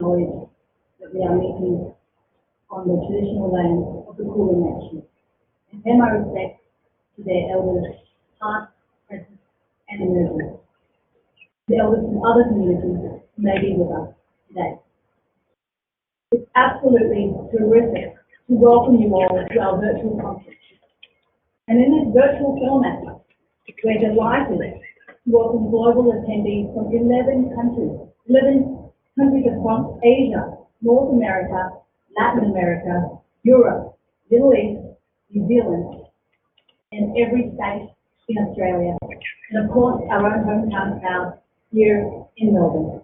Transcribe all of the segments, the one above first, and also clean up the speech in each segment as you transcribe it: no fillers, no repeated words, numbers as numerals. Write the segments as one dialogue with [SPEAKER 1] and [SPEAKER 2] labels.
[SPEAKER 1] knowledge that we are meeting on the traditional land of the Kulin Nation, and pay my respects to their elders, past, present, and emerging. The elders from other communities who may be with us today. It's absolutely terrific to welcome you all to our virtual conference. And in this virtual format, we're delighted to welcome global attendees from 11 countries across Asia, North America, Latin America, Europe, Middle East, New Zealand, and every state in Australia, and of course our own hometown crowd here in Melbourne.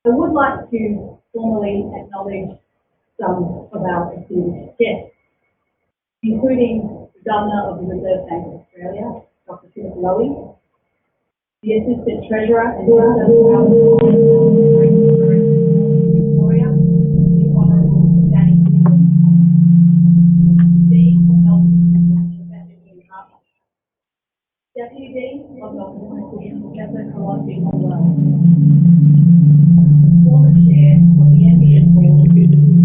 [SPEAKER 1] I would like to formally acknowledge some of our distinguished guests, including the Governor of the Reserve Bank of Australia, Dr. Philip Lowy, the Assistant Treasurer and Victoria, the Honourable Danny Dean of Melbourne, Professor Ian Harper, Deputy Dean of Melbourne, Professor Colossi Hallwell, former Chair of the MBS Board,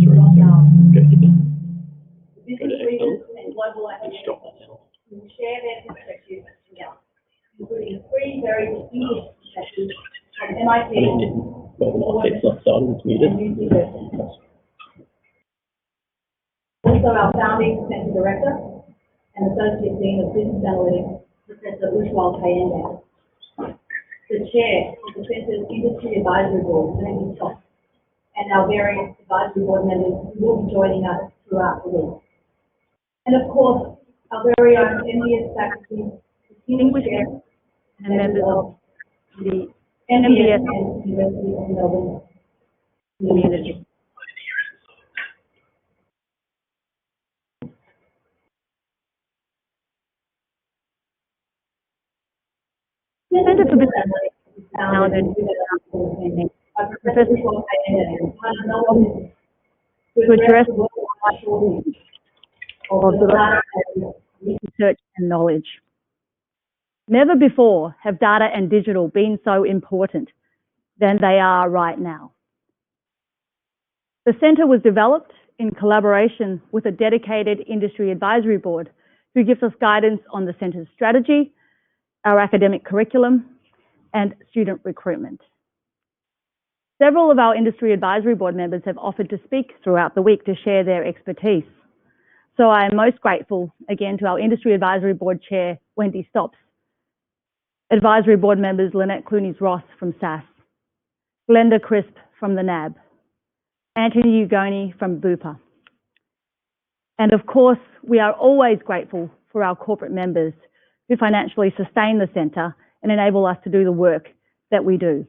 [SPEAKER 1] Ron Darwin, the business leaders and global academics who will share their perspectives together, including three very distinguished professors from MIT, and University. Also our founding Centre Director and Associate Dean of Business Analytics, Professor Ushwal Kayanda. The Chair of the Centre's Industry Advisory Board, Wendy Top, and our various advisory board members who will be joining us throughout the week. And of course, our very own MBS faculty, distinguished guests, and members of the MBS and University of Melbourne community. The Centre for Business Analytics was founded in 2014 by Professor Ushwal Kayanda to address the worldwide shortage of the data and research and knowledge. Never before have data and digital been so important than they are right now. The Centre was developed in collaboration with a dedicated industry advisory board who gives us guidance on the Centre's strategy, our academic curriculum, and student recruitment. Several of our industry advisory board members have offered to speak throughout the week to share their expertise. So I am most grateful again to our industry advisory board chair, Wendy Stops, advisory board members Lynette Clunies-Ross from SAS, Glenda Crisp from the NAB, Anthony Ugoni from Bupa. And of course, we are always grateful for our corporate members who financially sustain the Centre and enable us to do the work that we do.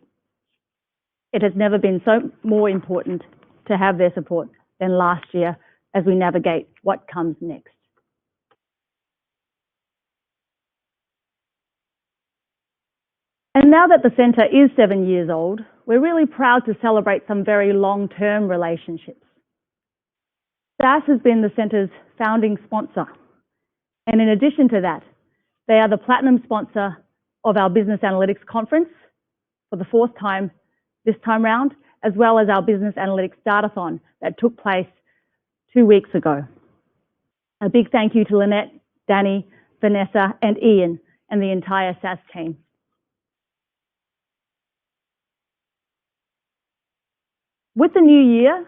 [SPEAKER 1] It has never been so more important to have their support than last year as we navigate what comes next. And now that the Centre is 7 years old, we're really proud to celebrate some very long-term relationships. SAS has been the Centre's founding sponsor. And in addition to that, they are the platinum sponsor of our Business Analytics Conference for the fourth time this time round, as well as our Business Analytics Datathon that took place 2 weeks ago. A big thank you to Lynette, Danny, Vanessa, and Ian, and the entire SAS team. With the new year,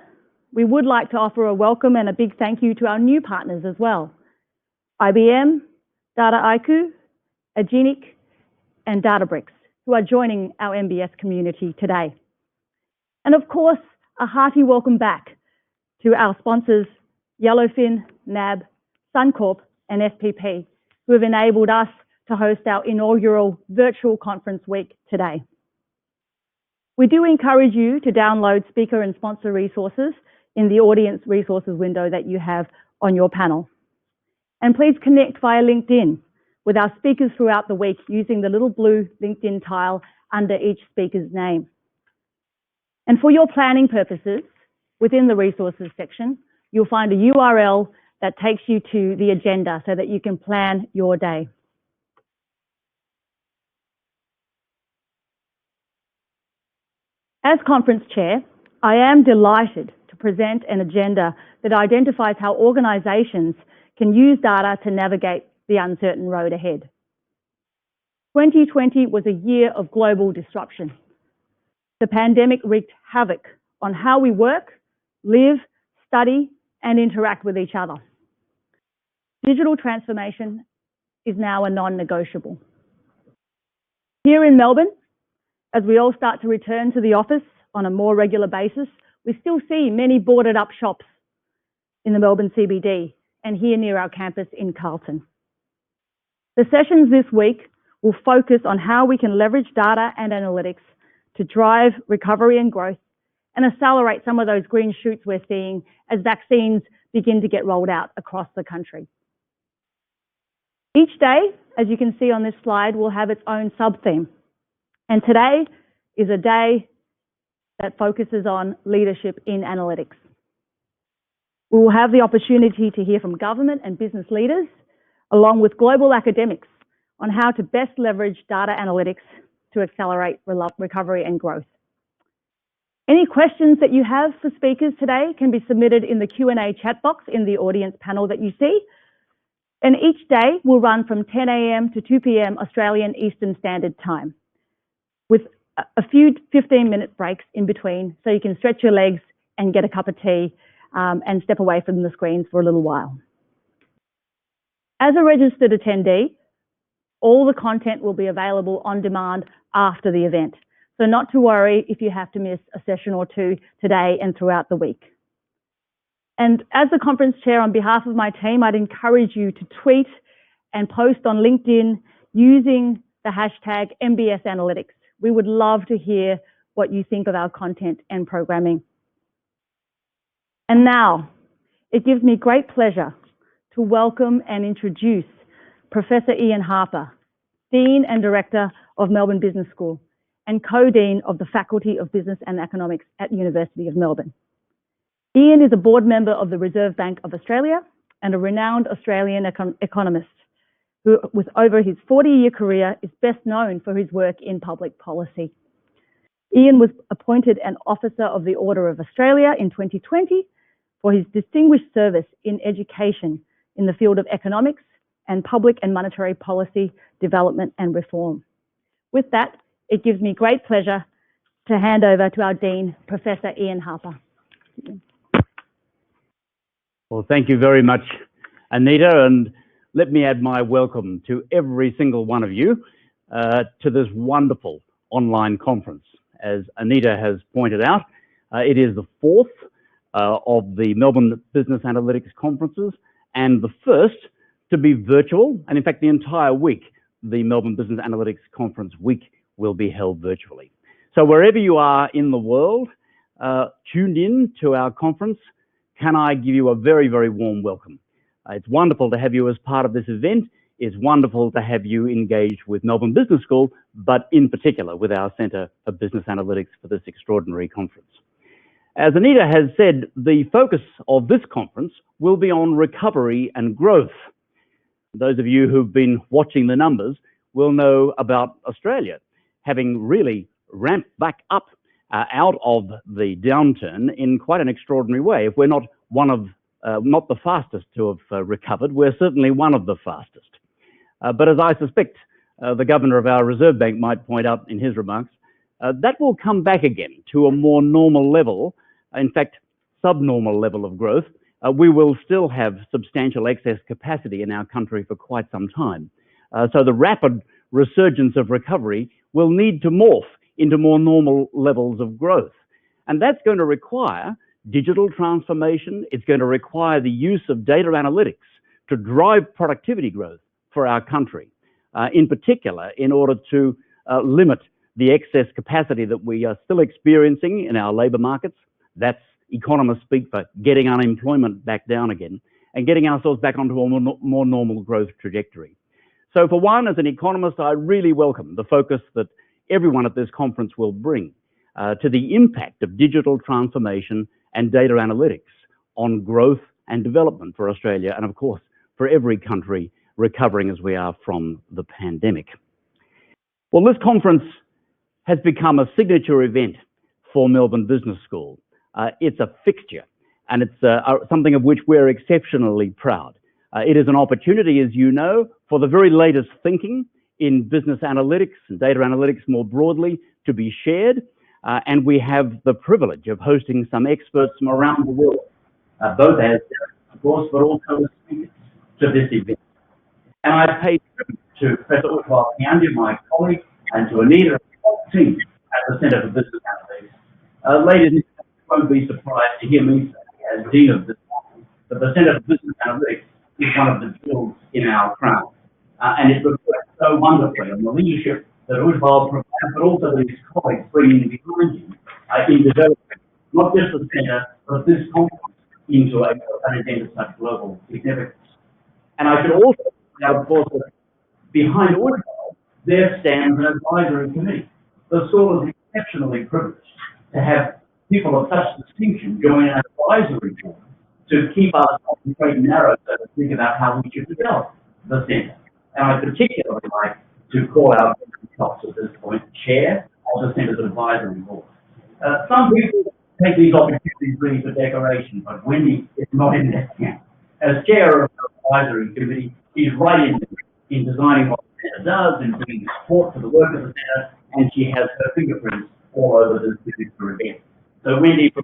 [SPEAKER 1] we would like to offer a welcome and a big thank you to our new partners as well. IBM, Dataiku, Agenic, and Databricks, who are joining our MBS community today. And of course, a hearty welcome back to our sponsors, Yellowfin, NAB, Suncorp, and FPP, who have enabled us to host our inaugural virtual conference week today. We do encourage you to download speaker and sponsor resources in the audience resources window that you have on your panel. And please connect via LinkedIn with our speakers throughout the week using the little blue LinkedIn tile under each speaker's name. And for your planning purposes, within the resources section, you'll find a URL that takes you to the agenda so that you can plan your day. As conference chair, I am delighted to present an agenda that identifies how organisations can use data to navigate the uncertain road ahead. 2020 was a year of global disruption. The pandemic wreaked havoc on how we work, live, study, and interact with each other. Digital transformation is now a non-negotiable. Here in Melbourne, as we all start to return to the office on a more regular basis, we still see many boarded up shops in the Melbourne CBD and here near our campus in Carlton. The sessions this week will focus on how we can leverage data and analytics to drive recovery and growth and accelerate some of those green shoots we're seeing as vaccines begin to get rolled out across the country. Each day, as you can see on this slide, will have its own sub-theme. And today is a day that focuses on leadership in analytics. We will have the opportunity to hear from government and business leaders, along with global academics, on how to best leverage data analytics to accelerate recovery and growth. Any questions that you have for speakers today can be submitted in the Q&A chat box in the audience panel that you see. And each day will run from 10 a.m. to 2 p.m. Australian Eastern Standard Time, with a few 15-minute breaks in between so you can stretch your legs and get a cup of tea and step away from the screens for a little while. As a registered attendee, all the content will be available on demand after the event. So not to worry if you have to miss a session or two today and throughout the week. And as the conference chair, on behalf of my team, I'd encourage you to tweet and post on LinkedIn using the hashtag MBS Analytics. We would love to hear what you think of our content and programming. And now, it gives me great pleasure to welcome and introduce Professor Ian Harper, Dean and Director of Melbourne Business School and Co-Dean of the Faculty of Business and Economics at University of Melbourne. Ian is a board member of the Reserve Bank of Australia and a renowned Australian economist who, with over his 40-year career, is best known for his work in public policy. Ian was appointed an Officer of the Order of Australia in 2020 for his distinguished service in education in the field of economics and public and monetary policy development and reform. With that, it gives me great pleasure to hand over to our Dean, Professor Ian Harper.
[SPEAKER 2] Well, thank you very much, Anita, and let me add my welcome to every single one of you to this wonderful online conference. As Anita has pointed out, it is the fourth of the Melbourne Business Analytics Conferences and the first to be virtual, and in fact the entire week, the Melbourne Business Analytics Conference week will be held virtually. So wherever you are in the world, tuned in to our conference, can I give you a very, very warm welcome. It's wonderful to have you as part of this event. It's wonderful to have you engaged with Melbourne Business School, but in particular with our Centre for Business Analytics for this extraordinary conference. As Anita has said, the focus of this conference will be on recovery and growth. Those of you who've been watching the numbers will know about Australia having really ramped back up out of the downturn in quite an extraordinary way. If we're not not the fastest to have recovered, we're certainly one of the fastest. But as I suspect the Governor of our Reserve Bank might point out in his remarks, that will come back again to a more normal level, in fact, subnormal level of growth. We will still have substantial excess capacity in our country for quite some time. So the rapid resurgence of recovery will need to morph into more normal levels of growth. And that's going to require digital transformation. It's going to require the use of data analytics to drive productivity growth for our country, in particular, in order to limit the excess capacity that we are still experiencing in our labour markets. That's economists speak for getting unemployment back down again and getting ourselves back onto a more normal growth trajectory. So for one, as an economist, I really welcome the focus that everyone at this conference will bring to the impact of digital transformation and data analytics on growth and development for Australia and, of course, for every country recovering as we are from the pandemic. Well, this conference has become a signature event for Melbourne Business School. It's a fixture, and it's something of which we're exceptionally proud. It is an opportunity, as you know, for the very latest thinking in business analytics and data analytics more broadly to be shared, and we have the privilege of hosting some experts from around the world, both as, of course, but also as speakers to this event. And I pay tribute to Professor Utpal Kyandia, my colleague, and to Anita and the whole team at the Centre for Business Analytics. Ladies and gentlemen, you won't be surprised to hear me say, as Dean of this conference, that the Centre for Business Analytics is one of the jewels in our crown. And it reflects so wonderfully on the leadership that Utpal provides, but also that his colleagues bringing behind him in developing not just the Centre, but this conference into an event of such global significance. And I should also point out, of course, that behind Utpal, there stands an advisory committee. The school is exceptionally privileged to have people of such distinction join an advisory board to keep us on the straight and narrow, so to think about how we should develop the Centre. And I particularly like to call out Cox at this point, chair of the Centre's advisory board. Some people take these opportunities really for decoration, but Wendy is not in that camp. As chair of the advisory committee, she's right in designing what the Centre does and bringing support to the work of the Centre, and she has her fingerprints all over this particular event. So Wendy,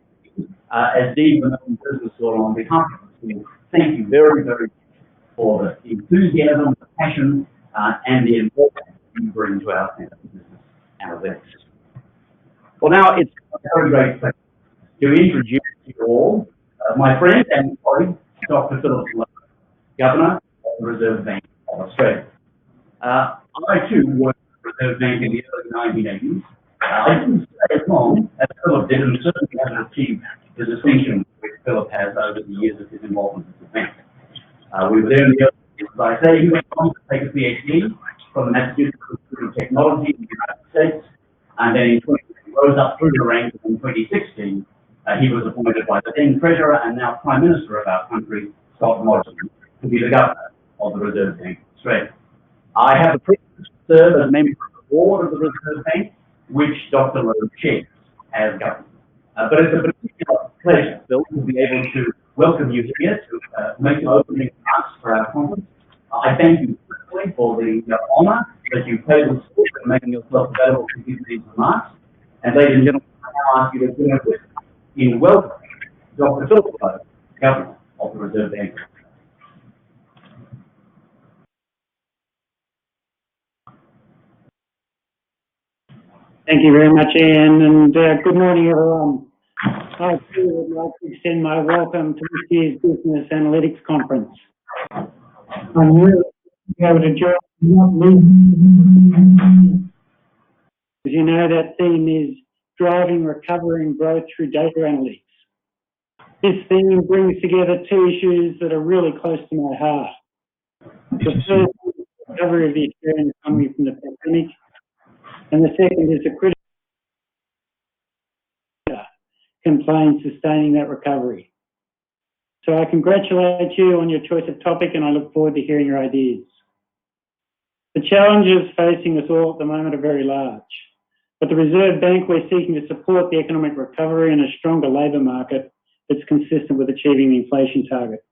[SPEAKER 2] as Dean of the Melbourne Business School, on behalf of the school, thank you very, very much for the enthusiasm, the passion, and the involvement you bring to our Centre for Business Analytics. Well, now it's a very great pleasure to introduce you all my friend and colleague, Dr. Philip Lowe, Governor of the Reserve Bank of Australia. I too worked at the Reserve Bank in the early 1980s. I didn't stay as long as Philip did, and certainly haven't achieved the distinction which Philip has over the years of his involvement with the bank. We were there in the early years, as I say. He went on to take a PhD from the Massachusetts Institute of Technology in the United States, and then in 2020 rose up through the ranks, and in 2016 he was appointed by the then Treasurer and now Prime Minister of our country, Scott Morrison, to be the Governor of the Reserve Bank of Australia. I have the privilege to serve as member of the board of the Reserve Bank, which Dr. Lowe chairs as Governor. But it's a particular pleasure, Phil, to be able to welcome you here to make an opening remarks for our conference. I thank you personally for the honour that you paid the school and making yourself available to give these remarks. And ladies and gentlemen, I now ask you to join us in welcoming Dr. Philip Lowe, Governor of the Reserve Bank.
[SPEAKER 3] Thank you very much, Ian, and good morning, everyone. I too would like to extend my welcome to this year's Business Analytics Conference. I'm really to be able to join, not least. As you know, that theme is driving recovery and growth through data analytics. This theme brings together two issues that are really close to my heart. The first is the recovery of the Australian economy from the pandemic, and the second is the critical can play in sustaining that recovery. So I congratulate you on your choice of topic, and I look forward to hearing your ideas. The challenges facing us all at the moment are very large. At the Reserve Bank, we're seeking to support the economic recovery and a stronger labour market that's consistent with achieving the inflation target.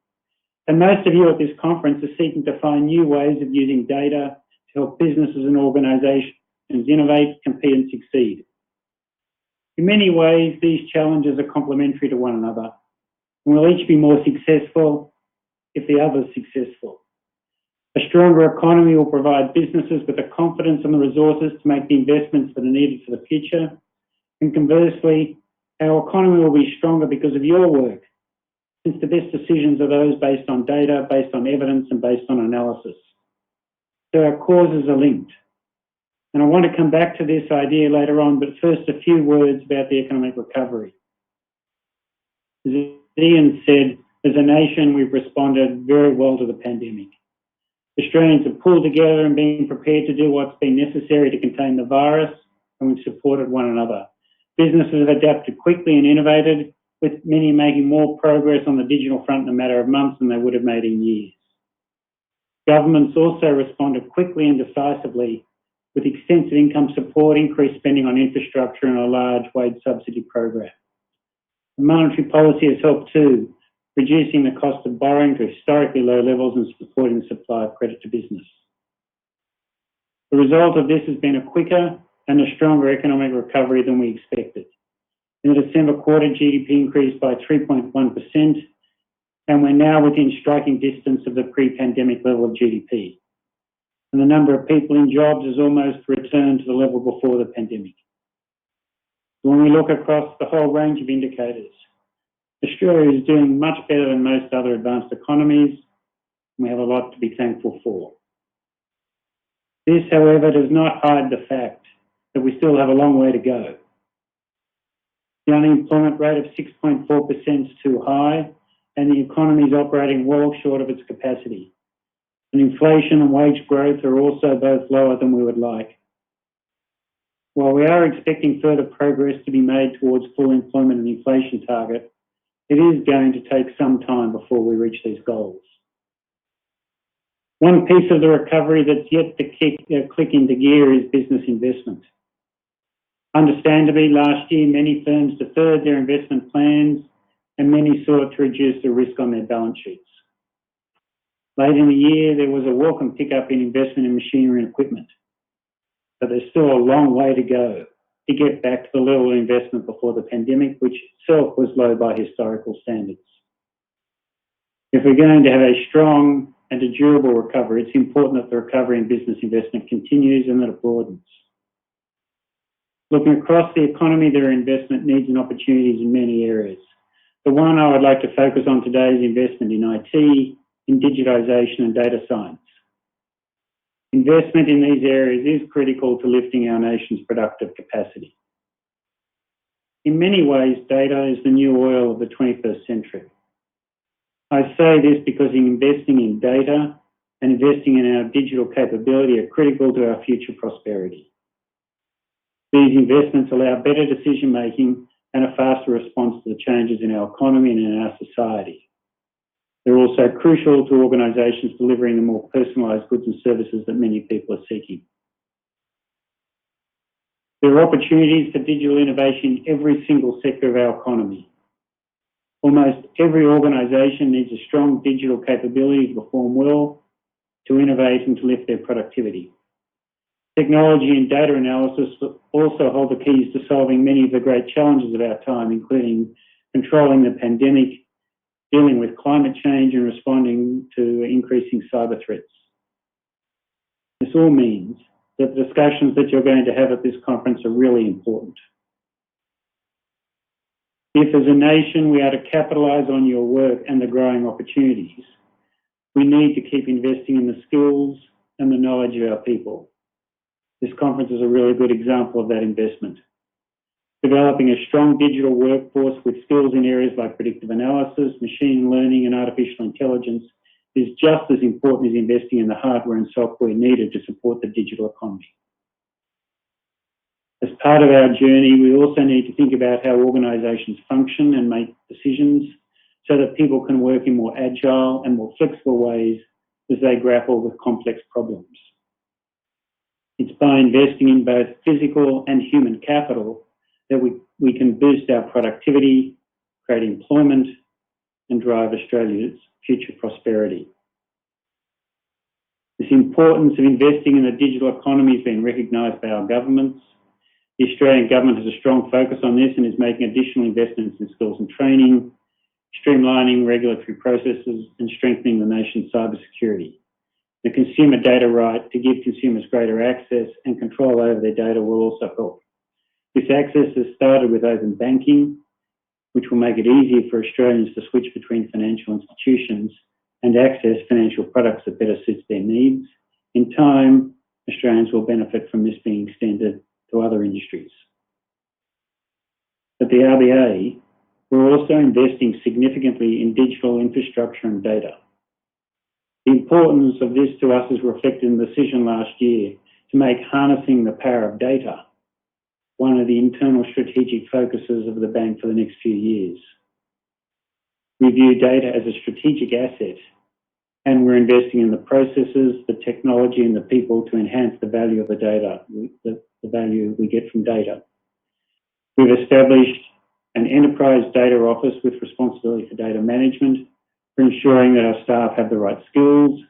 [SPEAKER 3] And most of you at this conference are seeking to find new ways of using data to help businesses and organisations innovate, compete and succeed. In many ways, these challenges are complementary to one another, and we'll each be more successful if the other is successful. A stronger economy will provide businesses with the confidence and the resources to make the investments that are needed for the future. And conversely, our economy will be stronger because of your work, since the best decisions are those based on data, based on evidence, and based on analysis. So our causes are linked. And I want to come back to this idea later on, but first a few words about the economic recovery. As Ian said, as a nation, we've responded very well to the pandemic. Australians have pulled together and been prepared to do what's been necessary to contain the virus, and we've supported one another. Businesses have adapted quickly and innovated, with many making more progress on the digital front in a matter of months than they would have made in years. Governments also responded quickly and decisively with extensive income support, increased spending on infrastructure and a large wage subsidy program. Monetary policy has helped too, reducing the cost of borrowing to historically low levels and supporting the supply of credit to business. The result of this has been a quicker and a stronger economic recovery than we expected. In the December quarter, GDP increased by 3.1%, and we're now within striking distance of the pre-pandemic level of GDP. And the number of people in jobs has almost returned to the level before the pandemic. When we look across the whole range of indicators, Australia is doing much better than most other advanced economies, and we have a lot to be thankful for. This, however, does not hide the fact that we still have a long way to go. The unemployment rate of 6.4% is too high, and the economy is operating well short of its capacity. And inflation and wage growth are also both lower than we would like. While we are expecting further progress to be made towards full employment and inflation target, it is going to take some time before we reach these goals. One piece of the recovery that's yet to click into gear is business investment. Understandably, last year many firms deferred their investment plans and many sought to reduce the risk on their balance sheets. Late in the year, there was a welcome pickup in investment in machinery and equipment, but there's still a long way to go to get back to the level of investment before the pandemic, which itself was low by historical standards. If we're going to have a strong and a durable recovery, it's important that the recovery in business investment continues and that it broadens. Looking across the economy, there are investment needs and opportunities in many areas. The one I would like to focus on today is investment in IT, in digitisation and data science. Investment in these areas is critical to lifting our nation's productive capacity. In many ways, data is the new oil of the 21st century. I say this because investing in data and investing in our digital capability are critical to our future prosperity. These investments allow better decision making and a faster response to the changes in our economy and in our society. They're also crucial to organisations delivering the more personalised goods and services that many people are seeking. There are opportunities for digital innovation in every single sector of our economy. Almost every organisation needs a strong digital capability to perform well, to innovate and to lift their productivity. Technology and data analysis also hold the keys to solving many of the great challenges of our time, including controlling the pandemic, dealing with climate change and responding to increasing cyber threats. This all means that the discussions that you're going to have at this conference are really important. If as a nation we are to capitalise on your work and the growing opportunities, we need to keep investing in the skills and the knowledge of our people. This conference is a really good example of that investment. Developing a strong digital workforce with skills in areas like predictive analysis, machine learning and artificial intelligence is just as important as investing in the hardware and software needed to support the digital economy. As part of our journey, we also need to think about how organisations function and make decisions so that people can work in more agile and more flexible ways as they grapple with complex problems. It's by investing in both physical and human capital that we can boost our productivity, create employment, and drive Australia's future prosperity. This importance of investing in the digital economy has been recognised by our governments. The Australian government has a strong focus on this and is making additional investments in skills and training, streamlining regulatory processes, and strengthening the nation's cybersecurity. The consumer data right to give consumers greater access and control over their data will also help. This access has started with open banking, which will make it easier for Australians to switch between financial institutions and access financial products that better suits their needs. In time, Australians will benefit from this being extended to other industries. At the RBA, we're also investing significantly in digital infrastructure and data. The importance of this to us is reflected in the decision last year to make harnessing the power of data one of the internal strategic focuses of the bank for the next few years. We view data as a strategic asset, and we're investing in the processes, the technology, and the people to enhance the value of the data, the value we get from data. We've established an enterprise data office with responsibility for data management, for ensuring that our staff have the right skills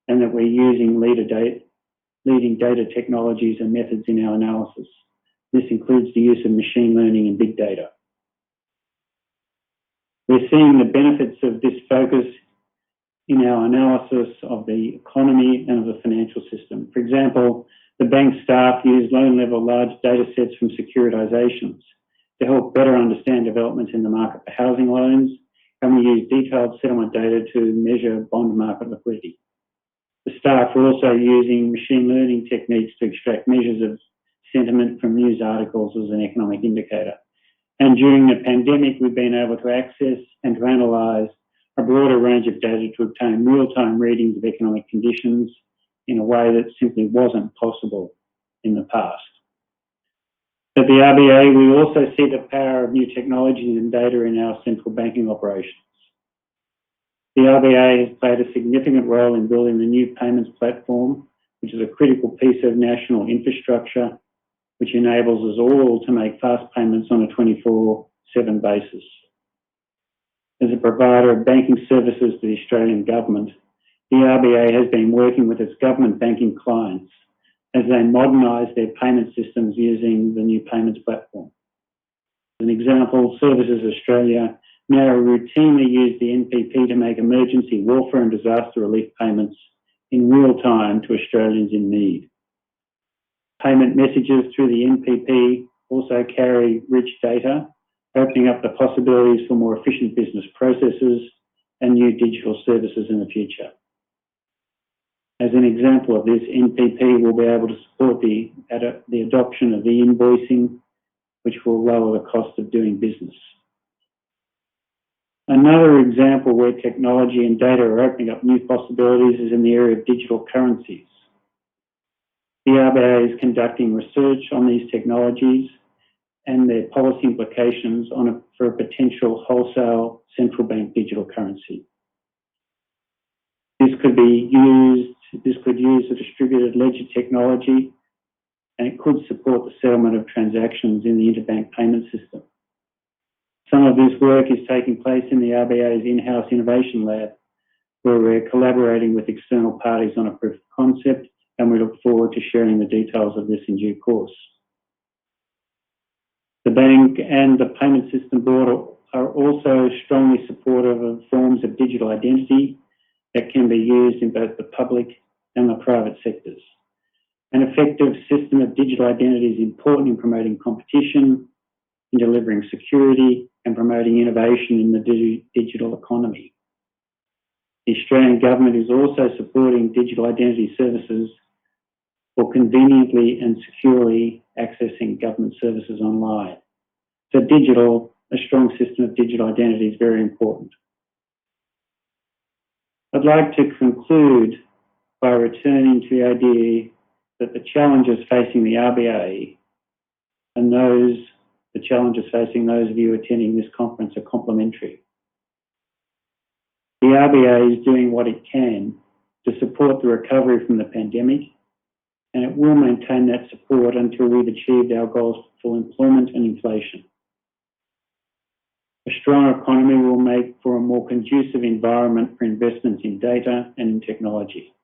[SPEAKER 3] and that we're using leading data technologies and methods in our analysis. This includes the use of machine learning and big data. We're seeing the benefits of this focus in our analysis of the economy and of the financial system. For example, the bank staff use loan-level large data sets from securitisations to help better understand developments in the market for housing loans, and we use detailed settlement data to measure bond market liquidity. The staff are also using machine learning techniques to extract measures of sentiment from news articles as an economic indicator. And during the pandemic, we've been able to access and to analyse a broader range of data to obtain real-time readings of economic conditions in a way that simply wasn't possible in the past. At the RBA, we also see the power of new technologies and data in our central banking operations. The RBA has played a significant role in building the new payments platform, which is a critical piece of national infrastructure, which enables us all to make fast payments on a 24/7 basis. As a provider of banking services to the Australian government, the RBA has been working with its government banking clients as they modernise their payment systems using the new payments platform. As an example, Services Australia now routinely use the NPP to make emergency welfare and disaster relief payments in real time to Australians in need. Payment messages through the NPP also carry rich data, opening up the possibilities for more efficient business processes and new digital services in the future. As an example of this, NPP will be able to support the adoption of e-invoicing, which will lower the cost of doing business. Another example where technology and data are opening up new possibilities is in the area of digital currencies. The RBA is conducting research on these technologies and their policy implications for a potential wholesale central bank digital currency. This could use a distributed ledger technology, and it could support the settlement of transactions in the interbank payment system. Some of this work is taking place in the RBA's in-house innovation lab, where we're collaborating with external parties on a proof of concept, and we look forward to sharing the details of this in due course. The bank and the Payment System Board are also strongly supportive of forms of digital identity that can be used in both the public and the private sectors. An effective system of digital identity is important in promoting competition, in delivering security, and promoting innovation in the digital economy. The Australian Government is also supporting digital identity services for conveniently and securely accessing government services online. So a strong system of digital identity is very important. I'd like to conclude by returning to the idea that the challenges facing the RBA and the challenges facing those of you attending this conference are complementary. The RBA is doing what it can to support the recovery from the pandemic, and it will maintain that support until we've achieved our goals for full employment and inflation. A strong economy will make for a more conducive environment for investments in data and in technology.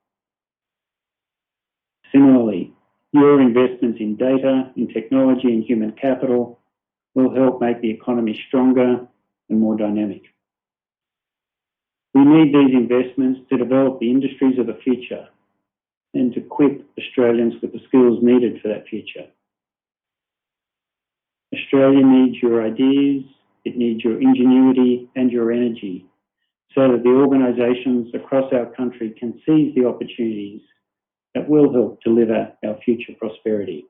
[SPEAKER 3] Similarly, your investments in data, in technology and human capital will help make the economy stronger and more dynamic. We need these investments to develop the industries of the future and to equip Australians with the skills needed for that future. Australia needs your ideas, it needs your ingenuity and your energy so that the organisations across our country can seize the opportunities that will help deliver our future prosperity.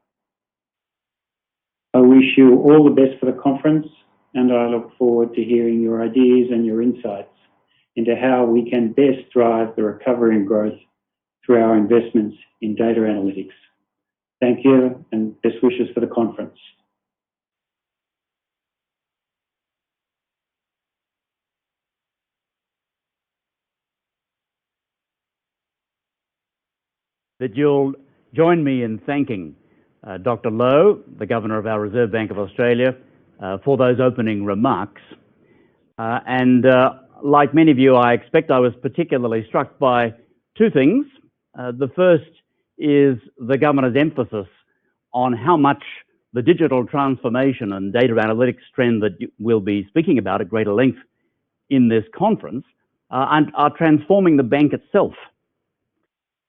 [SPEAKER 3] I wish you all the best for the conference, and I look forward to hearing your ideas and your insights into how we can best drive the recovery and growth through our investments in data analytics. Thank you, and best wishes for the conference.
[SPEAKER 2] That you'll join me in thanking Dr. Lowe, the Governor of our Reserve Bank of Australia, for those opening remarks. Like many of you, I expect I was particularly struck by two things. The first is the governor's emphasis on how much the digital transformation and data analytics trend that we'll be speaking about at greater length in this conference and are transforming the bank itself.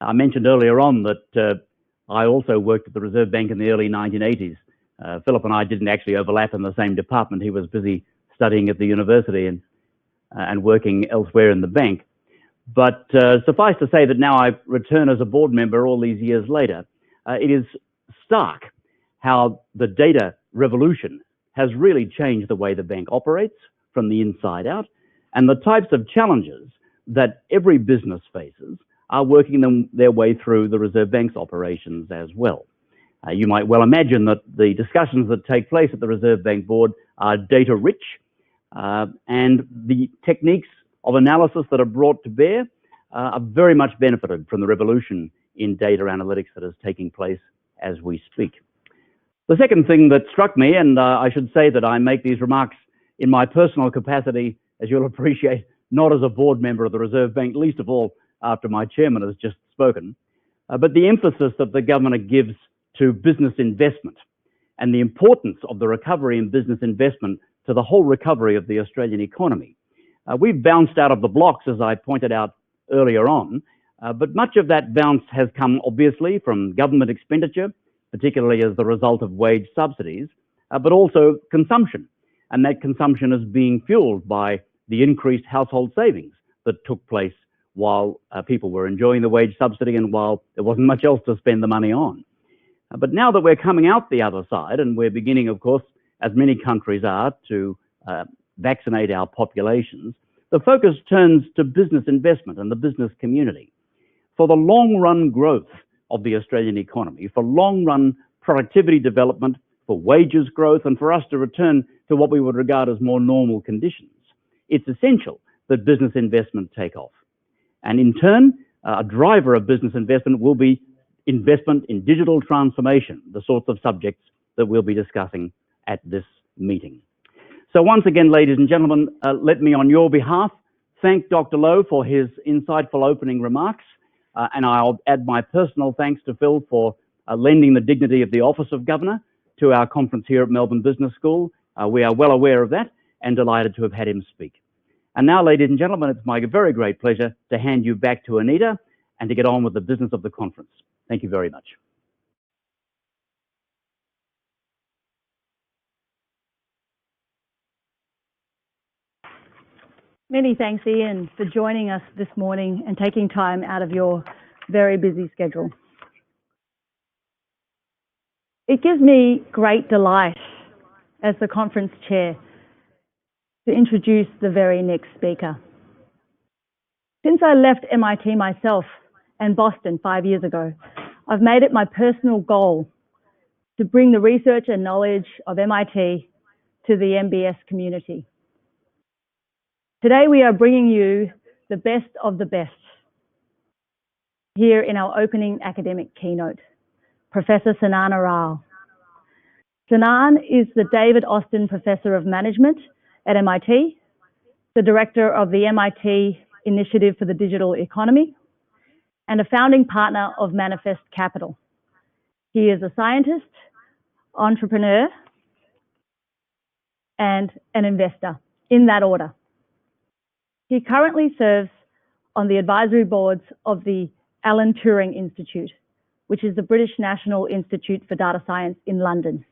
[SPEAKER 2] I mentioned earlier on that I also worked at the Reserve Bank in the early 1980s. Philip and I didn't actually overlap in the same department. He was busy studying at the university and working elsewhere in the bank. But suffice to say that now I return as a board member all these years later. It is stark how the data revolution has really changed the way the bank operates from the inside out, and the types of challenges that every business faces are working their way through the Reserve Bank's operations as well. You might well imagine that the discussions that take place at the Reserve Bank board are data rich, and the techniques of analysis that are brought to bear are very much benefited from the revolution in data analytics that is taking place as we speak. The second thing that struck me, and I should say that I make these remarks in my personal capacity, as you'll appreciate, not as a board member of the Reserve Bank, least of all after my chairman has just spoken, but the emphasis that the governor gives to business investment and the importance of the recovery in business investment to the whole recovery of the Australian economy. We've bounced out of the blocks, as I pointed out earlier on, but much of that bounce has come obviously from government expenditure, particularly as the result of wage subsidies, but also consumption. And that consumption is being fueled by the increased household savings that took place while people were enjoying the wage subsidy and while there wasn't much else to spend the money on. But now that we're coming out the other side, and we're beginning, of course, as many countries are, to vaccinate our populations, the focus turns to business investment and the business community. For the long-run growth of the Australian economy, for long-run productivity development, for wages growth, and for us to return to what we would regard as more normal conditions, it's essential that business investment take off. And in turn, a driver of business investment will be investment in digital transformation, the sorts of subjects that we'll be discussing at this meeting. So once again, ladies and gentlemen, let me on your behalf thank Dr. Lowe for his insightful opening remarks, and I'll add my personal thanks to Phil for lending the dignity of the Office of Governor to our conference here at Melbourne Business School. We are well aware of that and delighted to have had him speak. And now, ladies and gentlemen, it's my very great pleasure to hand you back to Anita and to get on with the business of the conference. Thank you very much.
[SPEAKER 1] Many thanks, Ian, for joining us this morning and taking time out of your very busy schedule. It gives me great delight as the conference chair to introduce the very next speaker. Since I left MIT myself and Boston 5 years ago, I've made it my personal goal to bring the research and knowledge of MIT to the MBS community. Today we are bringing you the best of the best here in our opening academic keynote, Professor Sanana Rao. Sanan is the David Austin Professor of Management at MIT, the Director of the MIT Initiative for the Digital Economy, and a founding partner of Manifest Capital. He is a scientist, entrepreneur, and an investor, in that order. He currently serves on the advisory boards of the Alan Turing Institute, which is the British National Institute for Data Science in London,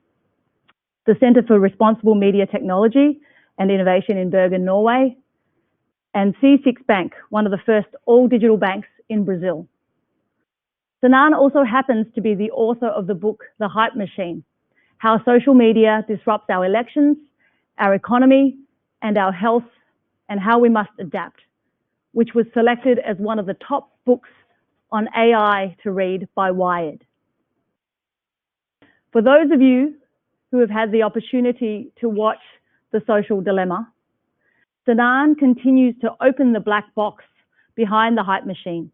[SPEAKER 1] the Centre for Responsible Media Technology and Innovation in Bergen, Norway, and C6 Bank, one of the first all-digital banks in Brazil. Sanan also happens to be the author of the book, The Hype Machine, How Social Media Disrupts Our Elections, Our Economy, and Our Health, and How We Must Adapt, which was selected as one of the top books on AI to read by Wired. For those of you who have had the opportunity to watch The Social Dilemma, Sanan continues to open the black box behind the hype machine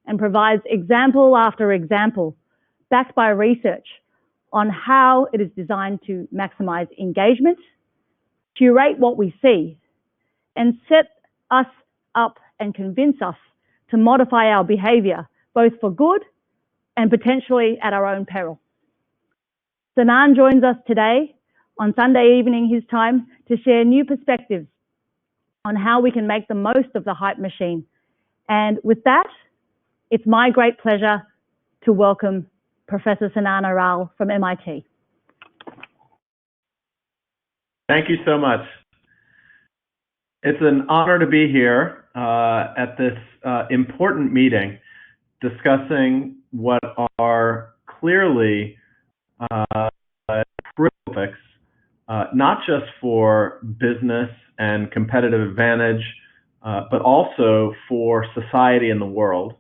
[SPEAKER 1] and provides example after example, backed by research, on how it is designed to maximize engagement
[SPEAKER 4] curate what we see, and set us up and convince us to modify our behaviour, both for good and potentially at our own peril. Sinan joins us today on Sunday evening his time to share new perspectives on how we can make the most of the hype machine. And with that, it's my great pleasure to welcome Professor Sinan Aral from MIT.
[SPEAKER 5] Thank you so much. It's an honor to be here at this important meeting discussing what are clearly topics, not just for business and competitive advantage, but also for society and the world.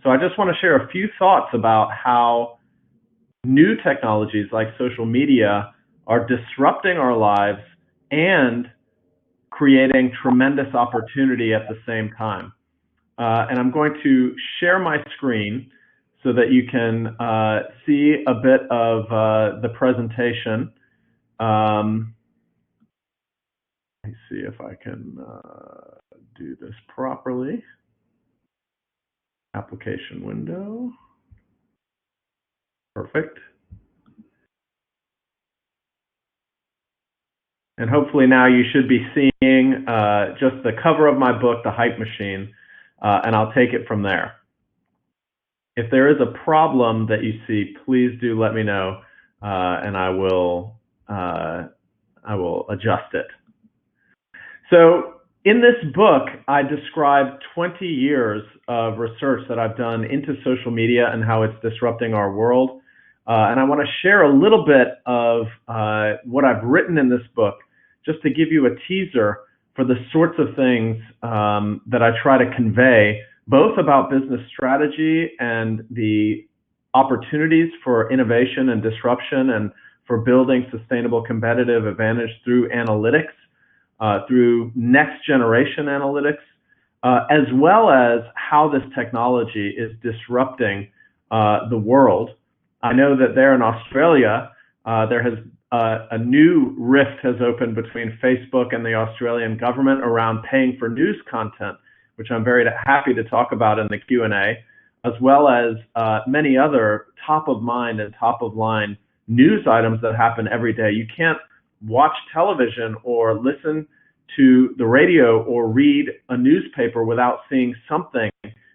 [SPEAKER 5] So I just want to share a few thoughts about how new technologies like social media are disrupting our lives and creating tremendous opportunity at the same time. And I'm going to share my screen so that you can see a bit of the presentation. Let me see if I can do this properly. Application window. Perfect. And hopefully now you should be seeing just the cover of my book, The Hype Machine, and I'll take it from there. If there is a problem that you see, please do let me know, and I will adjust it. So in this book, I describe 20 years of research that I've done into social media and how it's disrupting our world. And I want to share a little bit of what I've written in this book, just to give you a teaser for the sorts of things that I try to convey, both about business strategy and the opportunities for innovation and disruption and for building sustainable competitive advantage through analytics, through next generation analytics, as well as how this technology is disrupting the world. I know that there in Australia, there has a new rift has opened between Facebook and the Australian government around paying for news content, which I'm very happy to talk about in the Q&A, as well as many other top of mind and top of line news items that happen every day. You can't watch television or listen to the radio or read a newspaper without seeing something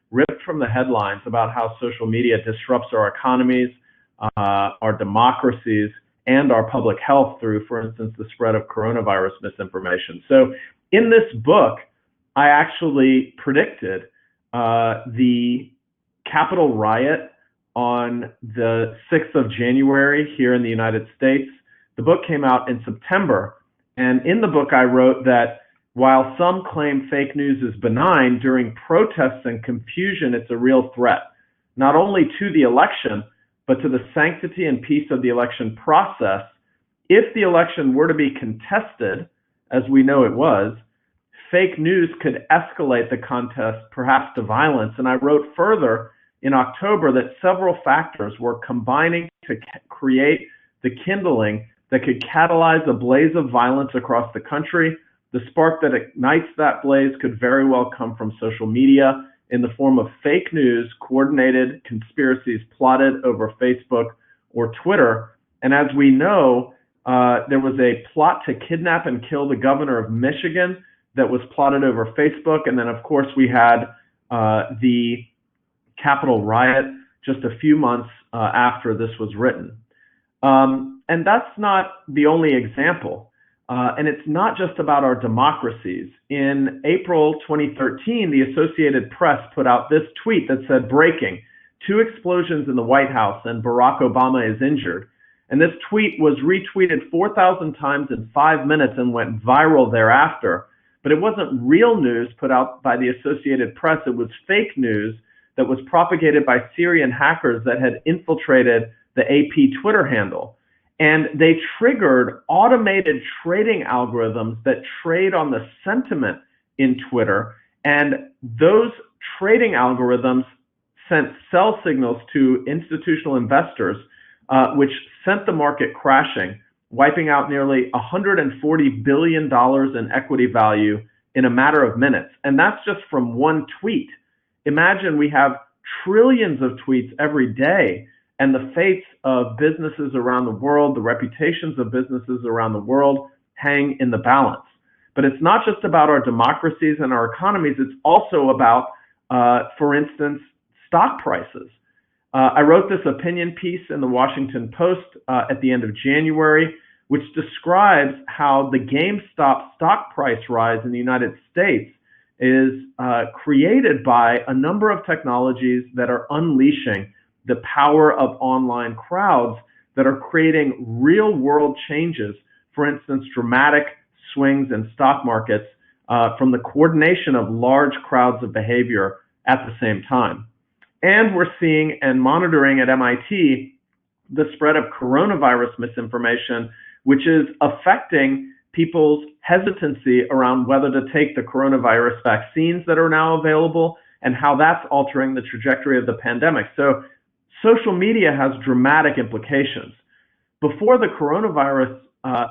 [SPEAKER 5] ripped from the headlines about how social media disrupts our economies, our democracies, and our public health through, for instance, the spread of coronavirus misinformation. So in this book, I actually predicted the Capitol riot on the 6th of January here in the United States. The book came out in September, and in the book I wrote that while some claim fake news is benign, during protests and confusion, it's a real threat, not only to the election, but to the sanctity and peace of the election process. If the election were to be contested, as we know it was, fake news could escalate the contest, perhaps to violence. And I wrote further in October that several factors were combining to create the kindling that could catalyze a blaze of violence across the country. The spark that ignites that blaze could very well come from social media in the form of fake news, coordinated conspiracies plotted over Facebook or Twitter. And as we know, there was a plot to kidnap and kill the governor of Michigan that was plotted over Facebook. And then, of course, we had the Capitol riot just a few months after this was written. And that's not the only example. And it's not just about our democracies. In April 2013, the Associated Press put out this tweet that said, "Breaking, 2 explosions in the White House and Barack Obama is injured." And this tweet was retweeted 4,000 times in 5 minutes and went viral thereafter. But it wasn't real news put out by the Associated Press. It was fake news that was propagated by Syrian hackers that had infiltrated the AP Twitter handle. And they triggered automated trading algorithms that trade on the sentiment in Twitter. And those trading algorithms sent sell signals to institutional investors, which sent the market crashing. wiping out nearly $140 billion in equity value in a matter of minutes. And that's just from one tweet. Imagine we have trillions of tweets every day, and the fates of businesses around the world, the reputations of businesses around the world hang in the balance. But it's not just about our democracies and our economies, it's also about, for instance, stock prices. I wrote this opinion piece in the Washington Post at the end of January, which describes how the GameStop stock price rise in the United States is created by a number of technologies that are unleashing the power of online crowds that are creating real world changes. For instance, dramatic swings in stock markets from the coordination of large crowds of behavior at the same time. And we're seeing and monitoring at MIT the spread of coronavirus misinformation, which is affecting people's hesitancy around whether to take the coronavirus vaccines that are now available and how that's altering the trajectory of the pandemic. So social media has dramatic implications. Before the coronavirus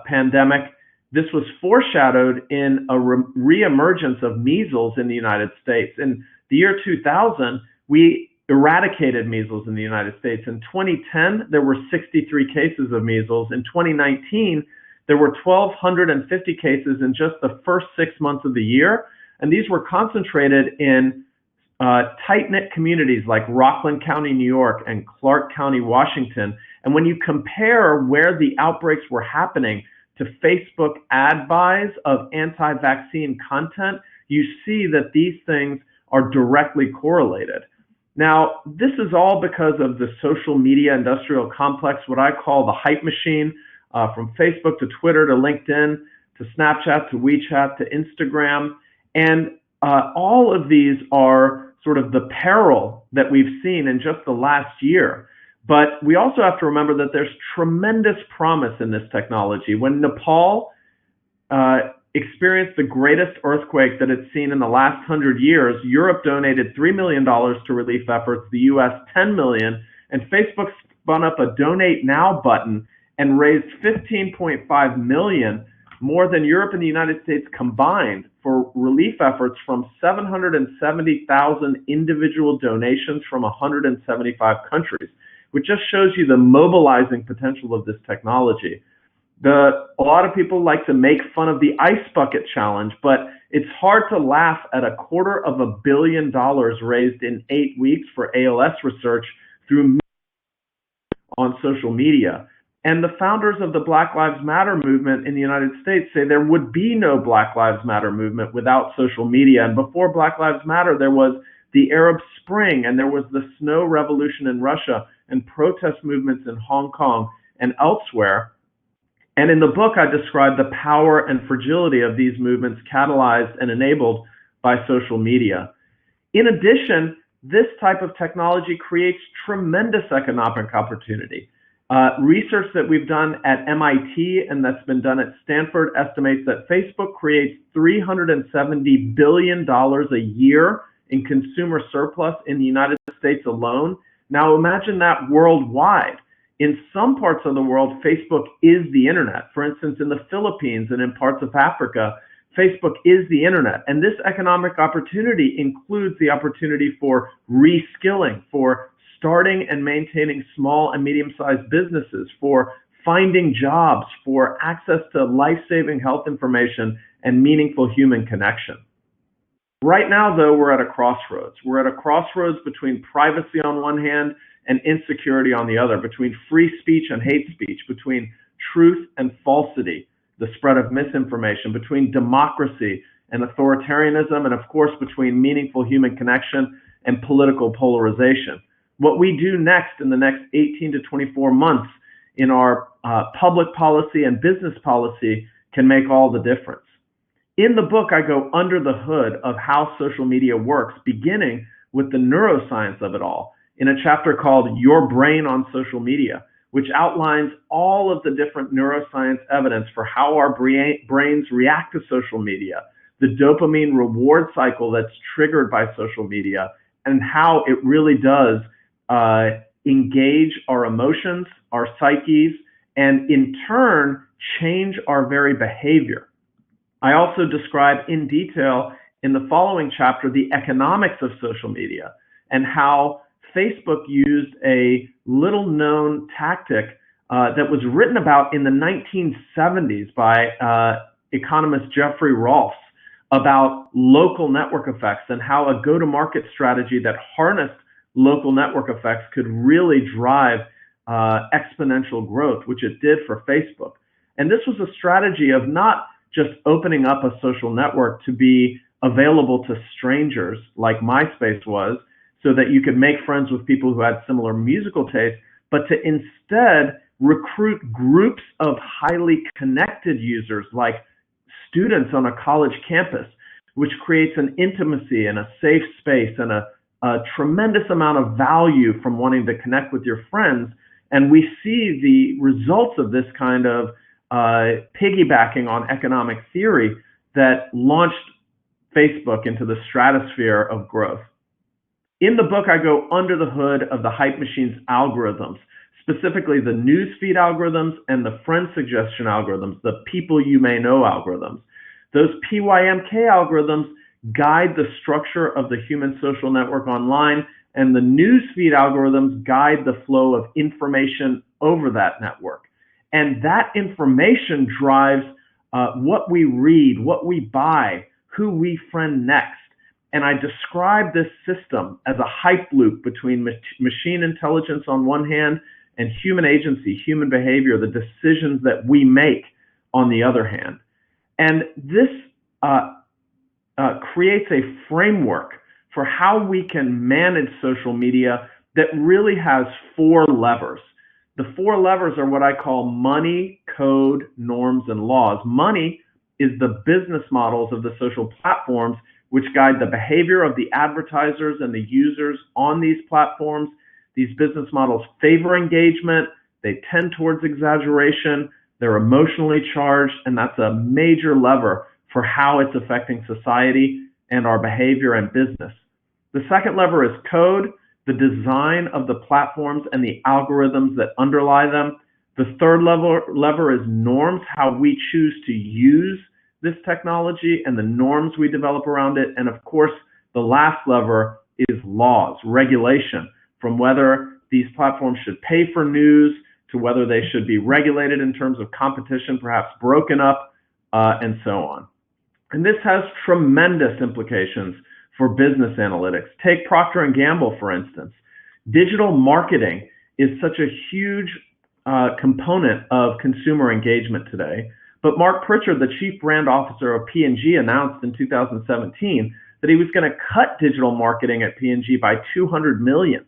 [SPEAKER 5] pandemic, this was foreshadowed in a re-emergence of measles in the United States. In the year 2000, we eradicated measles in the United States. In 2010, there were 63 cases of measles. In 2019, there were 1,250 cases in just the first 6 months of the year. And these were concentrated in tight-knit communities like Rockland County, New York, and Clark County, Washington. And when you compare where the outbreaks were happening to Facebook ad buys of anti-vaccine content, you see that these things are directly correlated. Now, this is all because of the social media industrial complex, what I call the hype machine, from Facebook to Twitter to LinkedIn to Snapchat to WeChat to Instagram. And all of these are sort of the peril that we've seen in just the last year. But we also have to remember that there's tremendous promise in this technology. When Nepal experienced the greatest earthquake that it's seen in the last 100 years, Europe donated $3 million to relief efforts, the US $10 million, and Facebook spun up a Donate Now button and raised $15.5 million, more than Europe and the United States combined, for relief efforts from 770,000 individual donations from 175 countries, which just shows you the mobilizing potential of this technology. A lot of people like to make fun of the ice bucket challenge, but it's hard to laugh at $250 million raised in 8 weeks for ALS research through on social media. And the founders of the Black Lives Matter movement in the United States say there would be no Black Lives Matter movement without social media. And before Black Lives Matter, there was the Arab Spring, and there was the Snow Revolution in Russia, and protest movements in Hong Kong and elsewhere. And in the book, I describe the power and fragility of these movements catalyzed and enabled by social media. In addition, this type of technology creates tremendous economic opportunity. Research that we've done at MIT and that's been done at Stanford estimates that Facebook creates $370 billion a year in consumer surplus in the United States alone. Now imagine that worldwide. In some parts of the world, Facebook is the internet. For instance, in the Philippines and in parts of Africa, Facebook is the internet. And this economic opportunity includes the opportunity for reskilling, for starting and maintaining small and medium-sized businesses, for finding jobs, for access to life-saving health information and meaningful human connection. Right now, though, we're at a crossroads. We're at a crossroads between privacy on one hand and insecurity on the other, between free speech and hate speech, between truth and falsity, the spread of misinformation, between democracy and authoritarianism, and of course, between meaningful human connection and political polarization. What we do next in the next 18 to 24 months in our public policy and business policy can make all the difference. In the book, I go under the hood of how social media works, beginning with the neuroscience of it all, in a chapter called Your Brain on Social Media, which outlines all of the different neuroscience evidence for how our brains react to social media, the dopamine reward cycle that's triggered by social media, and how it really does engage our emotions, our psyches, and in turn change our very behavior. I also describe in detail in the following chapter the economics of social media and how Facebook used a little known tactic that was written about in the 1970s by economist Jeffrey Rolfs about local network effects and how a go-to-market strategy that harnessed local network effects could really drive exponential growth, which it did for Facebook. And this was a strategy of not just opening up a social network to be available to strangers like MySpace was, so that you could make friends with people who had similar musical tastes, but to instead recruit groups of highly connected users like students on a college campus, which creates an intimacy and a safe space and a tremendous amount of value from wanting to connect with your friends. And we see the results of this kind of piggybacking on economic theory that launched Facebook into the stratosphere of growth. In the book, I go under the hood of the hype machine's algorithms, specifically the newsfeed algorithms and the friend suggestion algorithms, the people you may know algorithms. Those PYMK algorithms guide the structure of the human social network online, and the newsfeed algorithms guide the flow of information over that network. And that information drives what we read, what we buy, who we friend next. And I describe this system as a hype loop between machine intelligence on one hand and human agency, human behavior, the decisions that we make on the other hand. And this creates a framework for how we can manage social media that really has four levers. The four levers are what I call money, code, norms, and laws. Money is the business models of the social platforms which guide the behavior of the advertisers and the users on these platforms. These business models favor engagement, they tend towards exaggeration, they're emotionally charged, and that's a major lever for how it's affecting society and our behavior and business. The second lever is code, the design of the platforms and the algorithms that underlie them. The third lever is norms, how we choose to use this technology and the norms we develop around it. And of course, the last lever is laws, regulation, from whether these platforms should pay for news to whether they should be regulated in terms of competition, perhaps broken up, and so on. And this has tremendous implications for business analytics. Take Procter & Gamble, for instance. Digital marketing is such a huge component of consumer engagement today. But Mark Pritchard, the chief brand officer of P&G, announced in 2017 that he was going to cut digital marketing at P&G by $200 million.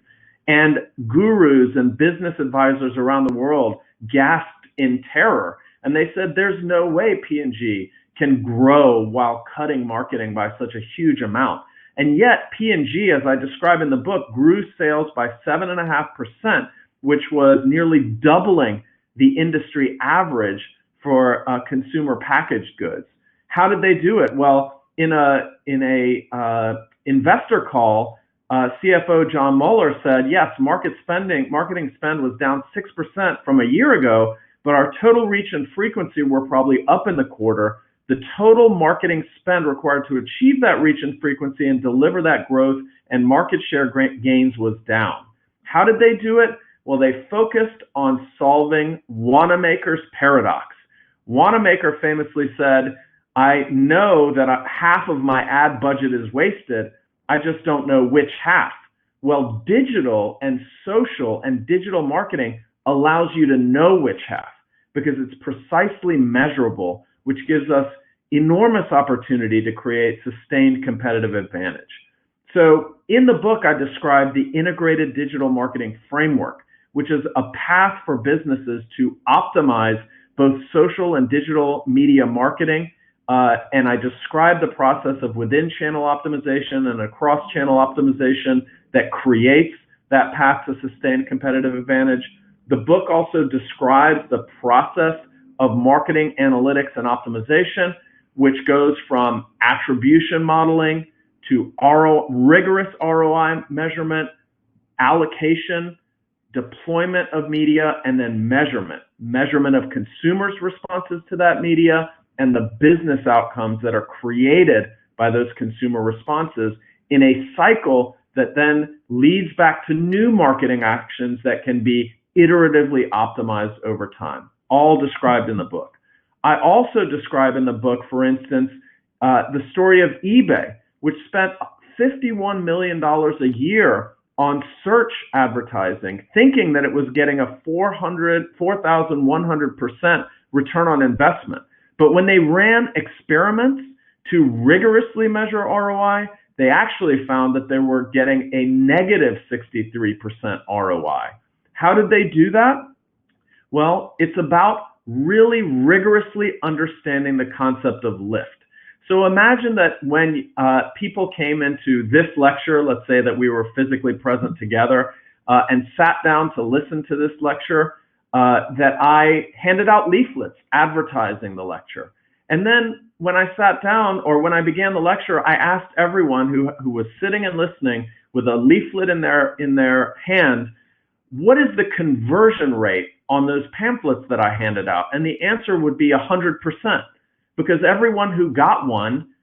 [SPEAKER 5] And gurus and business advisors around the world gasped in terror. And they said, there's no way P&G can grow while cutting marketing by such a huge amount. And yet P&G, as I describe in the book, grew sales by 7.5%, which was nearly doubling the industry average for consumer packaged goods. How did they do it? Well, in a investor call, CFO John Mueller said, yes, marketing spend was down 6% from a year ago, but our total reach and frequency were probably up in the quarter. The total marketing spend required to achieve that reach and frequency and deliver that growth and market share gains was down. How did they do it? Well, they focused on solving Wanamaker's paradox. Wanamaker famously said, I know that half of my ad budget is wasted. I just don't know which half. Well, digital and social and digital marketing allows you to know which half because it's precisely measurable, which gives us enormous opportunity to create sustained competitive advantage. So in the book, I describe the integrated digital marketing framework, which is a path for businesses to optimize both social and digital media marketing. And I describe the process of within-channel optimization and across-channel optimization that creates that path to sustained competitive advantage. The book also describes the process of marketing analytics and optimization, which goes from attribution modeling to rigorous ROI measurement, allocation, deployment of media, and then measurement of consumers' responses to that media, and the business outcomes that are created by those consumer responses in a cycle that then leads back to new marketing actions that can be iteratively optimized over time, all described in the book. I also describe in the book, for instance, the story of eBay, which spent $51 million a year on search advertising, thinking that it was getting a 4,100% return on investment. But when they ran experiments to rigorously measure ROI, they actually found that they were getting a negative 63% ROI. How did they do that? Well, it's about really rigorously understanding the concept of lift. So imagine that when people came into this lecture, let's say that we were physically present together and sat down to listen to this lecture, that I handed out leaflets advertising the lecture. And then when I sat down, or when I began the lecture, I asked everyone who was sitting and listening with a leaflet in their hand, what is the conversion rate on those pamphlets that I handed out? And the answer would be 100%, because everyone who got one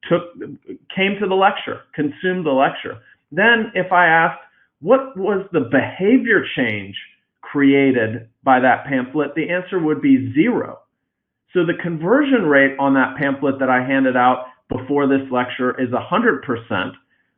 [SPEAKER 5] came to the lecture, consumed the lecture. Then if I asked, what was the behavior change created by that pamphlet? The answer would be 0. So the conversion rate on that pamphlet that I handed out before this lecture is 100%,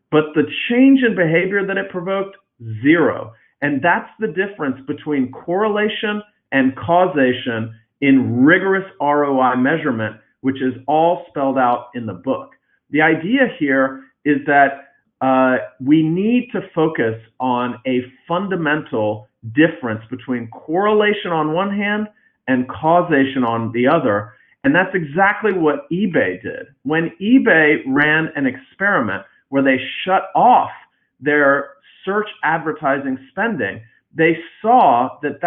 [SPEAKER 5] but the change in behavior that it provoked, 0. And that's the difference between correlation and causation in rigorous ROI measurement, which is all spelled out in the book. The idea here is that we need to focus on a fundamental difference between correlation on one hand and causation on the other. And that's exactly what eBay did. When eBay ran an experiment where they shut off their search advertising spending, they saw that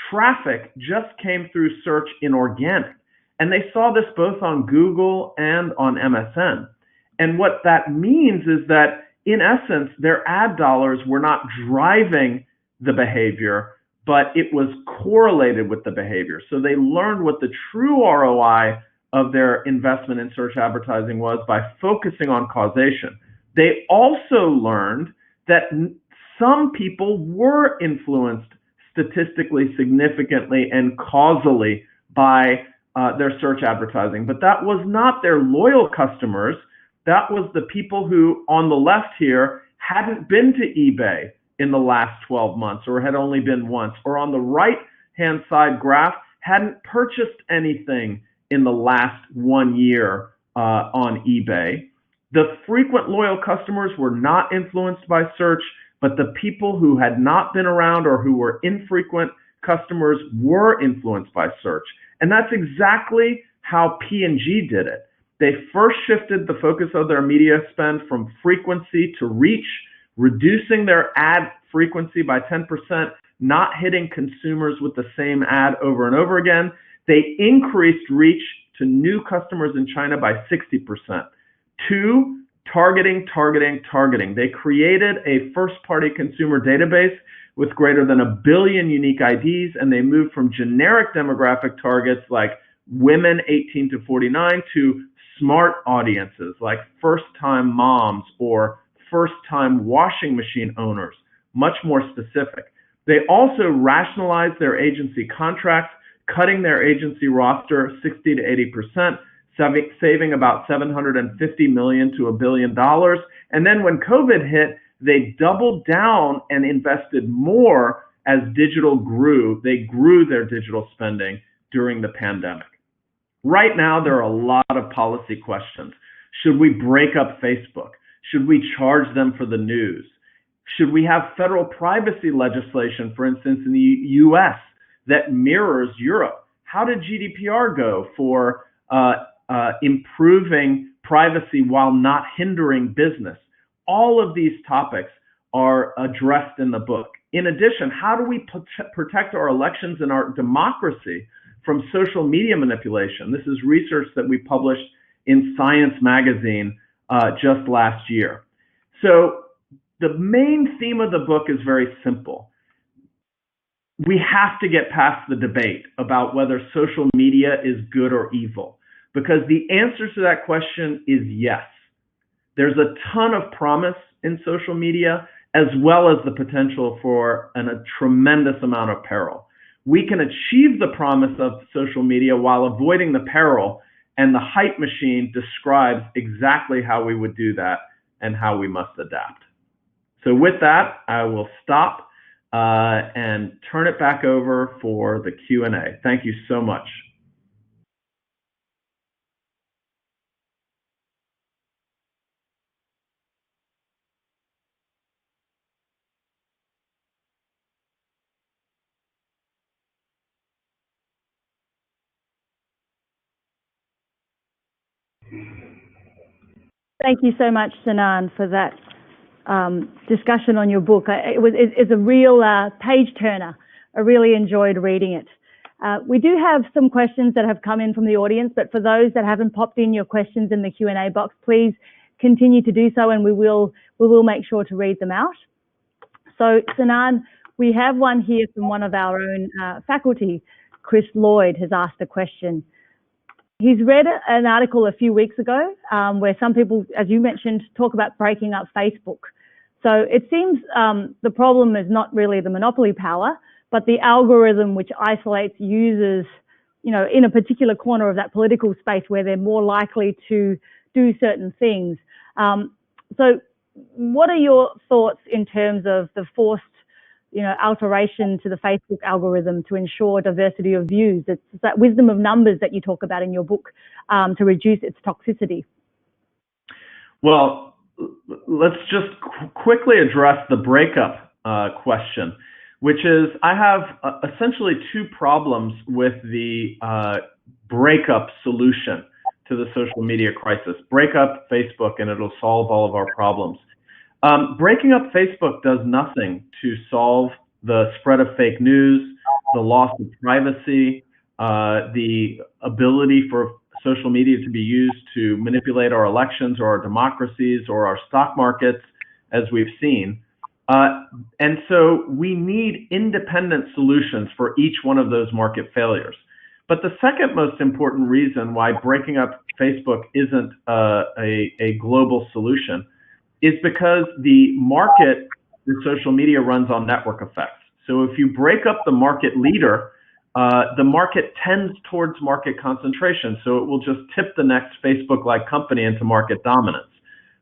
[SPEAKER 5] traffic just came through search in organic. And they saw this both on Google and on MSN. And what that means is that, in essence, their ad dollars were not driving the behavior, but it was correlated with the behavior. So they learned what the true ROI of their investment in search advertising was by focusing on causation. They also learned that some people were influenced statistically significantly and causally by their search advertising, but that was not their loyal customers. That was the people who, on the left here, hadn't been to eBay in the last 12 months or had only been once, or on the right-hand side graph, hadn't purchased anything in the last 1 year on eBay. The frequent loyal customers were not influenced by search, but the people who had not been around or who were infrequent customers were influenced by search. And that's exactly how P&G did it. They first shifted the focus of their media spend from frequency to reach, reducing their ad frequency by 10%, not hitting consumers with the same ad over and over again. They increased reach to new customers in China by 60%. 2, targeting. They created a first-party consumer database with greater than 1 billion unique IDs, and they moved from generic demographic targets like women 18 to 49 to smart audiences like first-time moms or first-time washing machine owners, much more specific. They also rationalized their agency contracts, cutting their agency roster 60 to 80%, saving about $750 million to $1 billion. And then when COVID hit, they doubled down and invested more as digital grew. They grew their digital spending during the pandemic. Right now, there are a lot of policy questions. Should we break up Facebook? Should we charge them for the news? Should we have federal privacy legislation, for instance, in the US that mirrors Europe? How did GDPR go for improving privacy while not hindering business? All of these topics are addressed in the book. In addition, how do we protect our elections and our democracy from social media manipulation? This is research that we published in Science magazine just last year. So the main theme of the book is very simple. we have to get past the debate about whether social media is good or evil, because the answer to that question is yes. There's a ton of promise in social media, as well as the potential for a tremendous amount of peril. We can achieve the promise of social media while avoiding the peril, and the hype machine describes exactly how we would do that and how we must adapt. So with that, I will stop and turn it back over for the Q&A. Thank you so much.
[SPEAKER 4] Thank you so much, Sinan, for that discussion on your book. It's a real page turner. I really enjoyed reading it. We do have some questions that have come in from the audience, but for those that haven't popped in your questions in the Q&A box, please continue to do so, and we will make sure to read them out. So, Sinan, we have one here from one of our own faculty. Chris Lloyd has asked a question. He's read an article a few weeks ago where some people, as you mentioned, talk about breaking up Facebook. So it seems the problem is not really the monopoly power, but the algorithm which isolates users, you know, in a particular corner of that political space where they're more likely to do certain things. So what are your thoughts in terms of the forced, you know, alteration to the Facebook algorithm to ensure diversity of views? It's that wisdom of numbers that you talk about in your book to reduce its toxicity.
[SPEAKER 5] Well, let's just quickly address the breakup question, which is I have essentially two problems with the breakup solution to the social media crisis. Break up Facebook and it'll solve all of our problems. Breaking up Facebook does nothing to solve the spread of fake news, the loss of privacy, the ability for social media to be used to manipulate our elections or our democracies or our stock markets, as we've seen. And so we need independent solutions for each one of those market failures. But the second most important reason why breaking up Facebook isn't a global solution is because the market in social media runs on network effects. So if you break up the market leader, the market tends towards market concentration. So it will just tip the next Facebook-like company into market dominance.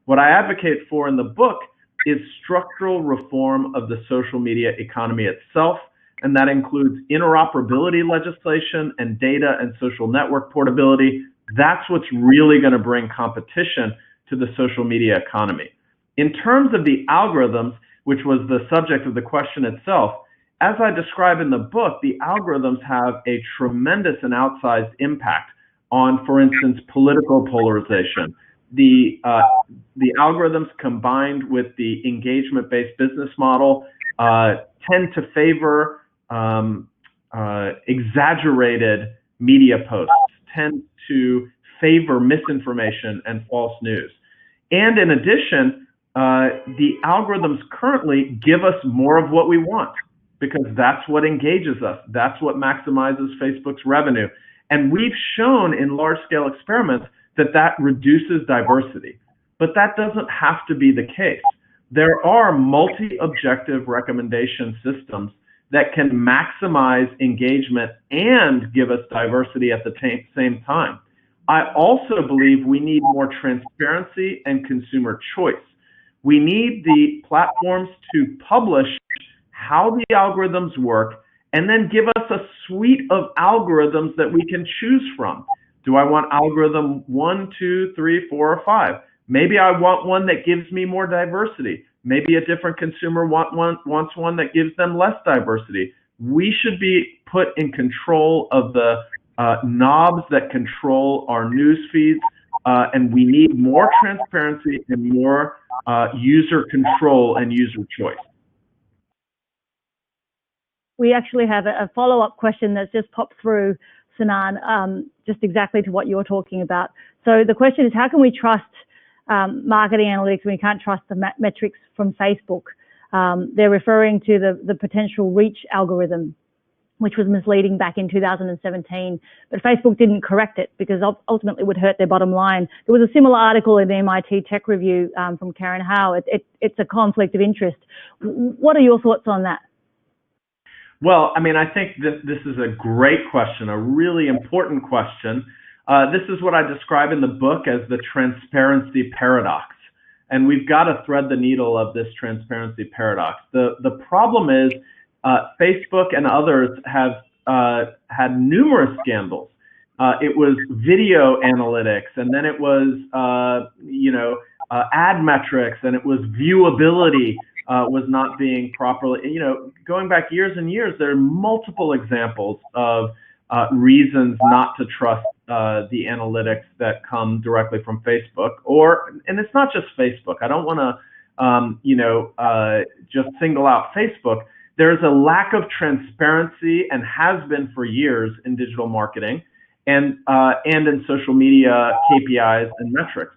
[SPEAKER 5] What I advocate for in the book is structural reform of the social media economy itself, and that includes interoperability legislation and data and social network portability. That's what's really going to bring competition to the social media economy. In terms of the algorithms, which was the subject of the question itself, as I describe in the book, the algorithms have a tremendous and outsized impact on, for instance, political polarization. The algorithms combined with the engagement-based business model tend to favor exaggerated media posts, tend to favor misinformation and false news. And in addition, the algorithms currently give us more of what we want, because that's what engages us. That's what maximizes Facebook's revenue. And we've shown in large-scale experiments that that reduces diversity. But that doesn't have to be the case. There are multi-objective recommendation systems that can maximize engagement and give us diversity at the same time. I also believe we need more transparency and consumer choice. We need the platforms to publish how the algorithms work and then give us a suite of algorithms that we can choose from. Do I want algorithm 1, 2, 3, 4, or 5? Maybe I want one that gives me more diversity. Maybe a different consumer wants one that gives them less diversity. We should be put in control of the knobs that control our news feeds, and we need more transparency and more user control and user choice.
[SPEAKER 4] We actually have a follow-up question that's just popped through, Sinan, just exactly to what you're talking about. So the question is, how can we trust marketing analytics when we can't trust the metrics from Facebook? They're referring to the potential reach algorithm, which was misleading back in 2017, but Facebook didn't correct it because ultimately it would hurt their bottom line. There was a similar article in the MIT Tech Review from Karen Howe. It's a conflict of interest. What are your thoughts on that?
[SPEAKER 5] Well, I mean, I think this is a great question, a really important question. This is what I describe in the book as the transparency paradox. And we've got to thread the needle of this transparency paradox. The problem is Facebook and others have had numerous scandals. It was video analytics, and then it was, ad metrics, and it was viewability was not being properly, going back years and years, there are multiple examples of reasons not to trust the analytics that come directly from Facebook, and it's not just Facebook. I don't want to, just single out Facebook. There's a lack of transparency and has been for years in digital marketing and in social media KPIs and metrics.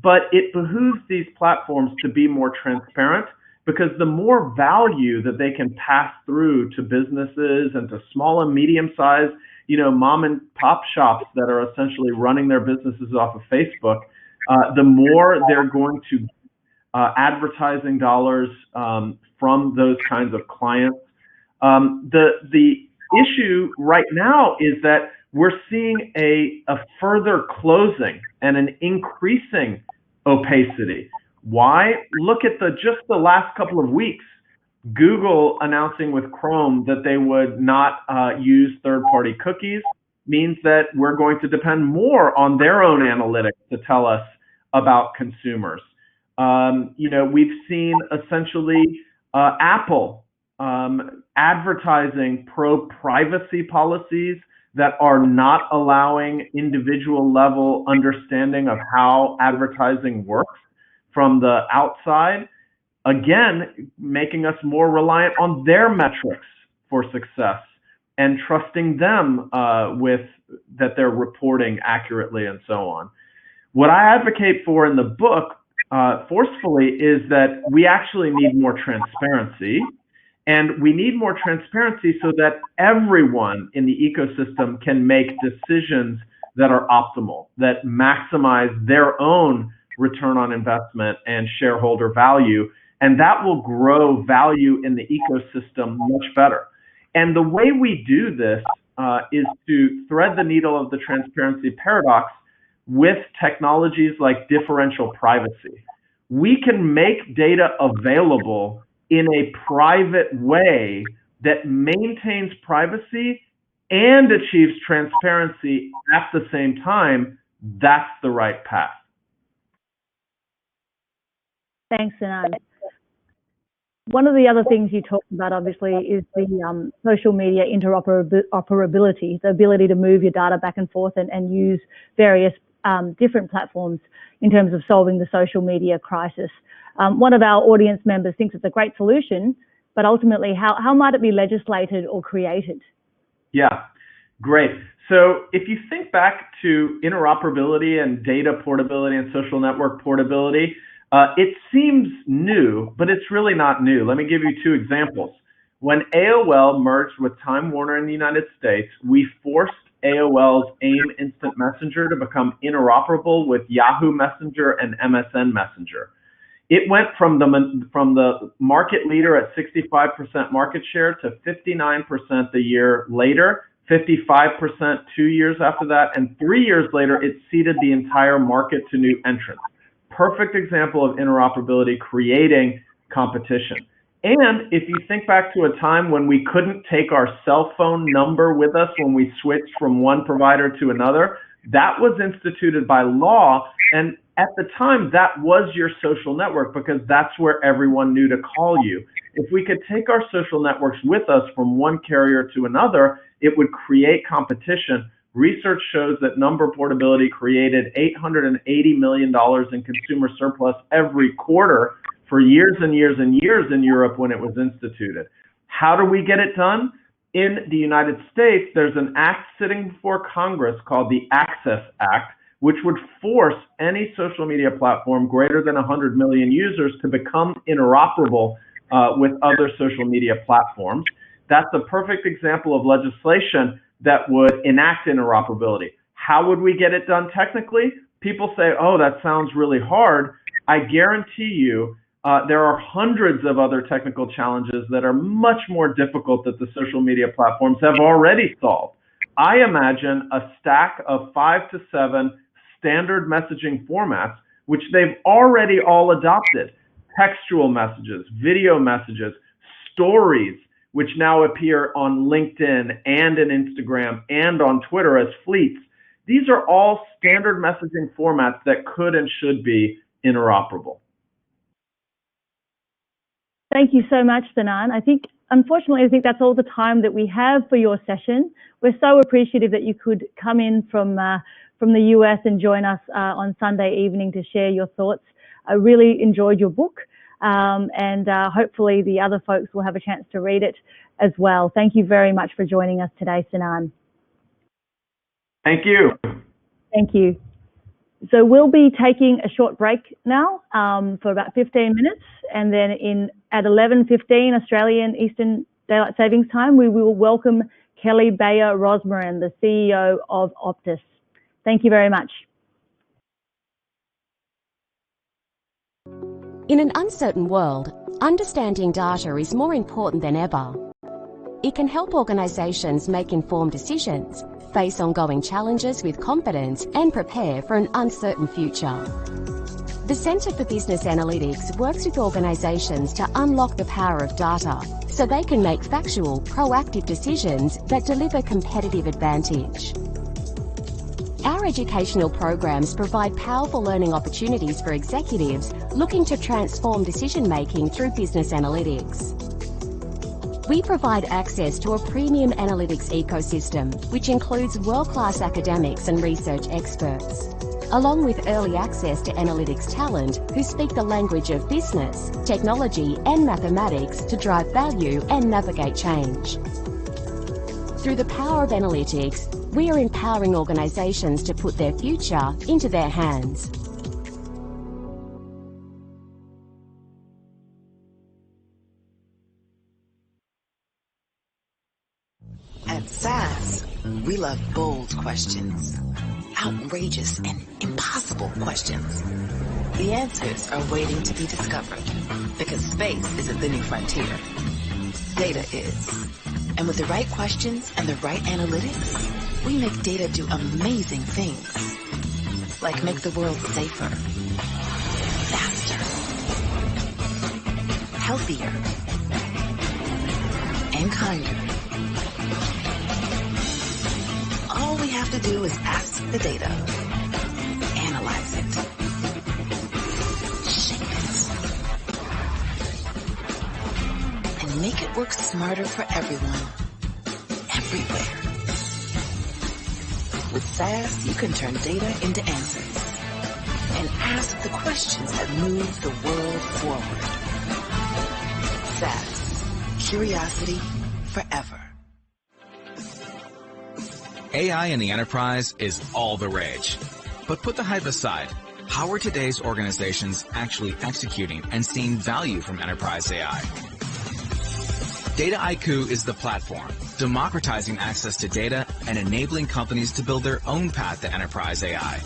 [SPEAKER 5] But it behooves these platforms to be more transparent, because the more value that they can pass through to businesses and to small and medium-sized, mom and pop shops that are essentially running their businesses off of Facebook, the more they're going to advertising dollars from those kinds of clients. The issue right now is that we're seeing a further closing and an increasing opacity. Why? Look at just the last couple of weeks. Google announcing with Chrome that they would not use third-party cookies means that we're going to depend more on their own analytics to tell us about consumers. We've seen essentially Apple advertising pro-privacy policies that are not allowing individual level understanding of how advertising works from the outside, again, making us more reliant on their metrics for success and trusting them with that they're reporting accurately and so on. What I advocate for in the book forcefully is that we actually need more transparency, and we need more transparency so that everyone in the ecosystem can make decisions that are optimal, that maximize their own return on investment and shareholder value, and that will grow value in the ecosystem much better. And the way we do this is to thread the needle of the transparency paradox with technologies like differential privacy. We can make data available in a private way that maintains privacy and achieves transparency at the same time. That's the right path.
[SPEAKER 4] Thanks, Anand. One of the other things you talked about, obviously, is the social media interoperability, the ability to move your data back and forth and use various different platforms in terms of solving the social media crisis. One of our audience members thinks it's a great solution, but ultimately, how might it be legislated or created?
[SPEAKER 5] Yeah, great. So if you think back to interoperability and data portability and social network portability, it seems new, but it's really not new. Let me give you two examples. When AOL merged with Time Warner in the United States, we forced AOL's AIM Instant Messenger to become interoperable with Yahoo Messenger and MSN Messenger. It went from the market leader at 65% market share to 59% the year later, 55% 2 years after that, and 3 years later, it ceded the entire market to new entrants. Perfect example of interoperability creating competition. And if you think back to a time when we couldn't take our cell phone number with us when we switched from one provider to another, that was instituted by law. And at the time, that was your social network because that's where everyone knew to call you. If we could take our social networks with us from one carrier to another, it would create competition. Research shows that number portability created $880 million in consumer surplus every quarter for years and years and years in Europe when it was instituted. How do we get it done? In the United States, there's an act sitting before Congress called the Access Act, which would force any social media platform greater than 100 million users to become interoperable with other social media platforms. That's a perfect example of legislation that would enact interoperability. How would we get it done technically? People say, oh, that sounds really hard. I guarantee you there are hundreds of other technical challenges that are much more difficult that the social media platforms have already solved. I imagine a stack of 5 to 7 standard messaging formats, which they've already all adopted. Textual messages, video messages, stories, which now appear on LinkedIn and in Instagram and on Twitter as fleets. These are all standard messaging formats that could and should be interoperable.
[SPEAKER 4] Thank you so much, Sinan. Unfortunately, I think that's all the time that we have for your session. We're so appreciative that you could come in from the US and join us on Sunday evening to share your thoughts. I really enjoyed your book, and hopefully the other folks will have a chance to read it as well. Thank you very much for joining us today, Sinan.
[SPEAKER 5] Thank you.
[SPEAKER 4] Thank you. So we'll be taking a short break now for about 15 minutes, and then at 11:15 Australian Eastern Daylight Savings Time, we will welcome Kelly Bayer Rosmarin, the CEO of Optus. Thank you very much.
[SPEAKER 6] In an uncertain world, understanding data is more important than ever. It can help organisations make informed decisions, face ongoing challenges with confidence, and prepare for an uncertain future. The Centre for Business Analytics works with organisations to unlock the power of data so they can make factual, proactive decisions that deliver competitive advantage. Our educational programs provide powerful learning opportunities for executives looking to transform decision-making through business analytics. We provide access to a premium analytics ecosystem, which includes world-class academics and research experts, along with early access to analytics talent who speak the language of business, technology, and mathematics to drive value and navigate change. Through the power of analytics, we are empowering organisations to put their future into their hands.
[SPEAKER 7] At SAS, we love bold questions, outrageous and impossible questions. The answers are waiting to be discovered because space isn't the new frontier. Data is. And with the right questions and the right analytics, we make data do amazing things. Like make the world safer, faster, healthier, and kinder. All we have to do is ask the data, analyze it, shape it, and make it work smarter for everyone, everywhere. With SAS, you can turn data into answers and ask the questions that move the world forward. SAS, curiosity forever.
[SPEAKER 8] AI in the enterprise is all the rage. But put the hype aside. How are today's organizations actually executing and seeing value from enterprise AI? Dataiku is the platform, democratizing access to data and enabling companies to build their own path to enterprise AI.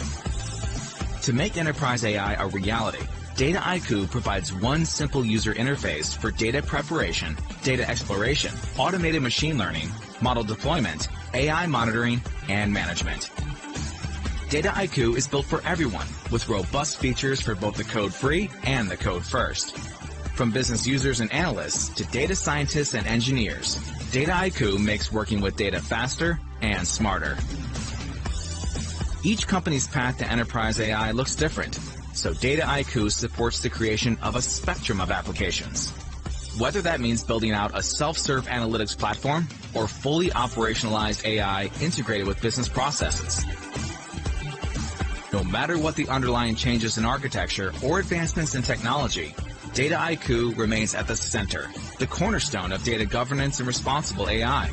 [SPEAKER 8] To make enterprise AI a reality, Dataiku provides one simple user interface for data preparation, data exploration, automated machine learning, model deployment, AI monitoring, and management. Dataiku is built for everyone with robust features for both the code-free and the code-first. From business users and analysts to data scientists and engineers, Dataiku makes working with data faster and smarter. Each company's path to enterprise AI looks different, so Dataiku supports the creation of a spectrum of applications. Whether that means building out a self-serve analytics platform or fully operationalized AI integrated with business processes. No matter what the underlying changes in architecture or advancements in technology, Dataiku remains at the center, the cornerstone of data governance and responsible AI.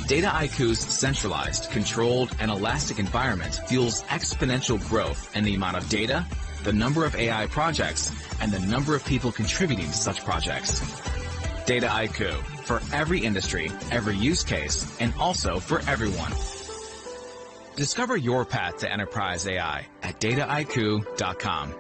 [SPEAKER 8] Dataiku centralized, controlled, and elastic environment fuels exponential growth in the amount of data, the number of AI projects, and the number of people contributing to such projects. Data IQ, for every industry, every use case, and also for everyone. Discover your path to enterprise AI at dataiq.com.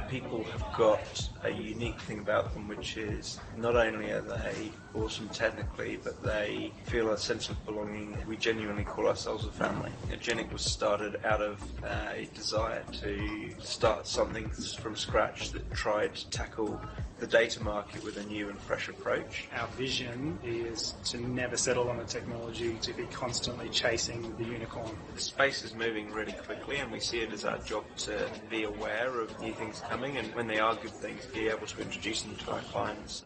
[SPEAKER 9] People have got a unique thing about them, which is not only are they awesome technically, but they feel a sense of belonging. We genuinely call ourselves a family. Genic was started out of a desire to start something from scratch that tried to tackle the data market with a new and fresh approach.
[SPEAKER 10] Our vision is to never settle on a technology, to be constantly chasing the unicorn.
[SPEAKER 9] The space is moving really quickly, and we see it as our job to be aware of new things coming, and when they are good things, be able to introduce them to our clients.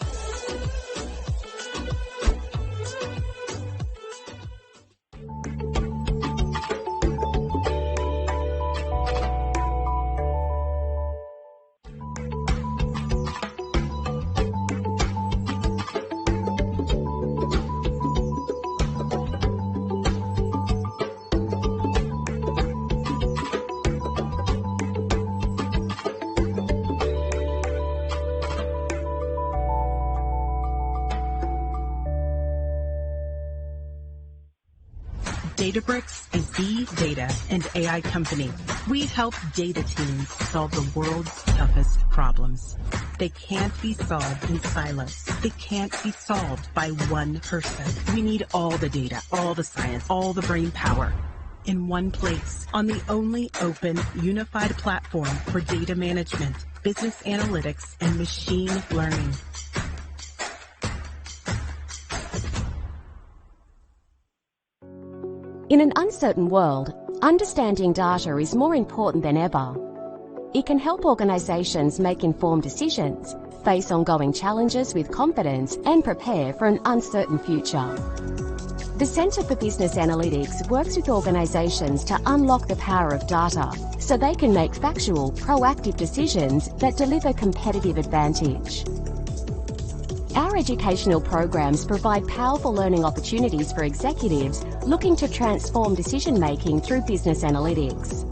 [SPEAKER 11] Databricks is the data and AI company. We help data teams solve the world's toughest problems. They can't be solved in silos. They can't be solved by one person. We need all the data, all the science, all the brain power in one place on the only open, unified platform for data management, business analytics, and machine learning.
[SPEAKER 6] In an uncertain world, understanding data is more important than ever. It can help organizations make informed decisions, face ongoing challenges with confidence, and prepare for an uncertain future. The Centre for Business Analytics works with organizations to unlock the power of data so they can make factual, proactive decisions that deliver competitive advantage. Our educational programs provide powerful learning opportunities for executives looking to transform decision-making through business analytics.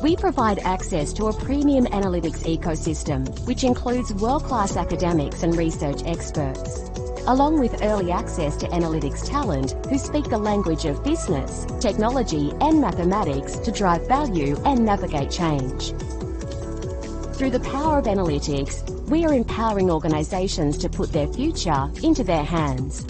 [SPEAKER 6] We provide access to a premium analytics ecosystem, which includes world-class academics and research experts, along with early access to analytics talent who speak the language of business, technology, and mathematics to drive value and navigate change. Through the power of analytics, we are empowering organizations to put their future into their hands.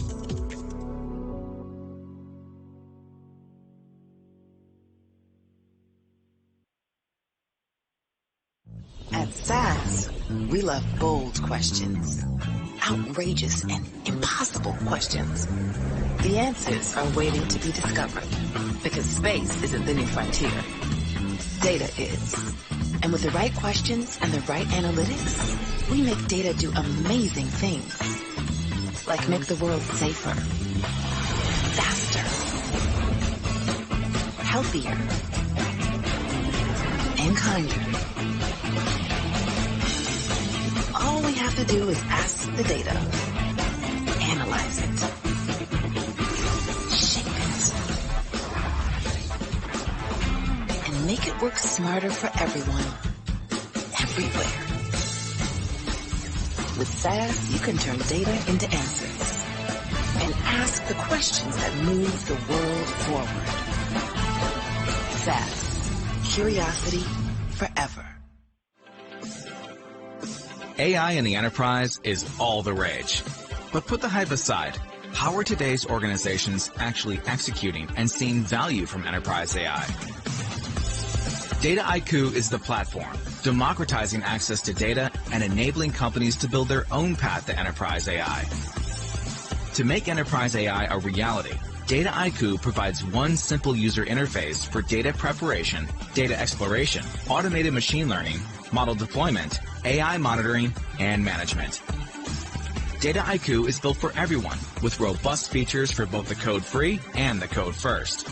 [SPEAKER 7] At SAS, we love bold questions, outrageous and impossible questions. The answers are waiting to be discovered because space isn't the new frontier. Data is. And with the right questions and the right analytics, we make data do amazing things. Like make the world safer, faster, healthier, and kinder. All we have to do is ask the data, analyze it, shape it, and make it work smarter for everyone, everywhere. With SAS, you can turn data into answers and ask the questions that move the world forward. SAS, curiosity forever.
[SPEAKER 8] AI in the enterprise is all the rage. But put the hype aside. How are today's organizations actually executing and seeing value from enterprise AI? Data IQ is the platform, democratizing access to data and enabling companies to build their own path to enterprise AI. To make enterprise AI a reality, Data IQ provides one simple user interface for data preparation, data exploration, automated machine learning, model deployment, AI monitoring, and management. Data IQ is built for everyone with robust features for both the code-free and the code-first.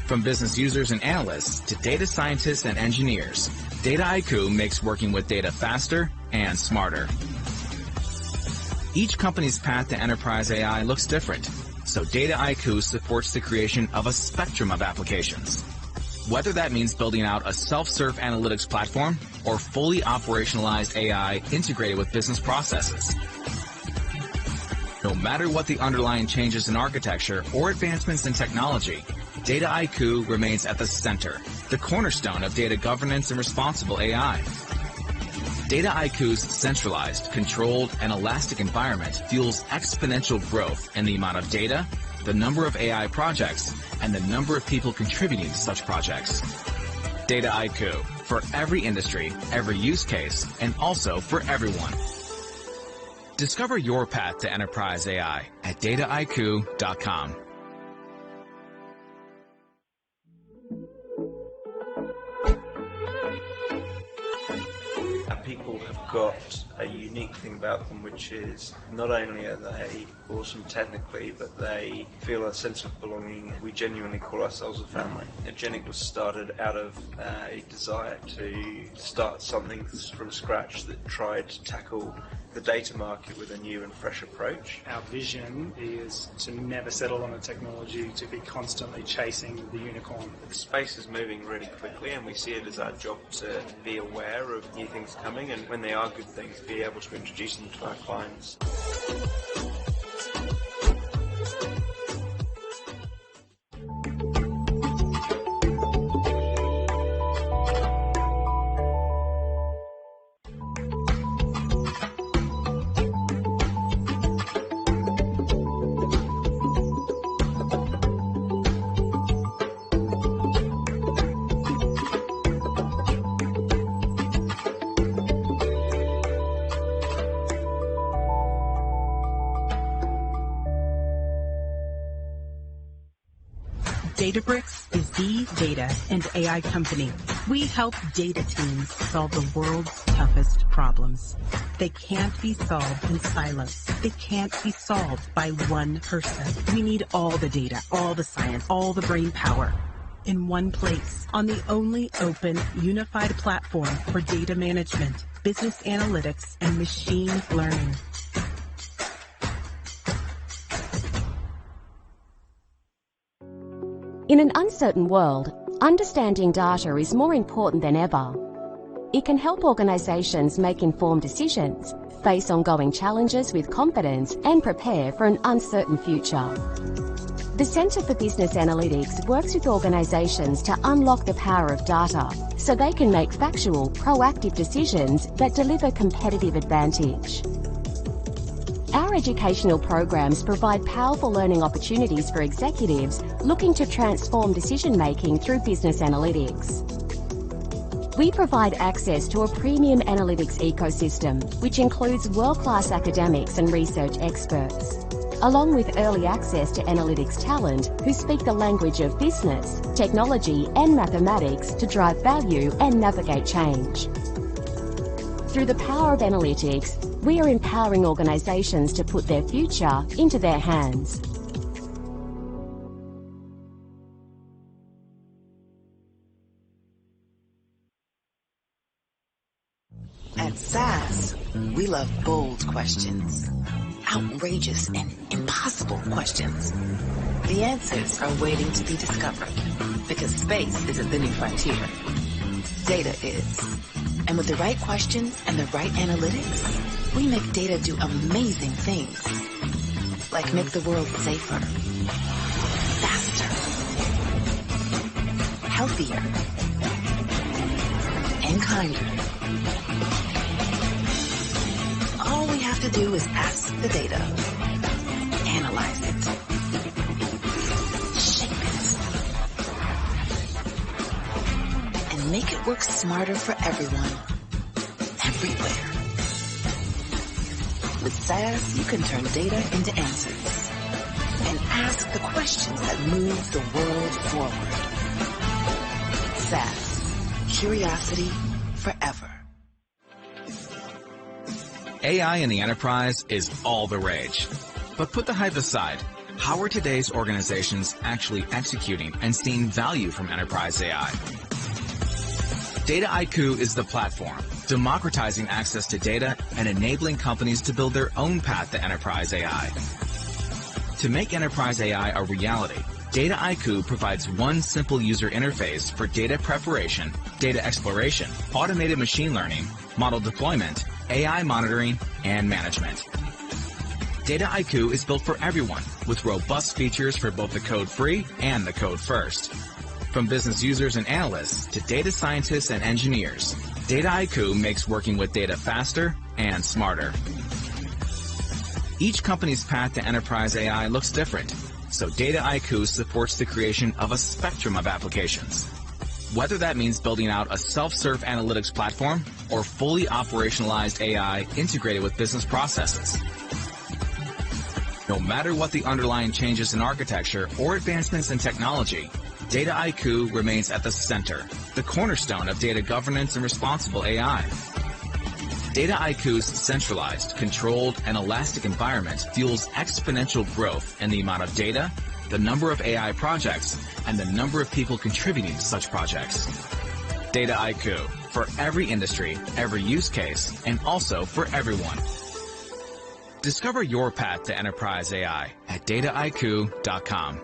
[SPEAKER 8] From business users and analysts to data scientists and engineers, Data IQ makes working with data faster and smarter. Each company's path to enterprise AI looks different, So Data IQ supports the creation of a spectrum of applications. Whether that means building out a self-serve analytics platform or fully operationalized AI integrated with business processes. No matter what the underlying changes in architecture or advancements in technology, Data IQ remains at the center, the cornerstone of data governance and responsible AI. Data IQ's centralized, controlled, and elastic environment fuels exponential growth in the amount of data, the number of AI projects, and the number of people contributing to such projects. Data IQ, for every industry, every use case, and also for everyone. Discover your path to enterprise AI at dataiq.com.
[SPEAKER 9] People have got a unique thing about them, which is not only are they awesome technically, but they feel a sense of belonging. We genuinely call ourselves a family. Genic was started out of a desire to start something from scratch that tried to tackle the data market with a new and fresh approach.
[SPEAKER 10] Our vision is to never settle on a technology, to be constantly chasing the unicorn.
[SPEAKER 9] The space is moving really quickly, and we see it as our job to be aware of new things coming, and when they are good things, be able to introduce them to our clients.
[SPEAKER 11] Databricks is the data and AI company. We help data teams solve the world's toughest problems. They can't be solved in silos. They can't be solved by one person. We need all the data, all the science, all the brain power in one place on the only open, unified platform for data management, business analytics, and machine learning.
[SPEAKER 6] In an uncertain world, understanding data is more important than ever. It can help organizations make informed decisions, face ongoing challenges with confidence, and prepare for an uncertain future. The Centre for Business Analytics works with organizations to unlock the power of data so they can make factual, proactive decisions that deliver competitive advantage. Our educational programs provide powerful learning opportunities for executives looking to transform decision-making through business analytics. We provide access to a premium analytics ecosystem, which includes world-class academics and research experts, along with early access to analytics talent who speak the language of business, technology, and mathematics to drive value and navigate change. Through the power of analytics, we are empowering organizations to put their future into their hands.
[SPEAKER 7] At SAS, we love bold questions, outrageous and impossible questions. The answers are waiting to be discovered because space isn't the new frontier. Data is. And with the right questions and the right analytics, we make data do amazing things. Like make the world safer, faster, healthier, and kinder. All we have to do is ask the data, analyze it, shape it, and make it work smarter for everyone, everywhere. With SAS, you can turn data into answers and ask the questions that move the world forward. SAS, curiosity forever.
[SPEAKER 8] AI in the enterprise is all the rage. But put the hype aside. How are today's organizations actually executing and seeing value from enterprise AI? Data IQ is the platform, democratizing access to data and enabling companies to build their own path to enterprise AI. To make enterprise AI a reality, Dataiku provides one simple user interface for data preparation, data exploration, automated machine learning, model deployment, AI monitoring, and management. Dataiku is built for everyone with robust features for both the code-free and the code-first. From business users and analysts to data scientists and engineers, Dataiku makes working with data faster and smarter. Each company's path to enterprise AI looks different, so Dataiku supports the creation of a spectrum of applications. Whether that means building out a self-serve analytics platform or fully operationalized AI integrated with business processes. No matter what the underlying changes in architecture or advancements in technology, Dataiku remains at the center, the cornerstone of data governance and responsible AI. Dataiku's centralized, controlled, and elastic environment fuels exponential growth in the amount of data, the number of AI projects, and the number of people contributing to such projects. Dataiku, for every industry, every use case, and also for everyone. Discover your path to enterprise AI at dataiku.com.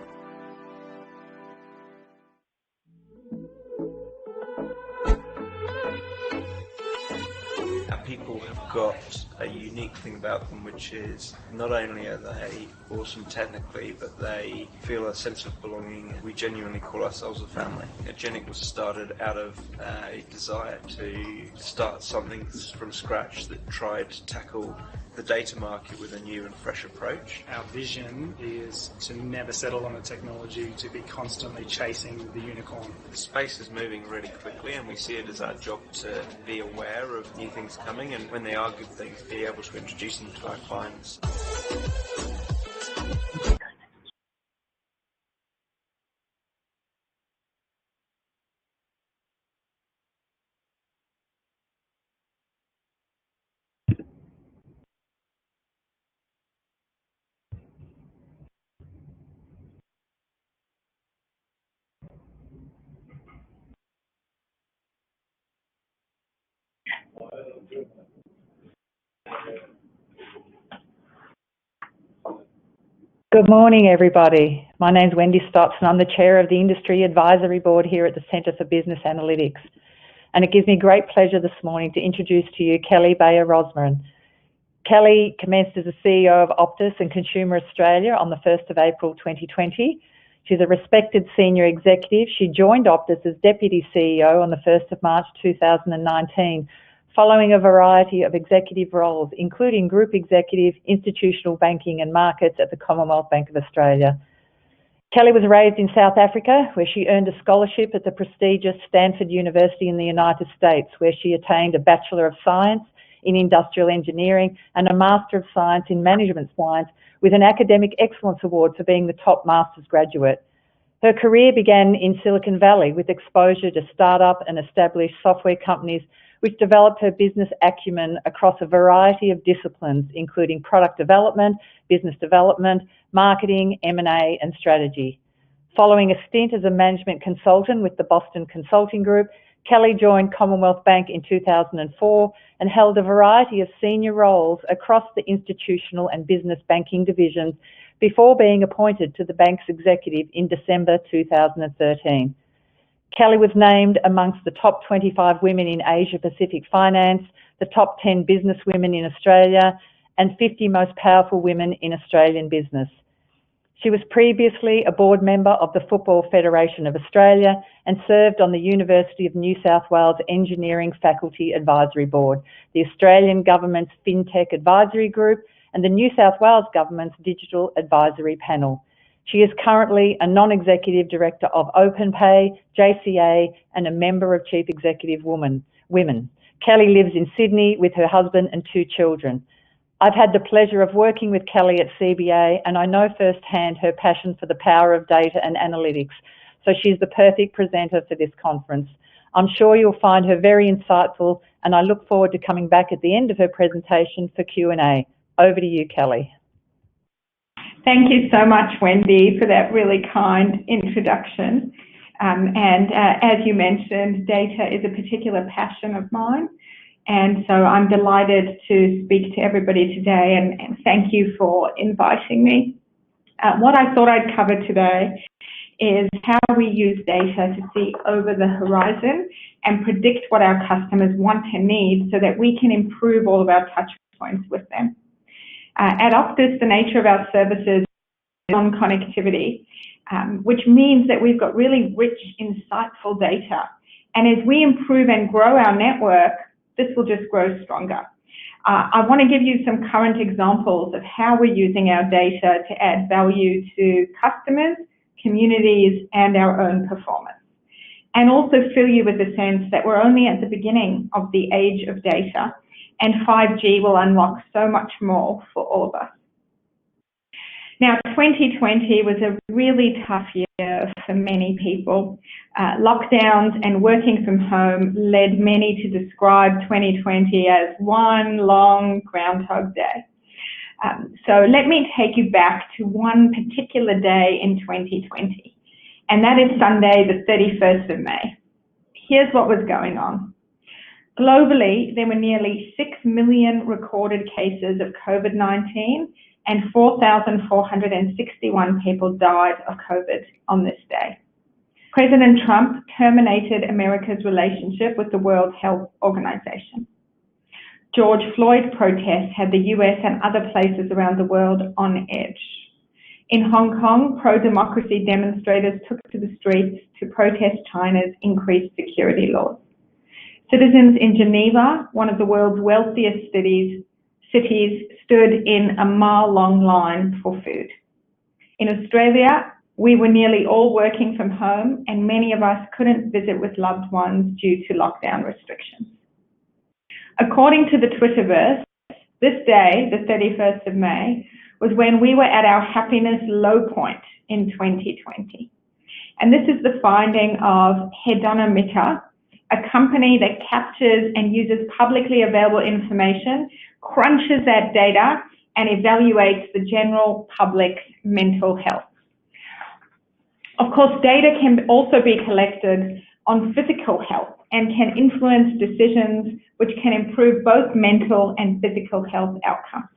[SPEAKER 9] People have got a unique thing about them, which is not only are they awesome technically, but they feel a sense of belonging. We genuinely call ourselves a family. Genic was started out of a desire to start something from scratch that tried to tackle the data market with a new and fresh approach.
[SPEAKER 10] Our vision is to never settle on a technology, to be constantly chasing the unicorn.
[SPEAKER 9] The space is moving really quickly, and we see it as our job to be aware of new things coming, and when they are good things, be able to introduce them to our clients.
[SPEAKER 12] Good morning, everybody. My name is Wendy Stotts, and I'm the Chair of the Industry Advisory Board here at the Centre for Business Analytics. And it gives me great pleasure this morning to introduce to you Kelly Bayer-Rosmarin. Kelly commenced as the CEO of Optus and Consumer Australia on the 1st of April 2020. She's a respected senior executive. She joined Optus as Deputy CEO on the 1st of March 2019, following a variety of executive roles, including Group Executive, Institutional Banking and Markets at the Commonwealth Bank of Australia. Kelly was raised in South Africa, where she earned a scholarship at the prestigious Stanford University in the United States, where she attained a Bachelor of Science in Industrial Engineering and a Master of Science in Management Science, with an Academic Excellence Award for being the top master's graduate. Her career began in Silicon Valley with exposure to startup and established software companies, which developed her business acumen across a variety of disciplines, including product development, business development, marketing, M&A, and strategy. Following a stint as a management consultant with the Boston Consulting Group, Kelly joined Commonwealth Bank in 2004 and held a variety of senior roles across the institutional and business banking divisions before being appointed to the bank's executive in December 2013. Kelly was named amongst the top 25 women in Asia Pacific finance, the top 10 business women in Australia, and 50 most powerful women in Australian business. She was previously a board member of the Football Federation of Australia and served on the University of New South Wales Engineering Faculty Advisory Board, the Australian Government's FinTech Advisory Group, and the New South Wales Government's Digital Advisory Panel. She is currently a non-executive director of OpenPay, JCA, and a member of Chief Executive Women. Kelly lives in Sydney with her husband and 2 children. I've had the pleasure of working with Kelly at CBA, and I know firsthand her passion for the power of data and analytics, so she's the perfect presenter for this conference. I'm sure you'll find her very insightful, and I look forward to coming back at the end of her presentation for Q&A. Over to you, Kelly.
[SPEAKER 13] Thank you so much, Wendy, for that really kind introduction. As you mentioned, data is a particular passion of mine. And so I'm delighted to speak to everybody today, and thank you for inviting me. What I thought I'd cover today is how we use data to see over the horizon and predict what our customers want and need so that we can improve all of our touch points with them. At Optus, the nature of our services is on connectivity, which means that we've got really rich, insightful data. And as we improve and grow our network, this will just grow stronger. I want to give you some current examples of how we're using our data to add value to customers, communities, and our own performance. And also fill you with the sense that we're only at the beginning of the age of data, and 5G will unlock so much more for all of us. Now, 2020 was a really tough year for many people. Lockdowns and working from home led many to describe 2020 as one long Groundhog Day. So let me take you back to one particular day in 2020, and that is Sunday, the 31st of May. Here's what was going on. Globally, there were nearly 6 million recorded cases of COVID-19 and 4,461 people died of COVID on this day. President Trump terminated America's relationship with the World Health Organization. George Floyd protests had the US and other places around the world on edge. In Hong Kong, pro-democracy demonstrators took to the streets to protest China's increased security laws. Citizens in Geneva, one of the world's wealthiest cities, stood in a mile-long line for food. In Australia, we were nearly all working from home, and many of us couldn't visit with loved ones due to lockdown restrictions. According to the Twitterverse, this day, the 31st of May, was when we were at our happiness low point in 2020. And this is the finding of Hedonomica, a company that captures and uses publicly available information, crunches that data, and evaluates the general public's mental health. Of course, data can also be collected on physical health and can influence decisions which can improve both mental and physical health outcomes.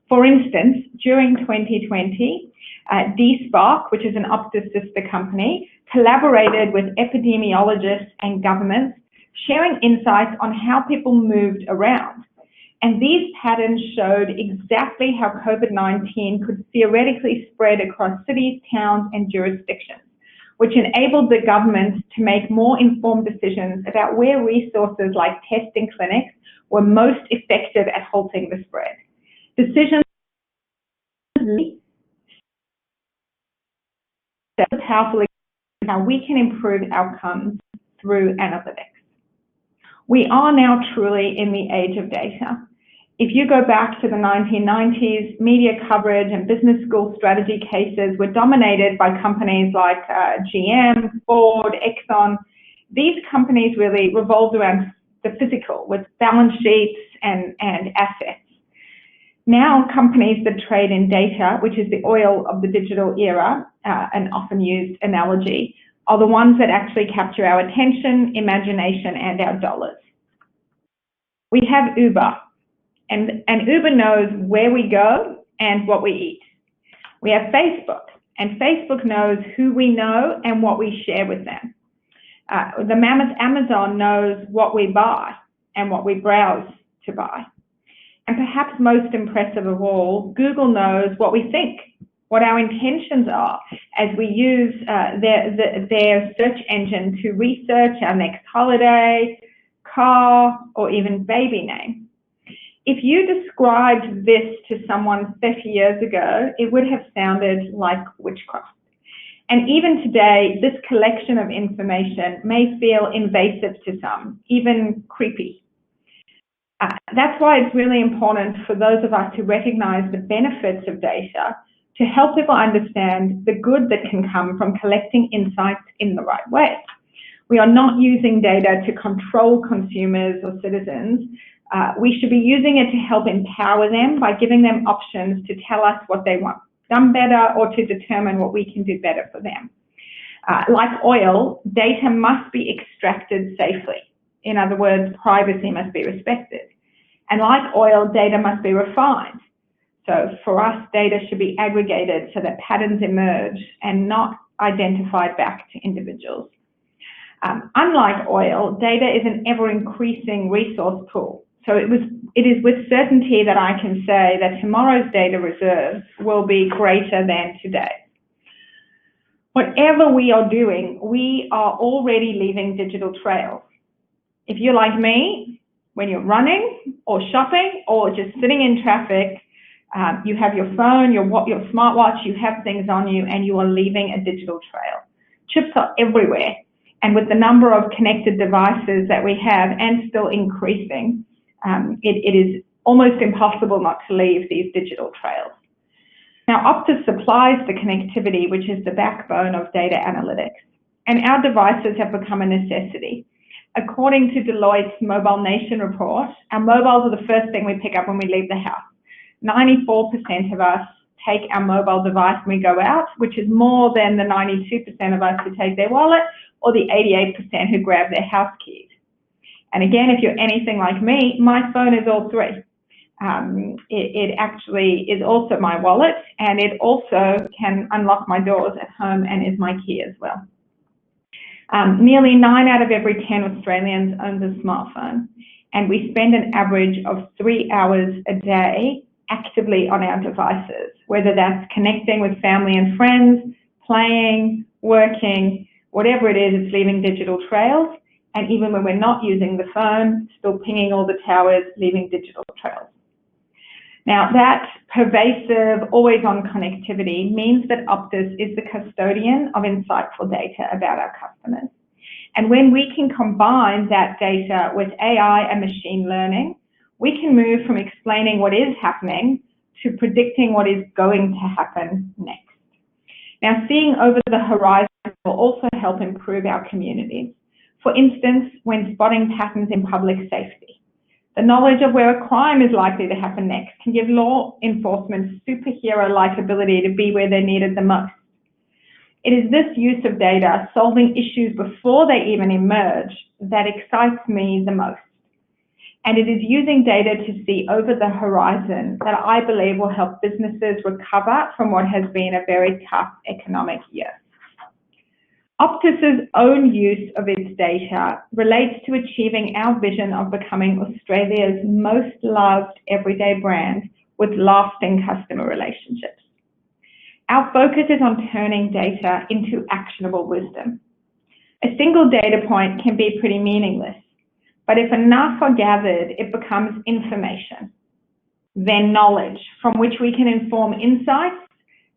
[SPEAKER 13] For instance, during 2020, DSpark, which is an Optus sister company, collaborated with epidemiologists and governments, sharing insights on how people moved around. And these patterns showed exactly how COVID-19 could theoretically spread across cities, towns, and jurisdictions, which enabled the governments to make more informed decisions about where resources like testing clinics were most effective at halting the spread. Decisions powerfully how we can improve outcomes through analytics. We are now truly in the age of data. If you go back to the 1990s, media coverage and business school strategy cases were dominated by companies like GM, Ford, Exxon. These companies really revolved around the physical with balance sheets and assets. Now, companies that trade in data, which is the oil of the digital era, an often used analogy, are the ones that actually capture our attention, imagination, and our dollars. We have Uber, and Uber knows where we go and what we eat. We have Facebook, and Facebook knows who we know and what we share with them. The mammoth Amazon knows what we buy and what we browse to buy. And perhaps most impressive of all, Google knows what we think, what our intentions are as we use their search engine to research our next holiday, car, or even baby name. If you described this to someone 30 years ago, it would have sounded like witchcraft. And even today, this collection of information may feel invasive to some, even creepy. That's why it's really important for those of us who recognize the benefits of data to help people understand the good that can come from collecting insights in the right way. We are not using data to control consumers or citizens. We should be using it to help empower them by giving them options to tell us what they want done better or to determine what we can do better for them. Like oil, data must be extracted safely. In other words, privacy must be respected. And like oil, data must be refined. So for us, data should be aggregated so that patterns emerge and not identified back to individuals. Unlike oil, data is an ever-increasing resource pool. So it is with certainty that I can say that tomorrow's data reserves will be greater than today. Whatever we are doing, we are already leaving digital trails. If you're like me, when you're running or shopping or just sitting in traffic, you have your phone, your smartwatch, you have things on you, and you are leaving a digital trail. Chips are everywhere. And with the number of connected devices that we have and still increasing, it is almost impossible not to leave these digital trails. Now, Optus supplies the connectivity, which is the backbone of data analytics, and our devices have become a necessity. According to Deloitte's Mobile Nation report, our mobiles are the first thing we pick up when we leave the house. 94% of us take our mobile device when we go out, which is more than the 92% of us who take their wallet or the 88% who grab their house keys. And again, if you're anything like me, my phone is all three. It actually is also my wallet, and it also can unlock my doors at home and is my key as well. Nearly 9 out of every 10 Australians owns a smartphone, and we spend an average of 3 hours a day actively on our devices, whether that's connecting with family and friends, playing, working, whatever it is, it's leaving digital trails. And even when we're not using the phone, still pinging all the towers, leaving digital trails. Now, that pervasive, always-on connectivity means that Optus is the custodian of insightful data about our customers. And when we can combine that data with AI and machine learning, we can move from explaining what is happening to predicting what is going to happen next. Now, seeing over the horizon will also help improve our communities. For instance, when spotting patterns in public safety. The knowledge of where a crime is likely to happen next can give law enforcement superhero-like ability to be where they're needed the most. It is this use of data, solving issues before they even emerge, that excites me the most. And it is using data to see over the horizon that I believe will help businesses recover from what has been a very tough economic year. Optus's own use of its data relates to achieving our vision of becoming Australia's most loved everyday brand with lasting customer relationships. Our focus is on turning data into actionable wisdom. A single data point can be pretty meaningless, but if enough are gathered, it becomes information, then knowledge from which we can inform insights,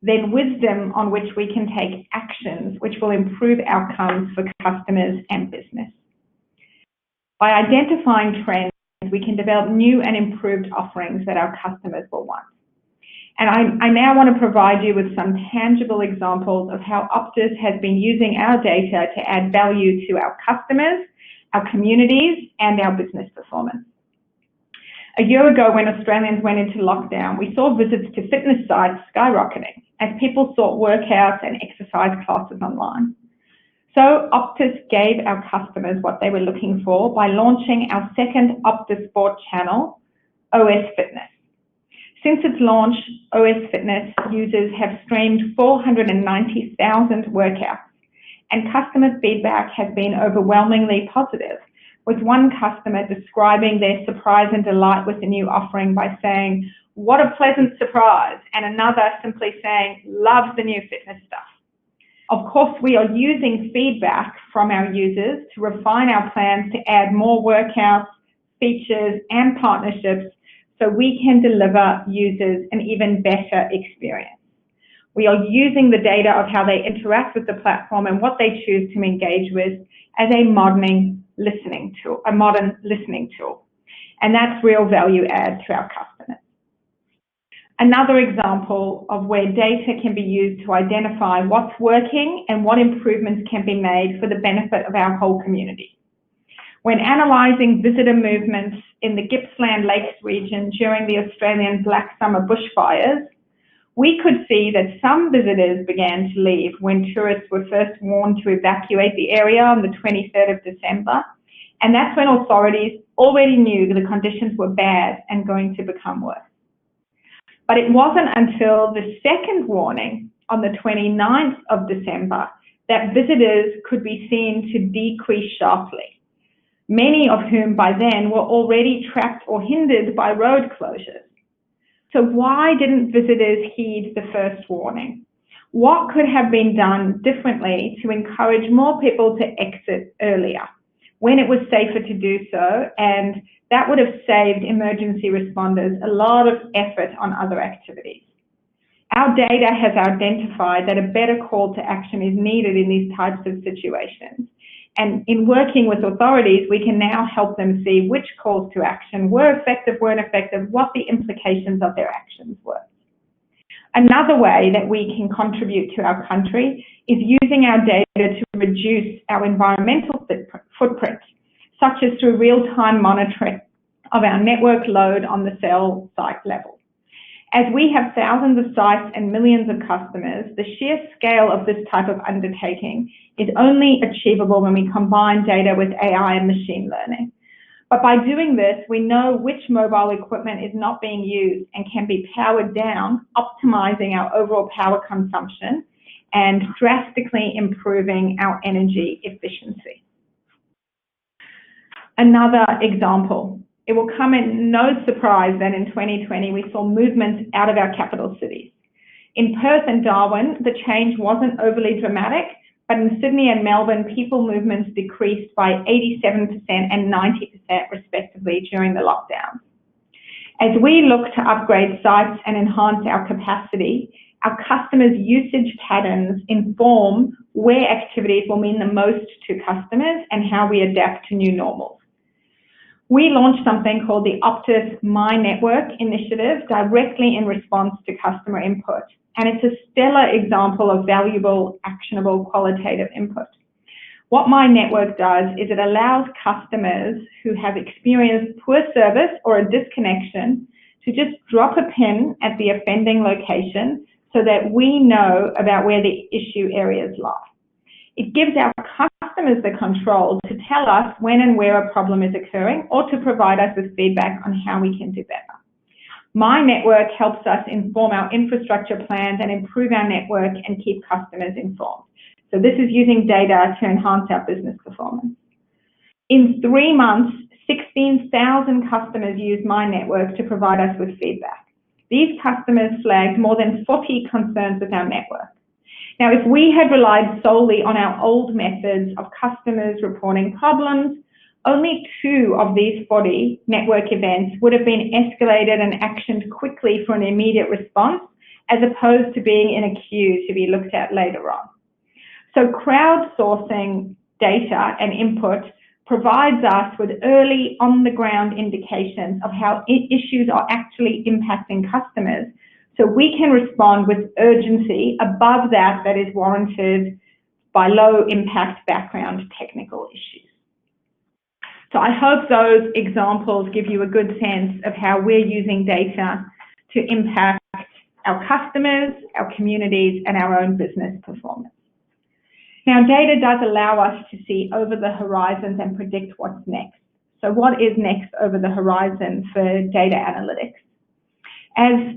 [SPEAKER 13] then wisdom on which we can take actions which will improve outcomes for customers and business. By identifying trends, we can develop new and improved offerings that our customers will want. And I now want to provide you with some tangible examples of how Optus has been using our data to add value to our customers, our communities, and our business performance. A year ago, when Australians went into lockdown, we saw visits to fitness sites skyrocketing as people sought workouts and exercise classes online. So Optus gave our customers what they were looking for by launching our second Optus Sport channel, OS Fitness. Since its launch, OS Fitness users have streamed 490,000 workouts, and customer feedback has been overwhelmingly positive, with one customer describing their surprise and delight with the new offering by saying, "What a pleasant surprise," and another simply saying, "Love the new fitness stuff." Of course, we are using feedback from our users to refine our plans to add more workouts, features, and partnerships so we can deliver users an even better experience. We are using the data of how they interact with the platform and what they choose to engage with as a modern listening tool. And that's real value add to our customers. Another example of where data can be used to identify what's working and what improvements can be made for the benefit of our whole community. When analysing visitor movements in the Gippsland Lakes region during the Australian Black Summer bushfires, we could see that some visitors began to leave when tourists were first warned to evacuate the area on the 23rd of December, and that's when authorities already knew that the conditions were bad and going to become worse. But it wasn't until the second warning on the 29th of December that visitors could be seen to decrease sharply, many of whom by then were already trapped or hindered by road closures. So why didn't visitors heed the first warning? What could have been done differently to encourage more people to exit earlier when it was safer to do so? And that would have saved emergency responders a lot of effort on other activities. Our data has identified that a better call to action is needed in these types of situations. And in working with authorities, we can now help them see which calls to action were effective, weren't effective, what the implications of their actions were. Another way that we can contribute to our country is using our data to reduce our environmental footprint, such as through real-time monitoring of our network load on the cell site level. As we have thousands of sites and millions of customers, the sheer scale of this type of undertaking is only achievable when we combine data with AI and machine learning. But by doing this, we know which mobile equipment is not being used and can be powered down, optimizing our overall power consumption and drastically improving our energy efficiency. Another example. It will come in no surprise that in 2020 we saw movements out of our capital cities. In Perth and Darwin, the change wasn't overly dramatic, but in Sydney and Melbourne, people movements decreased by 87% and 90% respectively during the lockdown. As we look to upgrade sites and enhance our capacity, our customers' usage patterns inform where activities will mean the most to customers and how we adapt to new normals. We launched something called the Optus My Network initiative directly in response to customer input. And it's a stellar example of valuable, actionable, qualitative input. What My Network does is it allows customers who have experienced poor service or a disconnection to just drop a pin at the offending location so that we know about where the issue areas lie. It gives our customers the control to tell us when and where a problem is occurring or to provide us with feedback on how we can do better. My Network helps us inform our infrastructure plans and improve our network and keep customers informed. So this is using data to enhance our business performance. In 3 months, 16,000 customers used My Network to provide us with feedback. These customers flagged more than 40 concerns with our network. Now, if we had relied solely on our old methods of customers reporting problems, only 2 of these 40 network events would have been escalated and actioned quickly for an immediate response, as opposed to being in a queue to be looked at later on. So crowdsourcing data and input provides us with early on-the-ground indications of how issues are actually impacting customers, so we can respond with urgency above that is warranted by low-impact background technical issues. So I hope those examples give you a good sense of how we're using data to impact our customers, our communities, and our own business performance. Now, data does allow us to see over the horizons and predict what's next. So what is next over the horizon for data analytics? As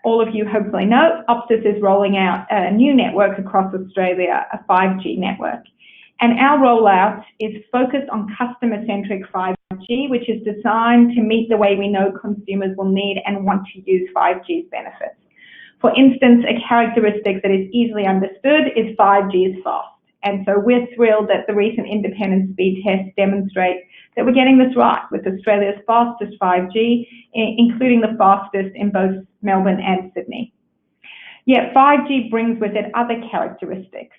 [SPEAKER 13] all of you hopefully know, Optus is rolling out a new network across Australia, a 5G network. And our rollout is focused on customer-centric 5G, which is designed to meet the way we know consumers will need and want to use 5G's benefits. For instance, a characteristic that is easily understood is 5G is fast. And so we're thrilled that the recent independent speed tests demonstrate that we're getting this right with Australia's fastest 5G, including the fastest in both Melbourne and Sydney. Yet 5G brings with it other characteristics,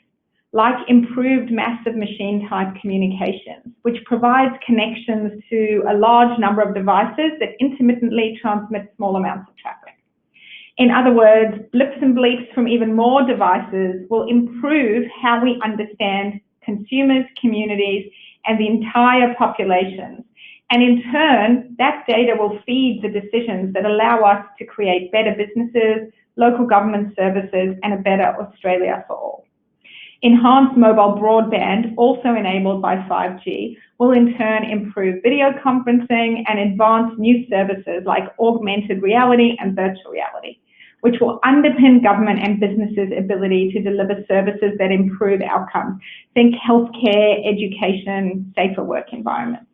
[SPEAKER 13] like improved massive machine type communications, which provides connections to a large number of devices that intermittently transmit small amounts of traffic. In other words, blips and bleeps from even more devices will improve how we understand consumers, communities, and the entire populations. And in turn, that data will feed the decisions that allow us to create better businesses, local government services, and a better Australia for all. Enhanced mobile broadband, also enabled by 5G, will in turn improve video conferencing and advance new services like augmented reality and virtual reality. which will underpin government and businesses' ability to deliver services that improve outcomes. Think healthcare, education, safer work environments.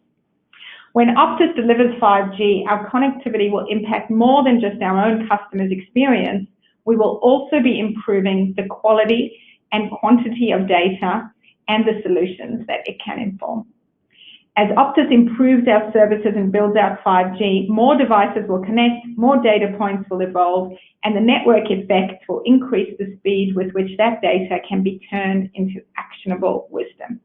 [SPEAKER 13] When Optus delivers 5G, our connectivity will impact more than just our own customers' experience. We will also be improving the quality and quantity of data and the solutions that it can inform. As Optus improves our services and builds out 5G, more devices will connect, more data points will evolve, and the network effect will increase the speed with which that data can be turned into actionable wisdom.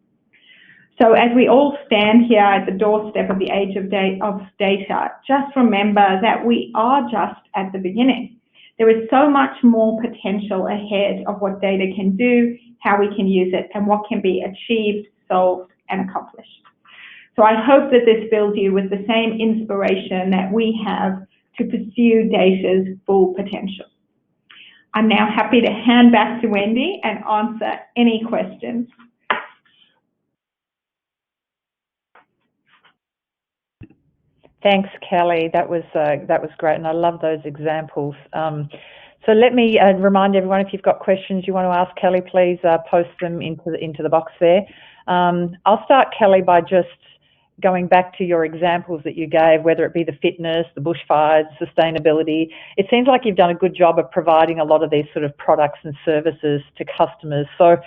[SPEAKER 13] So as we all stand here at the doorstep of the age of data, just remember that we are just at the beginning. There is so much more potential ahead of what data can do, how we can use it, and what can be achieved, solved, and accomplished. So I hope that this fills you with the same inspiration that we have to pursue data's full potential. I'm now happy to hand back to Wendy and answer any questions.
[SPEAKER 12] Thanks, Kelly. That was great, and I love those examples. So let me remind everyone, if you've got questions you want to ask Kelly, please post them into the box there. I'll start, Kelly, by just going back to your examples that you gave, whether it be the fitness, the bushfires, sustainability. It seems like you've done a good job of providing a lot of these sort of products and services to customers. So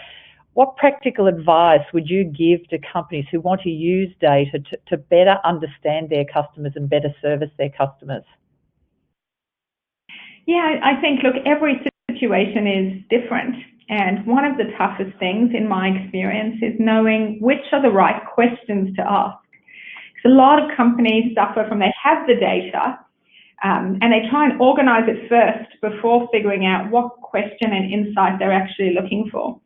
[SPEAKER 12] what practical advice would you give to companies who want to use data to better understand their customers and better service their customers?
[SPEAKER 13] Yeah, I think, look, every situation is different. And one of the toughest things in my experience is knowing which are the right questions to ask. Because a lot of companies suffer from they have the data and they try and organize it first before figuring out what question and insight they're actually looking for.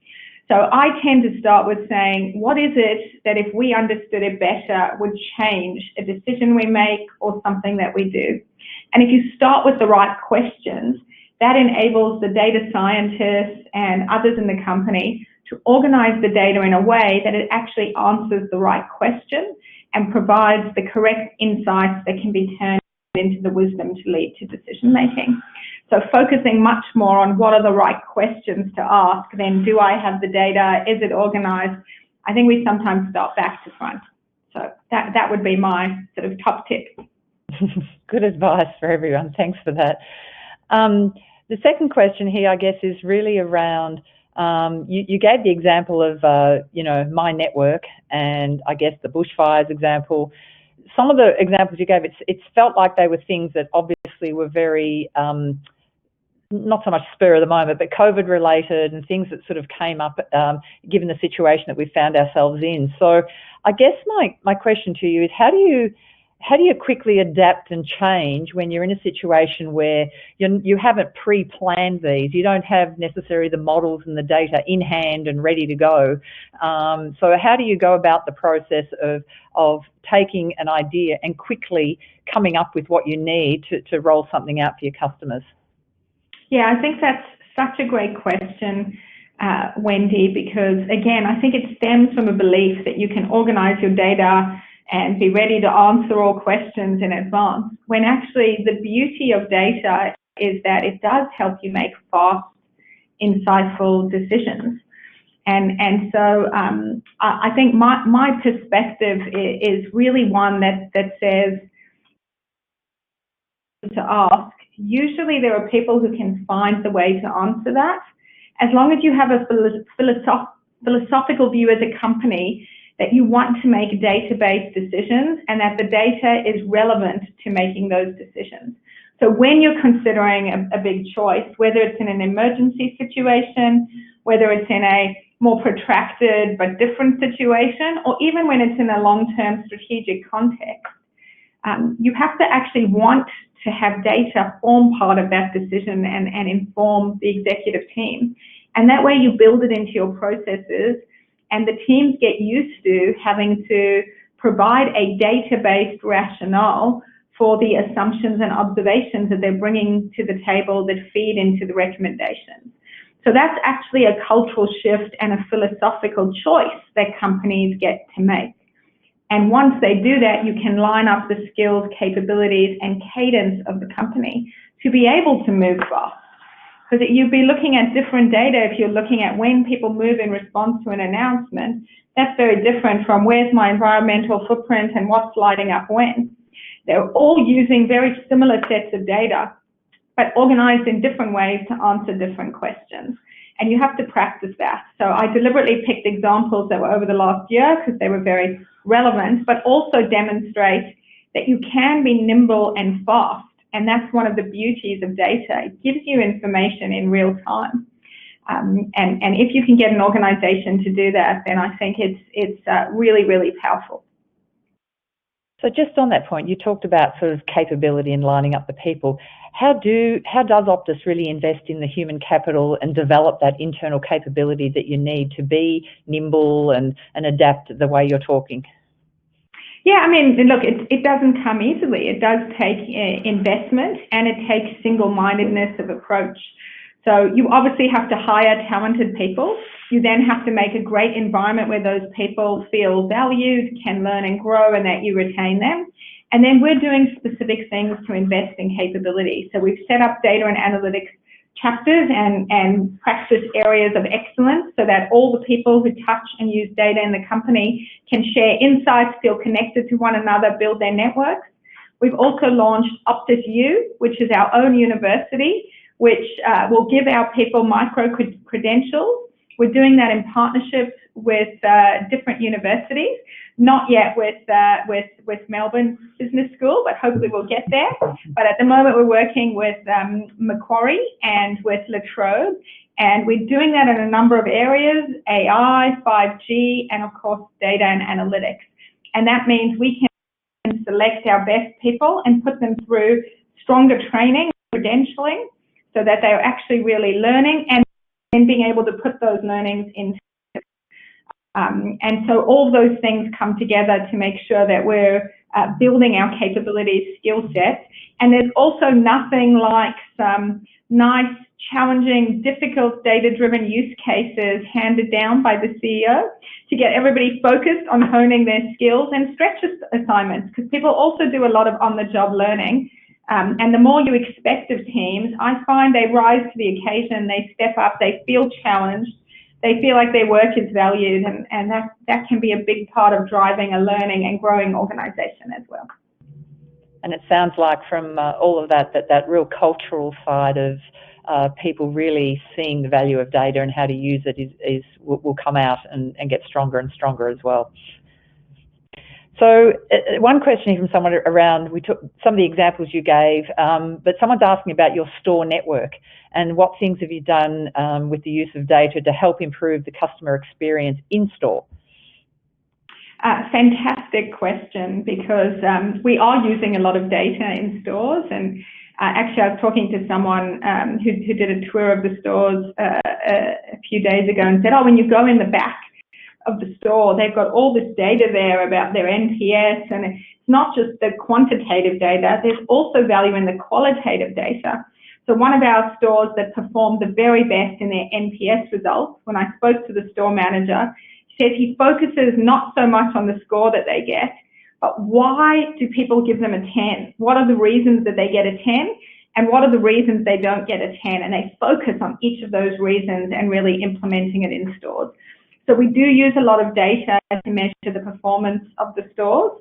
[SPEAKER 13] So I tend to start with saying, what is it that if we understood it better would change a decision we make or something that we do? And if you start with the right questions, that enables the data scientists and others in the company to organize the data in a way that it actually answers the right question and provides the correct insights that can be turned into the wisdom to lead to decision making. So focusing much more on what are the right questions to ask than do I have the data, is it organized? I think we sometimes start back to front. So that would be my sort of top tip.
[SPEAKER 12] Good advice for everyone. Thanks for that. The second question here, I guess, is really around, you gave the example of, my network and I guess the bushfires example. Some of the examples you gave, it's felt like they were things that obviously were very, not so much spur of the moment, but COVID related and things that sort of came up given the situation that we found ourselves in. So I guess my question to you is, how do you quickly adapt and change when you're in a situation where you haven't pre-planned these? You don't have necessarily the models and the data in hand and ready to go. So how do you go about the process of taking an idea and quickly coming up with what you need to roll something out for your customers?
[SPEAKER 13] Yeah, I think that's such a great question, Wendy, because again, I think it stems from a belief that you can organize your data and be ready to answer all questions in advance, when actually the beauty of data is that it does help you make fast, insightful decisions. And so I think my perspective is really one that says to ask. Usually there are people who can find the way to answer that. As long as you have a philosophical view as a company that you want to make data-based decisions and that the data is relevant to making those decisions. So when you're considering a big choice, whether it's in an emergency situation, whether it's in a more protracted but different situation, or even when it's in a long-term strategic context, you have to actually want to have data form part of that decision and inform the executive team. And that way you build it into your processes and the teams get used to having to provide a data-based rationale for the assumptions and observations that they're bringing to the table that feed into the recommendations. So that's actually a cultural shift and a philosophical choice that companies get to make. And once they do that, you can line up the skills, capabilities, and cadence of the company to be able to move fast because you'd be looking at different data if you're looking at when people move in response to an announcement. That's very different from where's my environmental footprint and what's lighting up when. They're all using very similar sets of data, but organized in different ways to answer different questions. And you have to practice that. So I deliberately picked examples that were over the last year because they were very relevant, but also demonstrate that you can be nimble and fast. And that's one of the beauties of data. It gives you information in real time. And if you can get an organization to do that, then I think it's really, really powerful.
[SPEAKER 12] So just on that point, you talked about sort of capability and lining up the people. How does Optus really invest in the human capital and develop that internal capability that you need to be nimble and adapt the way you're talking?
[SPEAKER 13] Yeah, I mean, look, it doesn't come easily. It does take investment, and it takes single-mindedness of approach. So you obviously have to hire talented people. You then have to make a great environment where those people feel valued, can learn and grow, and that you retain them. And then we're doing specific things to invest in capability. So we've set up data and analytics chapters and practice areas of excellence so that all the people who touch and use data in the company can share insights, feel connected to one another, build their networks. We've also launched Optus U, which is our own university, which will give our people micro-credentials. We're doing that in partnership with different universities, not yet with Melbourne Business School, but hopefully we'll get there. But at the moment we're working with Macquarie and with La Trobe, and we're doing that in a number of areas, AI, 5G, and of course data and analytics. And that means we can select our best people and put them through stronger training, credentialing, so that they're actually really learning and being able to put those learnings into. And so all those things come together to make sure that we're building our capabilities, skill sets. And there's also nothing like some nice, challenging, difficult, data-driven use cases handed down by the CEO to get everybody focused on honing their skills and stretch assignments, because people also do a lot of on-the-job learning. And the more you expect of teams, I find they rise to the occasion, they step up, they feel challenged, they feel like their work is valued, and that can be a big part of driving a learning and growing organisation as well.
[SPEAKER 12] And it sounds like from all of that real cultural side of people really seeing the value of data and how to use it will come out and get stronger and stronger as well. So one question from someone around, we took some of the examples you gave, but someone's asking about your store network and what things have you done with the use of data to help improve the customer experience in store?
[SPEAKER 13] Fantastic question, because we are using a lot of data in stores, and actually I was talking to someone who did a tour of the stores a few days ago and said, oh, when you go in the back of the store, they've got all this data there about their NPS, and it's not just the quantitative data, there's also value in the qualitative data. So one of our stores that performed the very best in their NPS results, when I spoke to the store manager, he said he focuses not so much on the score that they get, but why do people give them a 10? What are the reasons that they get a 10? And what are the reasons they don't get a 10? And they focus on each of those reasons and really implementing it in stores. So we do use a lot of data to measure the performance of the stores.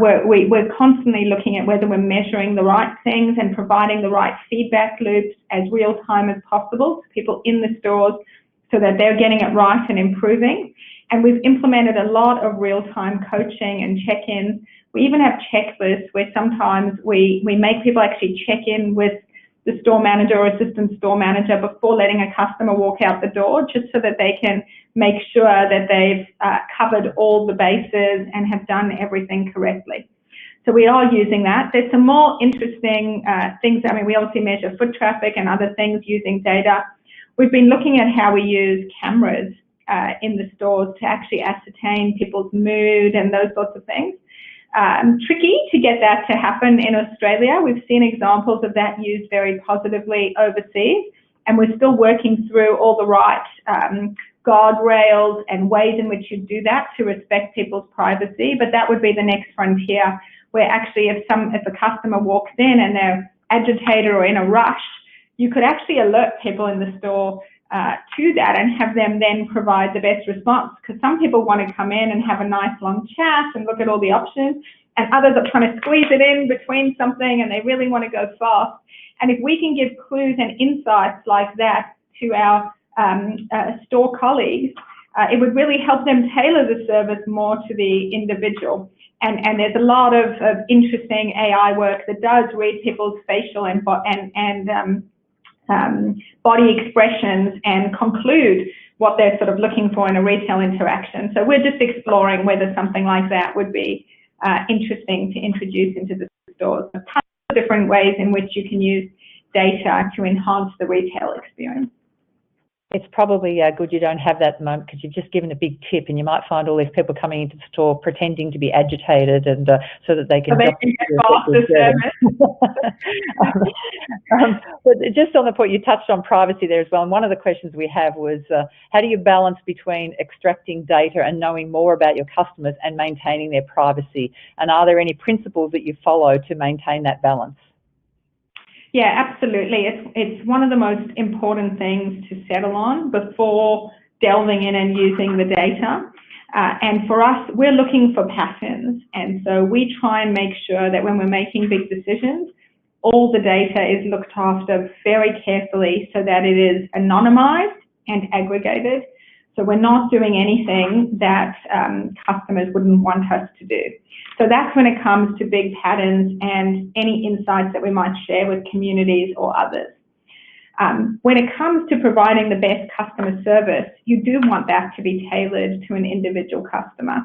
[SPEAKER 13] We're constantly looking at whether we're measuring the right things and providing the right feedback loops as real time as possible to people in the stores so that they're getting it right and improving. And we've implemented a lot of real-time coaching and check-ins. We even have checklists where sometimes we make people actually check in with the store manager or assistant store manager before letting a customer walk out the door, just so that they can make sure that they've covered all the bases and have done everything correctly. So we are using that. There's some more interesting things. I mean, we obviously measure foot traffic and other things using data. We've been looking at how we use cameras in the stores to actually ascertain people's mood and those sorts of things. Tricky to get that to happen in Australia. We've seen examples of that used very positively overseas, and we're still working through all the right guardrails and ways in which you do that to respect people's privacy. But that would be the next frontier, where actually if a customer walks in and they're agitated or in a rush, you could actually alert people in the store to that and have them then provide the best response. Because some people want to come in and have a nice long chat and look at all the options, and others are trying to squeeze it in between something and they really want to go fast. And if we can give clues and insights like that to our store colleagues, it would really help them tailor the service more to the individual. And there's a lot of interesting AI work that does read people's facial and body expressions and conclude what they're sort of looking for in a retail interaction. So we're just exploring whether something like that would be interesting to introduce into the stores. Tons of different ways in which you can use data to enhance the retail experience.
[SPEAKER 12] It's probably good you don't have that at the moment, because you've just given a big tip, and you might find all these people coming into the store pretending to be agitated, and so that they can
[SPEAKER 13] get faster service.
[SPEAKER 12] But just on the point, you touched on privacy there as well, and one of the questions we have was how do you balance between extracting data and knowing more about your customers and maintaining their privacy, and are there any principles that you follow to maintain that balance?
[SPEAKER 13] Yeah, absolutely. It's one of the most important things to settle on before delving in and using the data. And for us, we're looking for patterns. And so we try and make sure that when we're making big decisions, all the data is looked after very carefully so that it is anonymized and aggregated. So we're not doing anything that customers wouldn't want us to do. So that's when it comes to big patterns and any insights that we might share with communities or others. When it comes to providing the best customer service, you do want that to be tailored to an individual customer.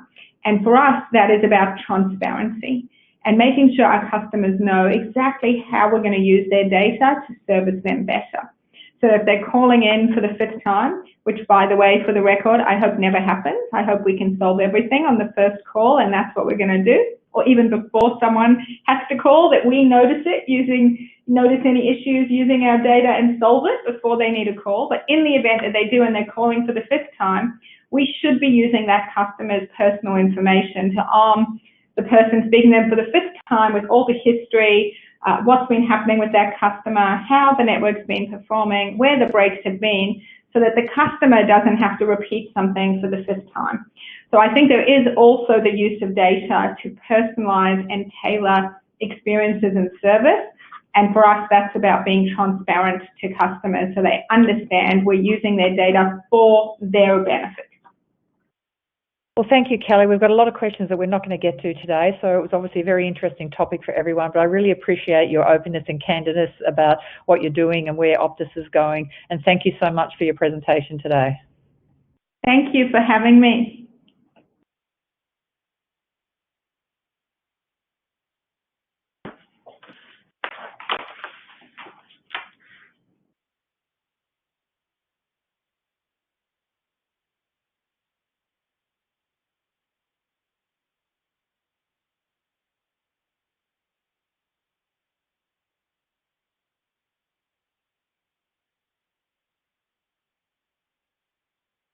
[SPEAKER 13] And for us, that is about transparency and making sure our customers know exactly how we're going to use their data to service them better. So if they're calling in for the 5th time, which, by the way, for the record, I hope never happens. I hope we can solve everything on the first call, and that's what we're going to do. Or even before someone has to call, that we notice any issues using our data and solve it before they need a call. But in the event that they do and they're calling for the 5th time, we should be using that customer's personal information to arm the person speaking to them for the 5th time with all the history, what's been happening with that customer, how the network's been performing, where the breaks have been, so that the customer doesn't have to repeat something for the 5th time. So I think there is also the use of data to personalize and tailor experiences and service. And for us, that's about being transparent to customers so they understand we're using their data for their benefit.
[SPEAKER 12] Well, thank you, Kelly. We've got a lot of questions that we're not going to get to today, so it was obviously a very interesting topic for everyone, but I really appreciate your openness and candidness about what you're doing and where Optus is going, and thank you so much for your presentation today.
[SPEAKER 13] Thank you for having me.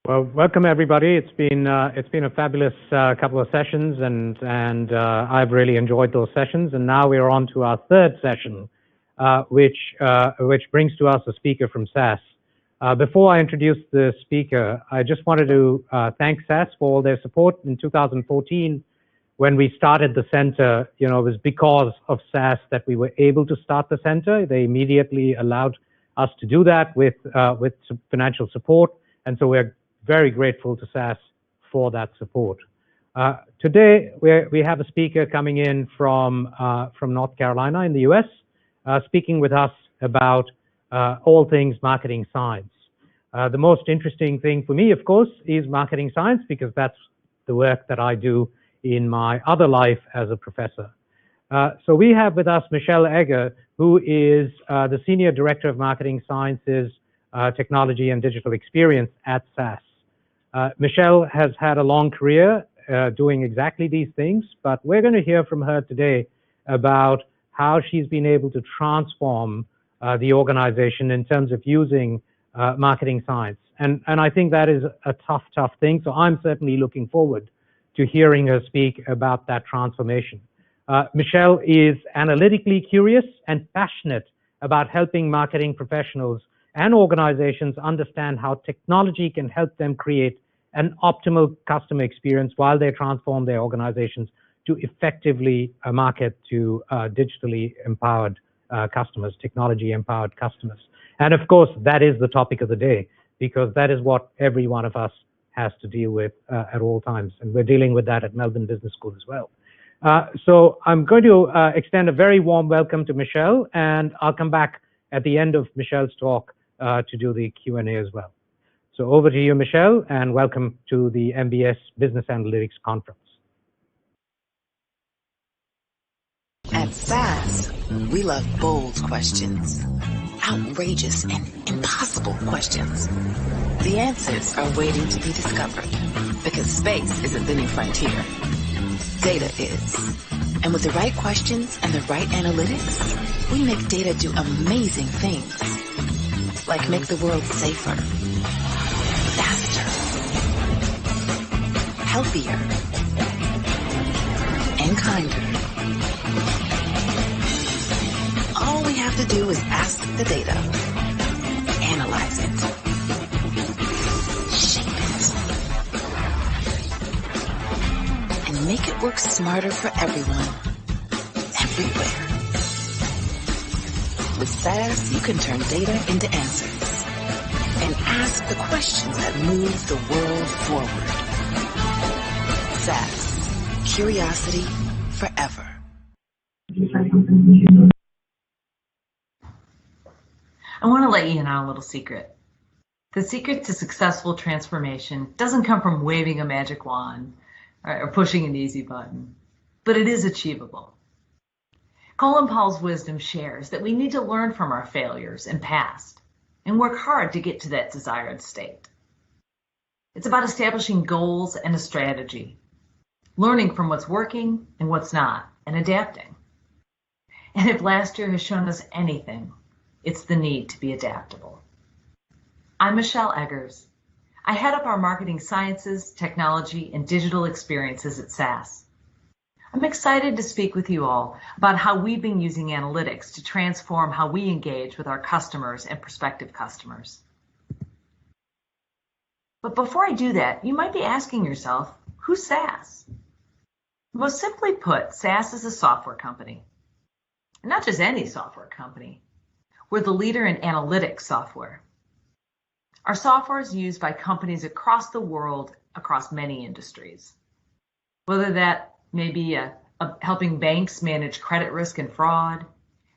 [SPEAKER 14] Well, welcome everybody. It's been a fabulous couple of sessions, and I've really enjoyed those sessions. And now we're on to our 3rd session, which brings to us a speaker from SAS. Before I introduce the speaker, I just wanted to thank SAS for all their support in 2014 when we started the center. You know, it was because of SAS that we were able to start the center. They immediately allowed us to do that with some financial support, and so we're very grateful to SAS for that support. Today, we have a speaker coming in from North Carolina in the US, speaking with us about all things marketing science. The most interesting thing for me, of course, is marketing science, because that's the work that I do in my other life as a professor. So we have with us Michelle Egger, who is the Senior Director of Marketing Sciences, Technology and Digital Experience at SAS. Michelle has had a long career doing exactly these things, but we're going to hear from her today about how she's been able to transform the organization in terms of using marketing science. And I think that is a tough thing. So I'm certainly looking forward to hearing her speak about that transformation. Michelle is analytically curious and passionate about helping marketing professionals and organizations understand how technology can help them create an optimal customer experience while they transform their organizations to effectively market to digitally empowered customers, technology empowered customers. And of course, that is the topic of the day, because that is what every one of us has to deal with at all times. And we're dealing with that at Melbourne Business School as well. So I'm going to extend a very warm welcome to Michelle, and I'll come back at the end of Michelle's talk to do the Q&A as well. So over to you, Michelle, and welcome to the MBS Business Analytics Conference.
[SPEAKER 7] At SAS, we love bold questions, outrageous and impossible questions. The answers are waiting to be discovered, because space isn't the new frontier. Data is. And with the right questions and the right analytics, we make data do amazing things. Like make the world safer, faster, healthier, and kinder. All we have to do is ask the data, analyze it, shape it, and make it work smarter for everyone, everywhere. With SAS, you can turn data into answers and ask the questions that move the world forward. SAS, curiosity forever.
[SPEAKER 15] I want to let you in on a little secret. The secret to successful transformation doesn't come from waving a magic wand or pushing an easy button, but it is achievable. Colin Powell's wisdom shares that we need to learn from our failures and past and work hard to get to that desired state. It's about establishing goals and a strategy, learning from what's working and what's not, and adapting. And if last year has shown us anything, it's the need to be adaptable. I'm Michelle Eggers. I head up our marketing sciences, technology, and digital experiences at SAS. I'm excited to speak with you all about how we've been using analytics to transform how we engage with our customers and prospective customers. But before I do that, you might be asking yourself, who's SAS? Most simply put, SAS is a software company. And not just any software company. We're the leader in analytics software. Our software is used by companies across the world, across many industries. Whether that may be helping banks manage credit risk and fraud,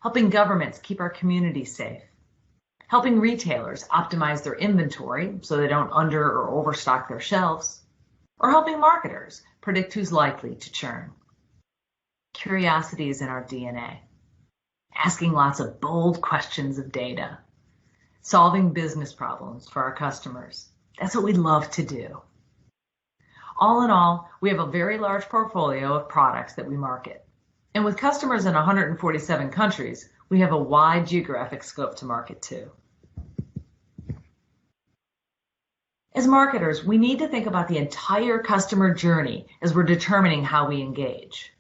[SPEAKER 15] helping governments keep our communities safe, helping retailers optimize their inventory so they don't under or overstock their shelves, or helping marketers predict who's likely to churn. Curiosity is in our DNA. Asking lots of bold questions of data, solving business problems for our customers. That's what we love to do. All in all, we have a very large portfolio of products that we market. And with customers in 147 countries, we have a wide geographic scope to market to. As marketers, we need to think about the entire customer journey as we're determining how we engage.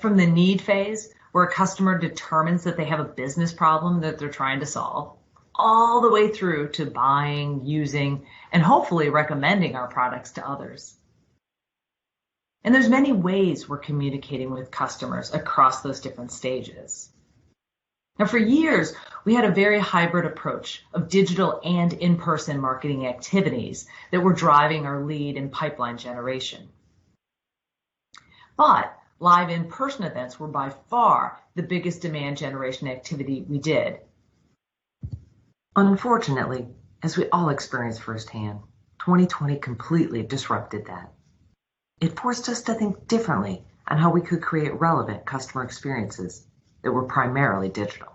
[SPEAKER 15] From the need phase, where a customer determines that they have a business problem that they're trying to solve, all the way through to buying, using, and hopefully recommending our products to others. And there's many ways we're communicating with customers across those different stages. Now, for years, we had a very hybrid approach of digital and in-person marketing activities that were driving our lead and pipeline generation. But live in-person events were by far the biggest demand generation activity we did. Unfortunately, as we all experienced firsthand, 2020 completely disrupted that. It forced us to think differently on how we could create relevant customer experiences that were primarily digital.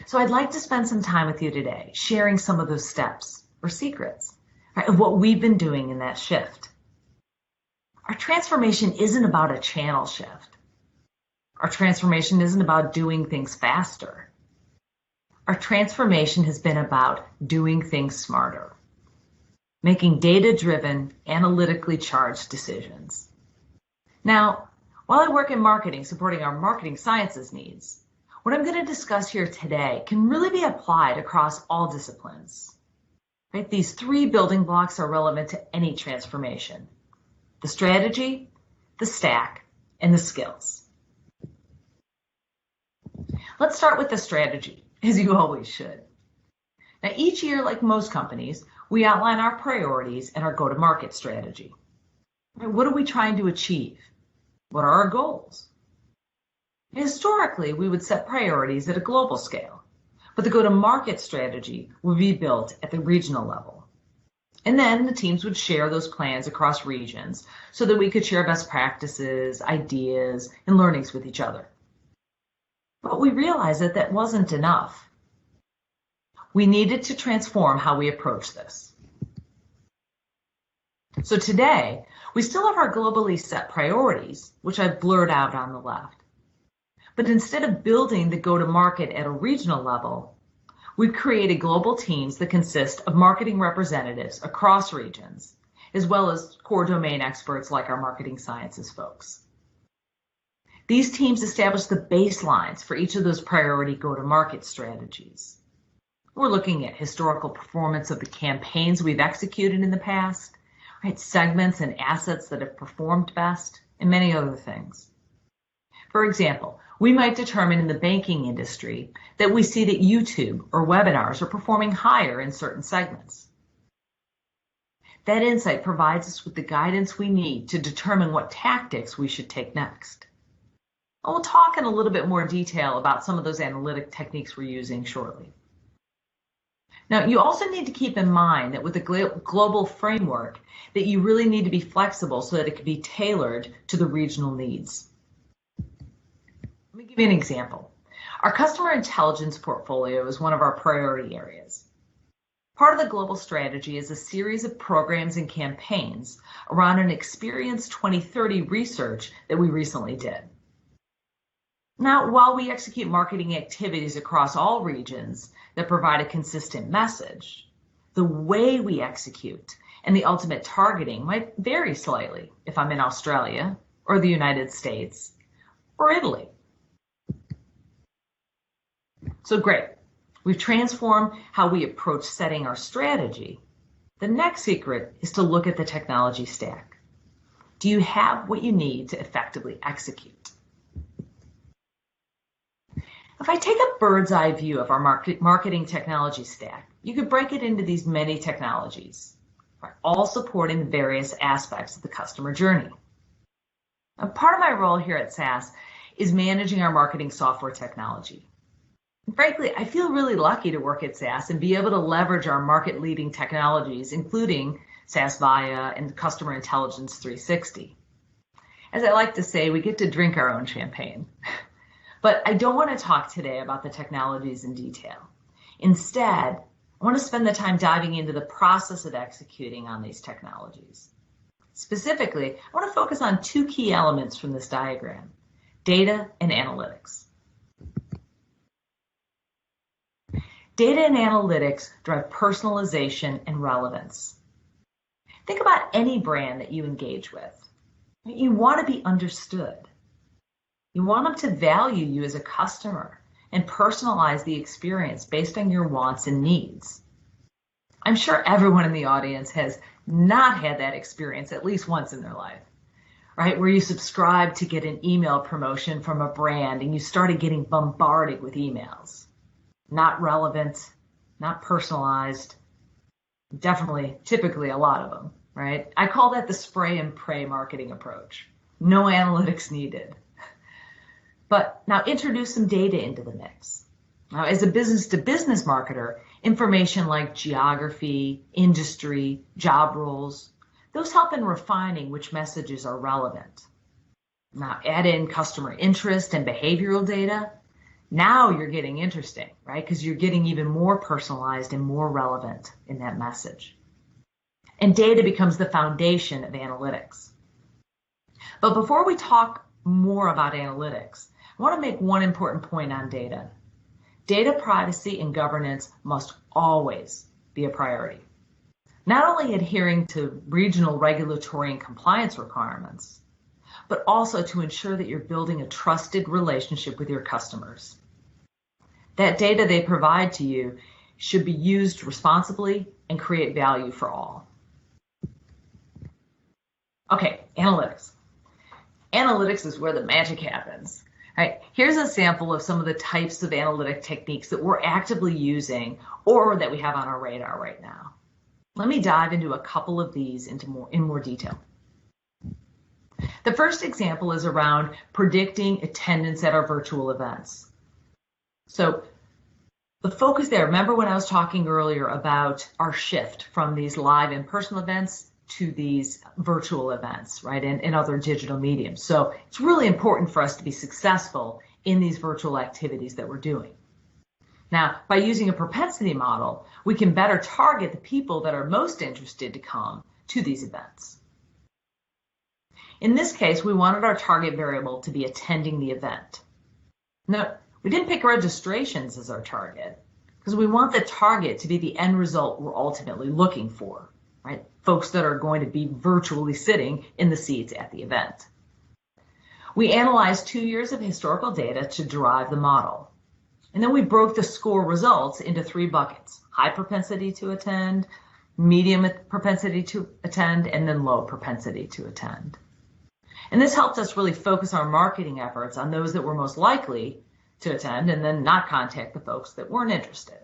[SPEAKER 15] So I'd like to spend some time with you today sharing some of those steps or secrets of what we've been doing in that shift. Our transformation isn't about a channel shift. Our transformation isn't about doing things faster. Our transformation has been about doing things smarter, making data-driven, analytically charged decisions. Now, while I work in marketing, supporting our marketing sciences needs, What I'm going to discuss here today can really be applied across all disciplines. Right? These three building blocks are relevant to any transformation: the strategy, the stack, and the skills. Let's start with the strategy, as you always should. Now, each year, like most companies, we outline our priorities and our go-to-market strategy. What are we trying to achieve? What are our goals? Historically, we would set priorities at a global scale, but the go-to-market strategy would be built at the regional level. And then the teams would share those plans across regions so that we could share best practices, ideas, and learnings with each other. But we realized that that wasn't enough. We needed to transform how we approach this. So today, we still have our globally set priorities, which I've blurred out on the left. But instead of building the go-to-market at a regional level, we've created global teams that consist of marketing representatives across regions, as well as core domain experts like our marketing sciences folks. These teams establish the baselines for each of those priority go-to-market strategies. We're looking at historical performance of the campaigns we've executed in the past, right, segments and assets that have performed best, and many other things. For example, we might determine in the banking industry that we see that YouTube or webinars are performing higher in certain segments. That insight provides us with the guidance we need to determine what tactics we should take next. And we'll talk in a little bit more detail about some of those analytic techniques we're using shortly. Now, you also need to keep in mind that with a global framework, that you really need to be flexible so that it can be tailored to the regional needs. Let me give you an example. Our customer intelligence portfolio is one of our priority areas. Part of the global strategy is a series of programs and campaigns around an Experience 2030 research that we recently did. Now, while we execute marketing activities across all regions that provide a consistent message, the way we execute and the ultimate targeting might vary slightly if I'm in Australia or the United States or Italy. So great, we've transformed how we approach setting our strategy. The next secret is to look at the technology stack. Do you have what you need to effectively execute? If I take a bird's eye view of our marketing technology stack, you could break it into these many technologies, all supporting various aspects of the customer journey. Now, part of my role here at SAS is managing our marketing software technology. And frankly, I feel really lucky to work at SAS and be able to leverage our market-leading technologies, including SAS Viya and Customer Intelligence 360. As I like to say, we get to drink our own champagne. But I don't want to talk today about the technologies in detail. Instead, I want to spend the time diving into the process of executing on these technologies. Specifically, I want to focus on two key elements from this diagram: data and analytics. Data and analytics drive personalization and relevance. Think about any brand that you engage with. You want to be understood. You want them to value you as a customer and personalize the experience based on your wants and needs. I'm sure everyone in the audience has not had that experience at least once in their life, right? Where you subscribe to get an email promotion from a brand and you started getting bombarded with emails. Not relevant, not personalized, typically a lot of them, right? I call that the spray and pray marketing approach. No analytics needed. But now introduce some data into the mix. Now, as a business-to-business marketer, information like geography, industry, job roles, those help in refining which messages are relevant. Now, add in customer interest and behavioral data. Now you're getting interesting, right? Because you're getting even more personalized and more relevant in that message. And data becomes the foundation of analytics. But before we talk more about analytics, I want to make one important point on data. Data privacy and governance must always be a priority. Not only adhering to regional regulatory and compliance requirements, but also to ensure that you're building a trusted relationship with your customers. That data they provide to you should be used responsibly and create value for all. Okay, analytics. Analytics is where the magic happens. Right, here's a sample of some of the types of analytic techniques that we're actively using or that we have on our radar right now. Let me dive into a couple of these in more detail. The first example is around predicting attendance at our virtual events. So the focus there, remember when I was talking earlier about our shift from these live in-person events to these virtual events, right, and other digital mediums. So it's really important for us to be successful in these virtual activities that we're doing. Now, by using a propensity model, we can better target the people that are most interested to come to these events. In this case, we wanted our target variable to be attending the event. Now, we didn't pick registrations as our target because we want the target to be the end result we're ultimately looking for. Right? Folks that are going to be virtually sitting in the seats at the event. We analyzed 2 years of historical data to derive the model. And then we broke the score results into 3 buckets: high propensity to attend, medium propensity to attend, and then low propensity to attend. And this helped us really focus our marketing efforts on those that were most likely to attend and then not contact the folks that weren't interested.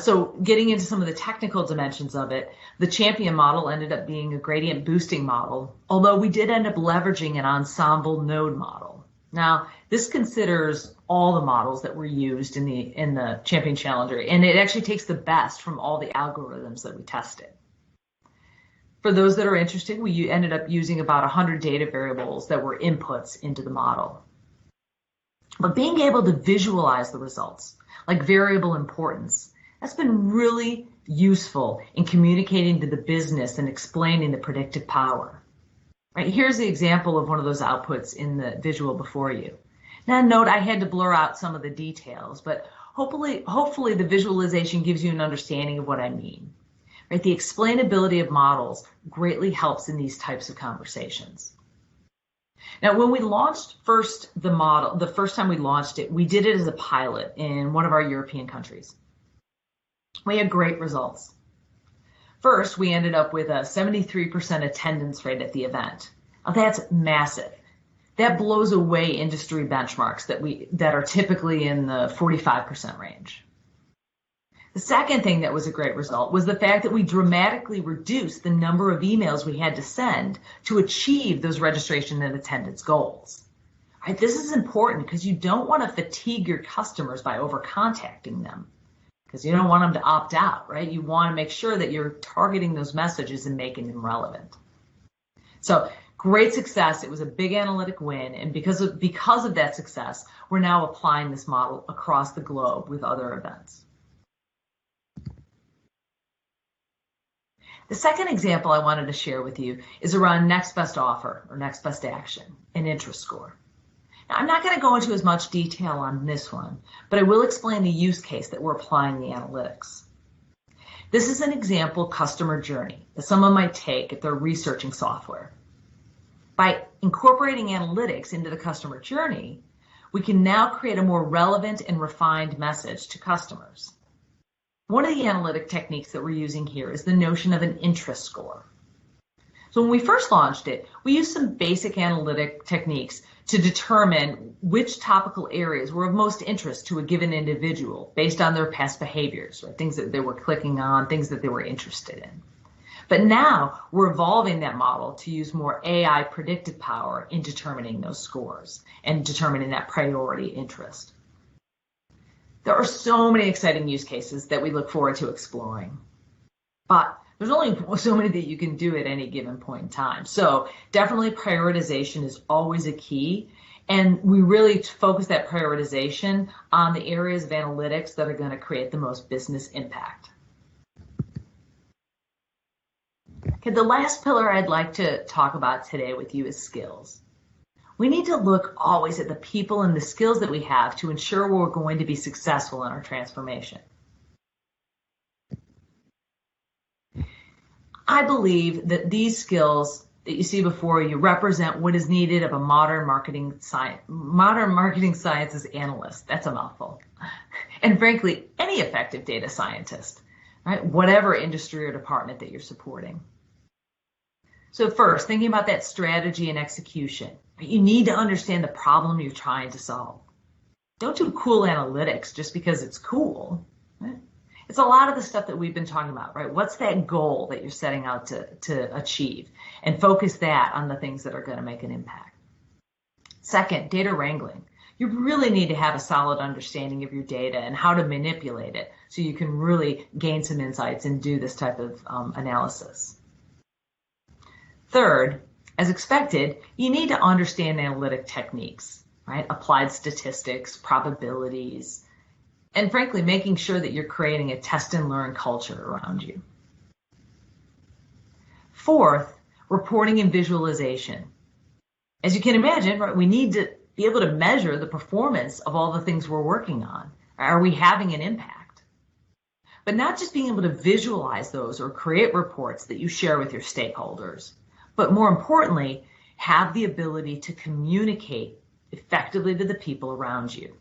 [SPEAKER 15] So getting into some of the technical dimensions of it, the champion model ended up being a gradient boosting model, although we did end up leveraging an ensemble node model. Now, this considers all the models that were used in the champion challenger, and it actually takes the best from all the algorithms that we tested. For those that are interested, we ended up using about 100 data variables that were inputs into the model. But being able to visualize the results, like variable importance, that's been really useful in communicating to the business and explaining the predictive power. Right, here's the example of one of those outputs in the visual before you. Now note I had to blur out some of the details, but hopefully the visualization gives you an understanding of what I mean. Right, the explainability of models greatly helps in these types of conversations. Now, when we launched the model, the first time we launched it, we did it as a pilot in one of our European countries. We had great results. First, we ended up with a 73% attendance rate at the event. Now, that's massive. That blows away industry benchmarks that are typically in the 45% range. The second thing that was a great result was the fact that we dramatically reduced the number of emails we had to send to achieve those registration and attendance goals. Right, this is important because you don't want to fatigue your customers by over-contacting them, because you don't want them to opt out, right? You want to make sure that you're targeting those messages and making them relevant. So great success. It was a big analytic win. And because of that success, we're now applying this model across the globe with other events. The second example I wanted to share with you is around next best offer or next best action, an interest score. Now, I'm not going to go into as much detail on this one, but I will explain the use case that we're applying the analytics. This is an example customer journey that someone might take if they're researching software. By incorporating analytics into the customer journey, we can now create a more relevant and refined message to customers. One of the analytic techniques that we're using here is the notion of an interest score. So when we first launched it, we used some basic analytic techniques to determine which topical areas were of most interest to a given individual based on their past behaviors, right? Things that they were clicking on, things that they were interested in. But now we're evolving that model to use more AI predictive power in determining those scores and determining that priority interest. There are so many exciting use cases that we look forward to exploring, but there's only so many that you can do at any given point in time. So definitely prioritization is always a key, and we really focus that prioritization on the areas of analytics that are going to create the most business impact. Okay, the last pillar I'd like to talk about today with you is skills. We need to look always at the people and the skills that we have to ensure we're going to be successful in our transformation. I believe that these skills, that you see before you represent what is needed of a modern marketing sciences analyst. That's a mouthful. And frankly, any effective data scientist, right? Whatever industry or department that you're supporting. So first, thinking about that strategy and execution, you need to understand the problem you're trying to solve. Don't do cool analytics just because it's cool. Right? It's a lot of the stuff that we've been talking about, right? What's that goal that you're setting out to achieve? And focus that on the things that are going to make an impact. Second, data wrangling. You really need to have a solid understanding of your data and how to manipulate it so you can really gain some insights and do this type of analysis. Third, as expected, you need to understand analytic techniques, right? Applied statistics, probabilities, and frankly, making sure that you're creating a test and learn culture around you. Fourth, reporting and visualization. As you can imagine, right, we need to be able to measure the performance of all the things we're working on. Are we having an impact? But not just being able to visualize those or create reports that you share with your stakeholders, but more importantly, have the ability to communicate effectively to the people around you.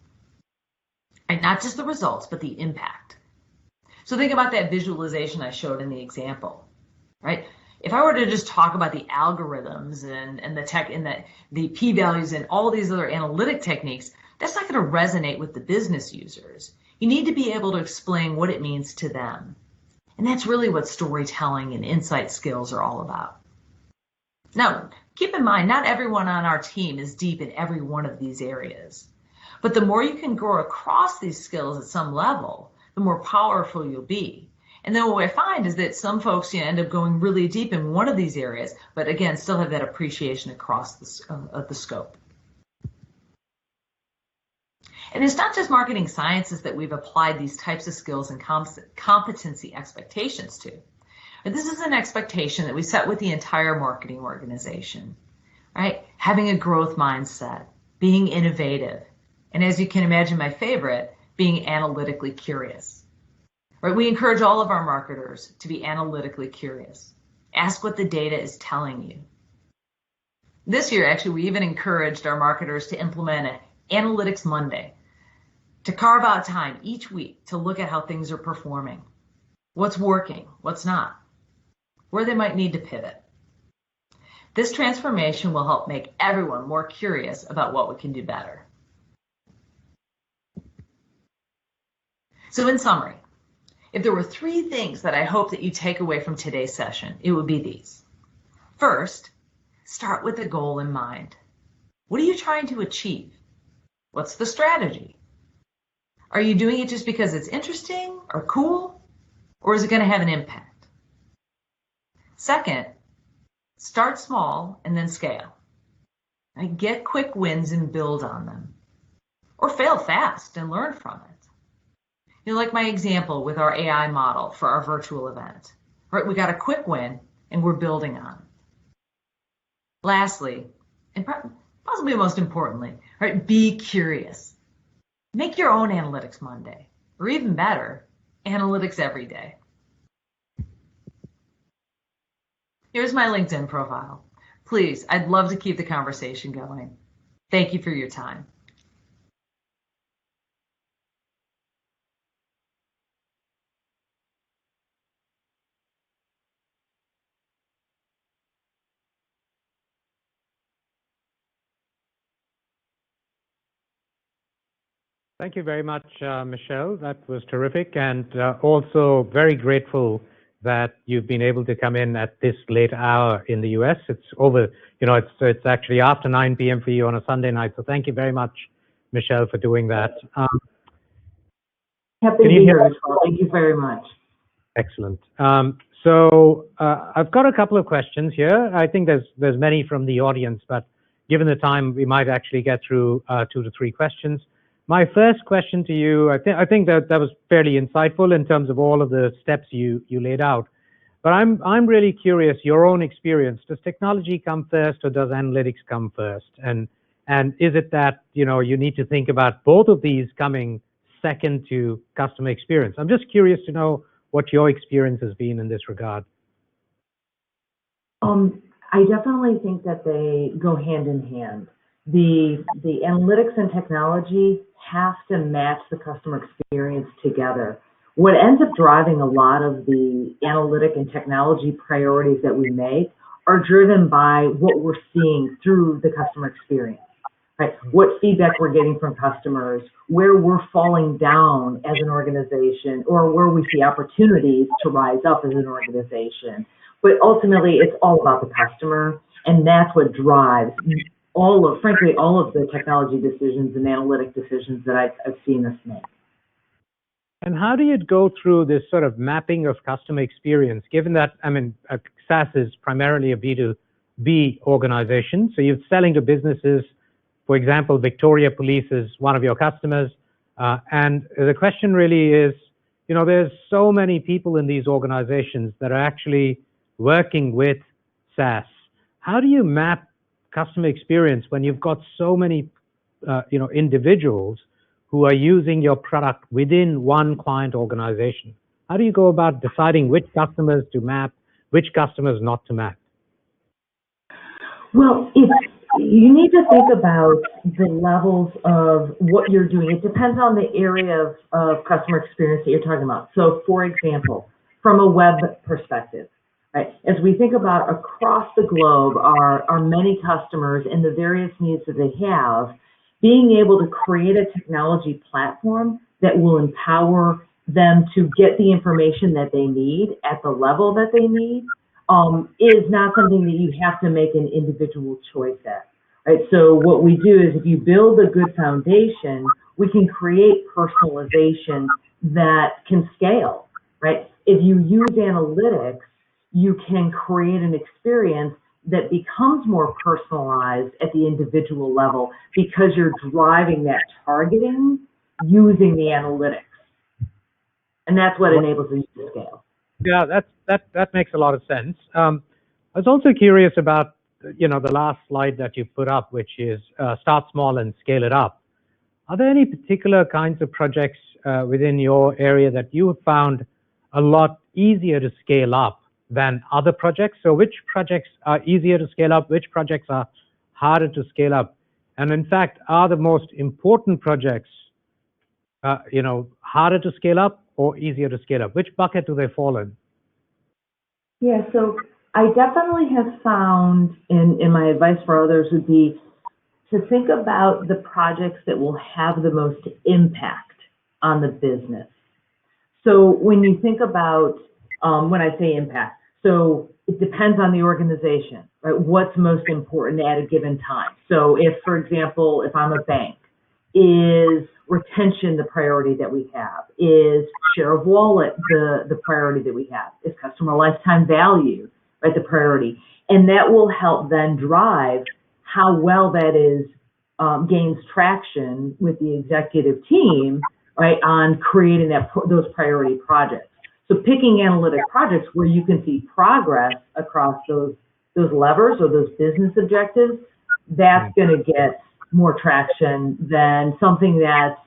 [SPEAKER 15] And not just the results, but the impact. So think about that visualization I showed in the example, right? If I were to just talk about the algorithms and the tech and the p-values and all these other analytic techniques, that's not going to resonate with the business users. You need to be able to explain what it means to them. And that's really what storytelling and insight skills are all about. Now, keep in mind, not everyone on our team is deep in every one of these areas. But the more you can grow across these skills at some level, the more powerful you'll be. And then what I find is that some folks end up going really deep in one of these areas, but again, still have that appreciation across the scope. And it's not just marketing sciences that we've applied these types of skills and competency expectations to. But this is an expectation that we set with the entire marketing organization, right? Having a growth mindset, being innovative, and as you can imagine, my favorite, being analytically curious. Right? We encourage all of our marketers to be analytically curious. Ask what the data is telling you. This year, actually, we even encouraged our marketers to implement an Analytics Monday, to carve out time each week to look at how things are performing, what's working, what's not, where they might need to pivot. This transformation will help make everyone more curious about what we can do better. So in summary, if there were 3 things that I hope that you take away from today's session, it would be these. First, start with the goal in mind. What are you trying to achieve? What's the strategy? Are you doing it just because it's interesting or cool, or is it going to have an impact? Second, start small and then scale. Right? Get quick wins and build on them. Or fail fast and learn from it. You know, like my example with our AI model for our virtual event. Right? We got a quick win and we're building on it. Lastly, and possibly most importantly, right, be curious. Make your own Analytics Monday, or even better, analytics every day. Here's my LinkedIn profile. Please, I'd love to keep the conversation going. Thank you for your time.
[SPEAKER 14] Thank you very much, Michelle. That was terrific, and also very grateful that you've been able to come in at this late hour in the US. It's over, it's actually after 9 p.m. for you on a Sunday night. So thank you very much, Michelle, for doing that.
[SPEAKER 16] Happy to be here. Thank you very much.
[SPEAKER 14] Excellent. So I've got a couple of questions here. I think there's many from the audience, but given the time, we might actually get through 2 to 3 questions. My first question to you, I think that was fairly insightful in terms of all of the steps you laid out. But I'm really curious, your own experience. Does technology come first, or does analytics come first? And is it that you need to think about both of these coming second to customer experience? I'm just curious to know what your experience has been in this regard.
[SPEAKER 16] I definitely think that they go hand in hand. The analytics and technology have to match the customer experience together. What ends up driving a lot of the analytic and technology priorities that we make are driven by what we're seeing through the customer experience, right? What feedback we're getting from customers, where we're falling down as an organization, or where we see opportunities to rise up as an organization. But ultimately, it's all about the customer, and that's what drives frankly, all of the technology decisions and analytic decisions that I've seen us make.
[SPEAKER 14] And how do you go through this sort of mapping of customer experience, given that, I mean, SaaS is primarily a B2B organization, so you're selling to businesses. For example, Victoria Police is one of your customers, and the question really is, you know, there's so many people in these organizations that are actually working with SaaS. How do you map customer experience when you've got so many individuals who are using your product within one client organization? How do you go about deciding which customers to map, which customers not to map?
[SPEAKER 16] Well, you need to think about the levels of what you're doing. It depends on the area of customer experience that you're talking about. So, for example, from a web perspective, right, as we think about across the globe, our many customers and the various needs that they have, being able to create a technology platform that will empower them to get the information that they need at the level that they need is not something that you have to make an individual choice at. Right? So what we do is if you build a good foundation, we can create personalization that can scale. Right? If you use analytics, you can create an experience that becomes more personalized at the individual level because you're driving that targeting using the analytics. And that's what enables you to scale.
[SPEAKER 14] Yeah, that makes a lot of sense. I was also curious about, the last slide that you put up, which is start small and scale it up. Are there any particular kinds of projects within your area that you have found a lot easier to scale up than other projects? So which projects are easier to scale up? Which projects are harder to scale up? And in fact, are the most important projects, harder to scale up or easier to scale up? Which bucket do they fall in?
[SPEAKER 16] Yeah, so I definitely have found, and my advice for others would be to think about the projects that will have the most impact on the business. So when you think about, when I say impact, so it depends on the organization, right? What's most important at a given time. So if, for example, if I'm a bank, is retention the priority that we have? Is share of wallet the priority that we have? Is customer lifetime value, right, the priority? And that will help then drive how well that is gains traction with the executive team, right, on creating those priority projects. So picking analytic projects where you can see progress across those levers or those business objectives, that's going to get more traction than something that's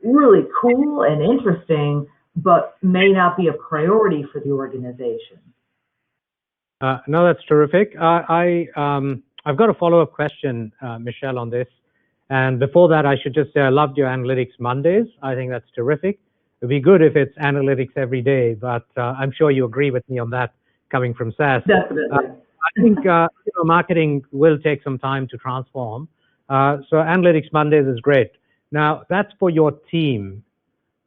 [SPEAKER 16] really cool and interesting, but may not be a priority for the organization.
[SPEAKER 14] No, that's terrific. I've got a follow-up question, Michelle, on this. And before that, I should just say I loved your Analytics Mondays. I think that's terrific. It'd be good if it's analytics every day, but I'm sure you agree with me on that coming from SaaS.
[SPEAKER 16] Definitely.
[SPEAKER 14] I think marketing will take some time to transform. So Analytics Mondays is great. Now, that's for your team.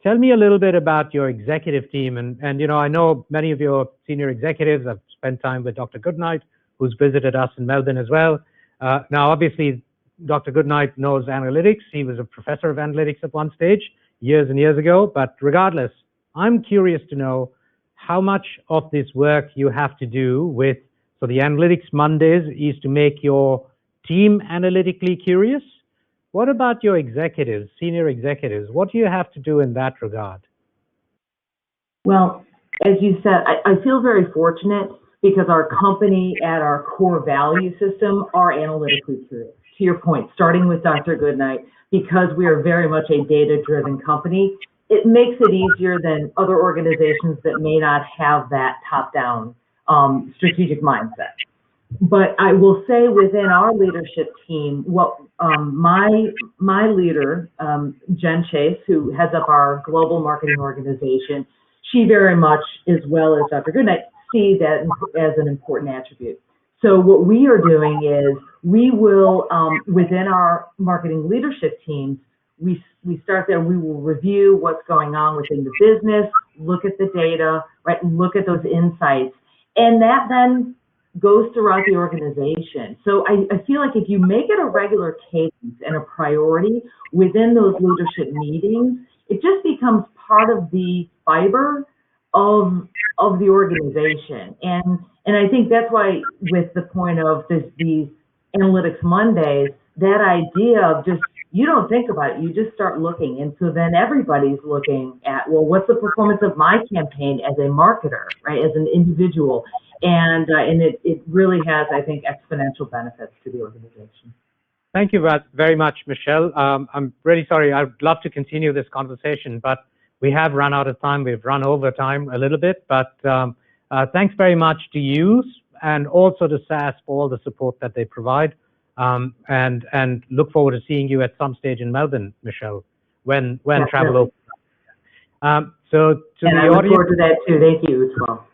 [SPEAKER 14] Tell me a little bit about your executive team. And I know many of your senior executives. I've spent time with Dr. Goodnight, who's visited us in Melbourne as well. Now, obviously, Dr. Goodnight knows analytics. He was a professor of analytics at one stage, years and years ago. But regardless, I'm curious to know how much of this work you have to do with, so the Analytics Mondays is to make your team analytically curious. What about your executives, senior executives? What do you have to do in that regard?
[SPEAKER 16] Well, as you said, I feel very fortunate because our company at our core value system are analytically curious. To your point, starting with Dr. Goodnight, because we are very much a data-driven company, it makes it easier than other organizations that may not have that top-down strategic mindset. But I will say within our leadership team, what my leader, Jen Chase, who heads up our global marketing organization, she very much, as well as Dr. Goodnight, see that as an important attribute. So what we are doing is we will, within our marketing leadership teams, we start there, we will review what's going on within the business, look at the data, right, look at those insights, and that then goes throughout the organization. So I feel like if you make it a regular cadence and a priority within those leadership meetings, it just becomes part of the fiber of the organization. And I think that's why, with the point of these Analytics Mondays, that idea of just, you don't think about it, you just start looking. And so then everybody's looking at, well, what's the performance of my campaign as a marketer, right, as an individual? And it really has, I think, exponential benefits to the organization.
[SPEAKER 14] Thank you very much, Michelle. I'm really sorry. I'd love to continue this conversation, but we have run out of time. We've run over time a little bit, but thanks very much to you and also to SAS for all the support that they provide. And look forward to seeing you at some stage in Melbourne, Michelle, when travel opens. So to
[SPEAKER 16] and
[SPEAKER 14] the
[SPEAKER 16] I look
[SPEAKER 14] audience,
[SPEAKER 16] forward to that too. Thank you as well.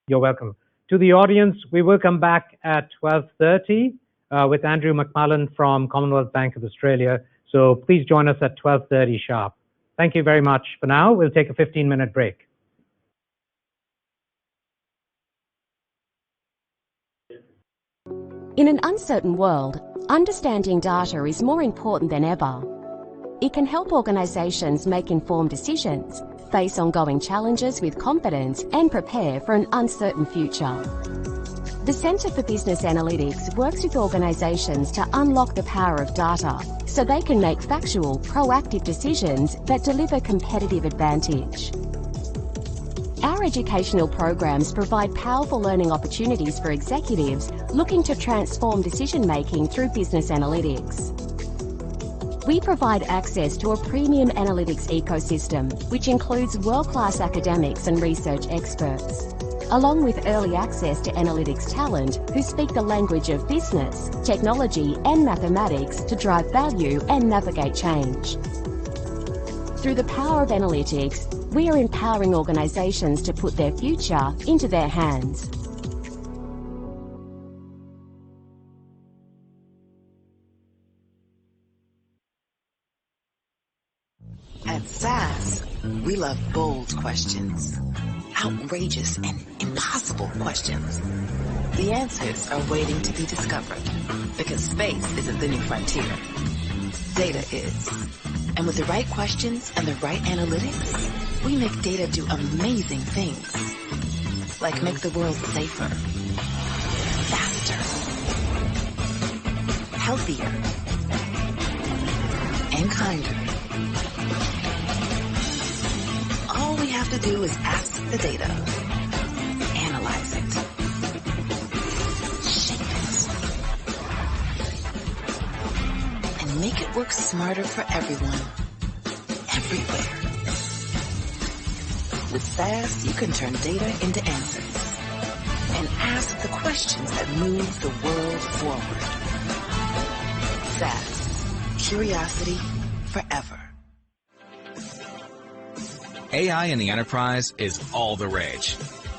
[SPEAKER 14] You're welcome. To the audience, we will come back at 12:30 with Andrew McMullen from Commonwealth Bank of Australia. So please join us at 12:30 sharp. Thank you very much. For now, we'll take a 15-minute break.
[SPEAKER 6] In an uncertain world, understanding data is more important than ever. It can help organisations make informed decisions, face ongoing challenges with confidence, and prepare for an uncertain future. The Centre for Business Analytics works with organisations to unlock the power of data so they can make factual, proactive decisions that deliver competitive advantage. Our educational programs provide powerful learning opportunities for executives looking to transform decision-making through business analytics. We provide access to a premium analytics ecosystem, which includes world-class academics and research experts, along with early access to analytics talent who speak the language of business, technology, and mathematics to drive value and navigate change. Through the power of analytics, we are empowering organisations to put their future into their hands.
[SPEAKER 7] At SAS, we love bold questions, outrageous and impossible questions. The answers are waiting to be discovered because space isn't the new frontier. Data is. And with the right questions and the right analytics, we make data do amazing things. Like make the world safer, faster, healthier, and kinder. All we have to do is ask the data, analyze it, shape it, and make it work smarter for everyone, everywhere. With SAS, you can turn data into answers and ask the questions that move the world forward. SAS, curiosity forever.
[SPEAKER 8] AI in the enterprise is all the rage.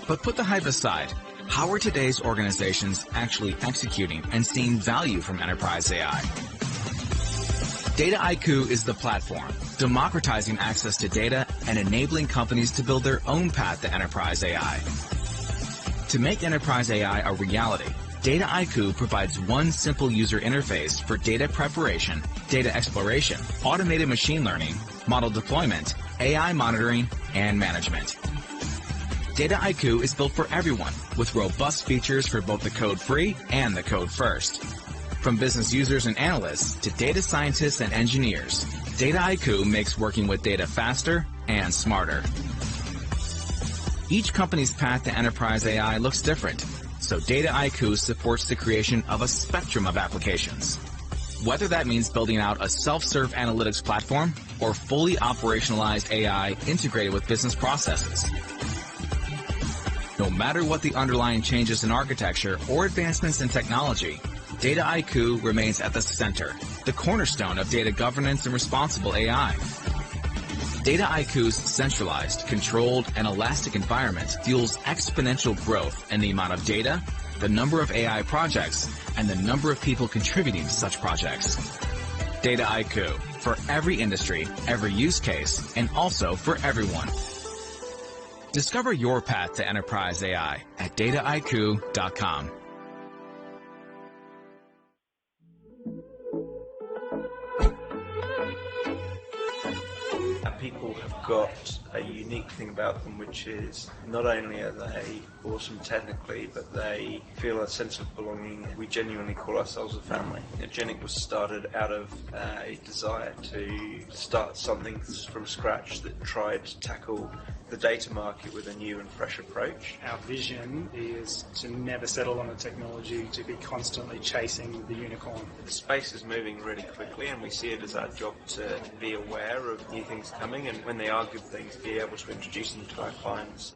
[SPEAKER 8] But put the hype aside. How are today's organizations actually executing and seeing value from enterprise AI? Dataiku is the platform, democratizing access to data and enabling companies to build their own path to enterprise AI. To make enterprise AI a reality, Dataiku provides one simple user interface for data preparation, data exploration, automated machine learning, model deployment, AI monitoring, and management. Dataiku is built for everyone with robust features for both the code-free and the code-first. From business users and analysts to data scientists and engineers, Dataiku makes working with data faster and smarter. Each company's path to enterprise AI looks different, so Dataiku supports the creation of a spectrum of applications. Whether that means building out a self-serve analytics platform or fully operationalized AI integrated with business processes. No matter what the underlying changes in architecture or advancements in technology, Data IQ remains at the center, the cornerstone of data governance and responsible AI. Data IQ's centralized, controlled, and elastic environment fuels exponential growth in the amount of data, the number of AI projects, and the number of people contributing to such projects. Data IQ, for every industry, every use case, and also for everyone. Discover your path to enterprise AI at dataiq.com.
[SPEAKER 9] People have got a unique thing about them, which is not only are they awesome technically, but they feel a sense of belonging. We genuinely call ourselves a family. Genic was started out of a desire to start something from scratch that tried to tackle the data market with a new and fresh approach.
[SPEAKER 10] Our vision is to never settle on a technology, to be constantly chasing the unicorn.
[SPEAKER 9] The space is moving really quickly, and we see it as our job to be aware of new things coming, and when they are good things, be able to introduce them to our clients.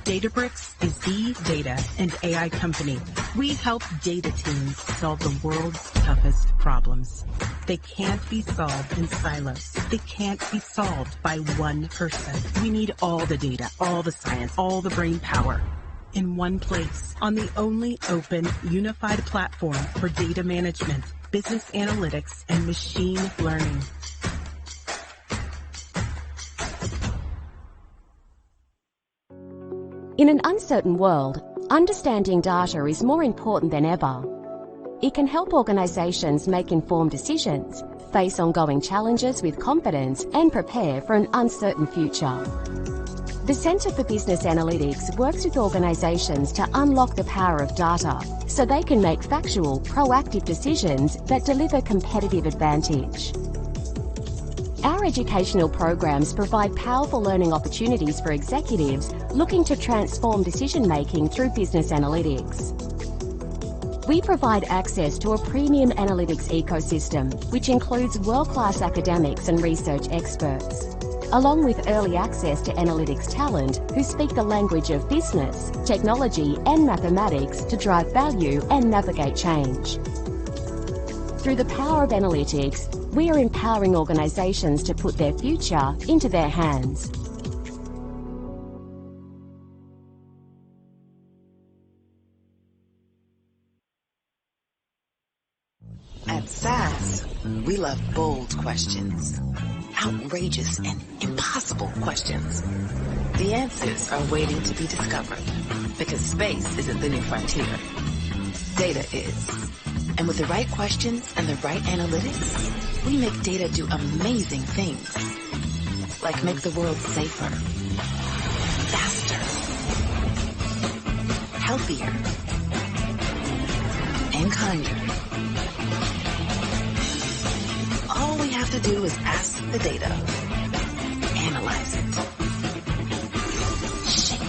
[SPEAKER 11] Databricks is the data and AI company. We help data teams solve the world's toughest problems. They can't be solved in silos. They can't be solved by one person. We need all the data, all the science, all the brain power in one place on the only open, unified platform for data management, business analytics, and machine learning.
[SPEAKER 6] In an uncertain world, understanding data is more important than ever. It can help organizations make informed decisions, face ongoing challenges with confidence, and prepare for an uncertain future. The Centre for Business Analytics works with organizations to unlock the power of data so they can make factual, proactive decisions that deliver competitive advantage. Our educational programs provide powerful learning opportunities for executives looking to transform decision-making through business analytics. We provide access to a premium analytics ecosystem, which includes world-class academics and research experts, along with early access to analytics talent who speak the language of business, technology, and mathematics to drive value and navigate change. Through the power of analytics, we are empowering organizations to put their future into their hands.
[SPEAKER 7] At SAS, we love bold questions, outrageous and impossible questions. The answers are waiting to be discovered because space isn't the new frontier. Data is. And with the right questions and the right analytics, we make data do amazing things. Like make the world safer, faster, healthier, and kinder. All we have to do is ask the data, analyze it, shape it,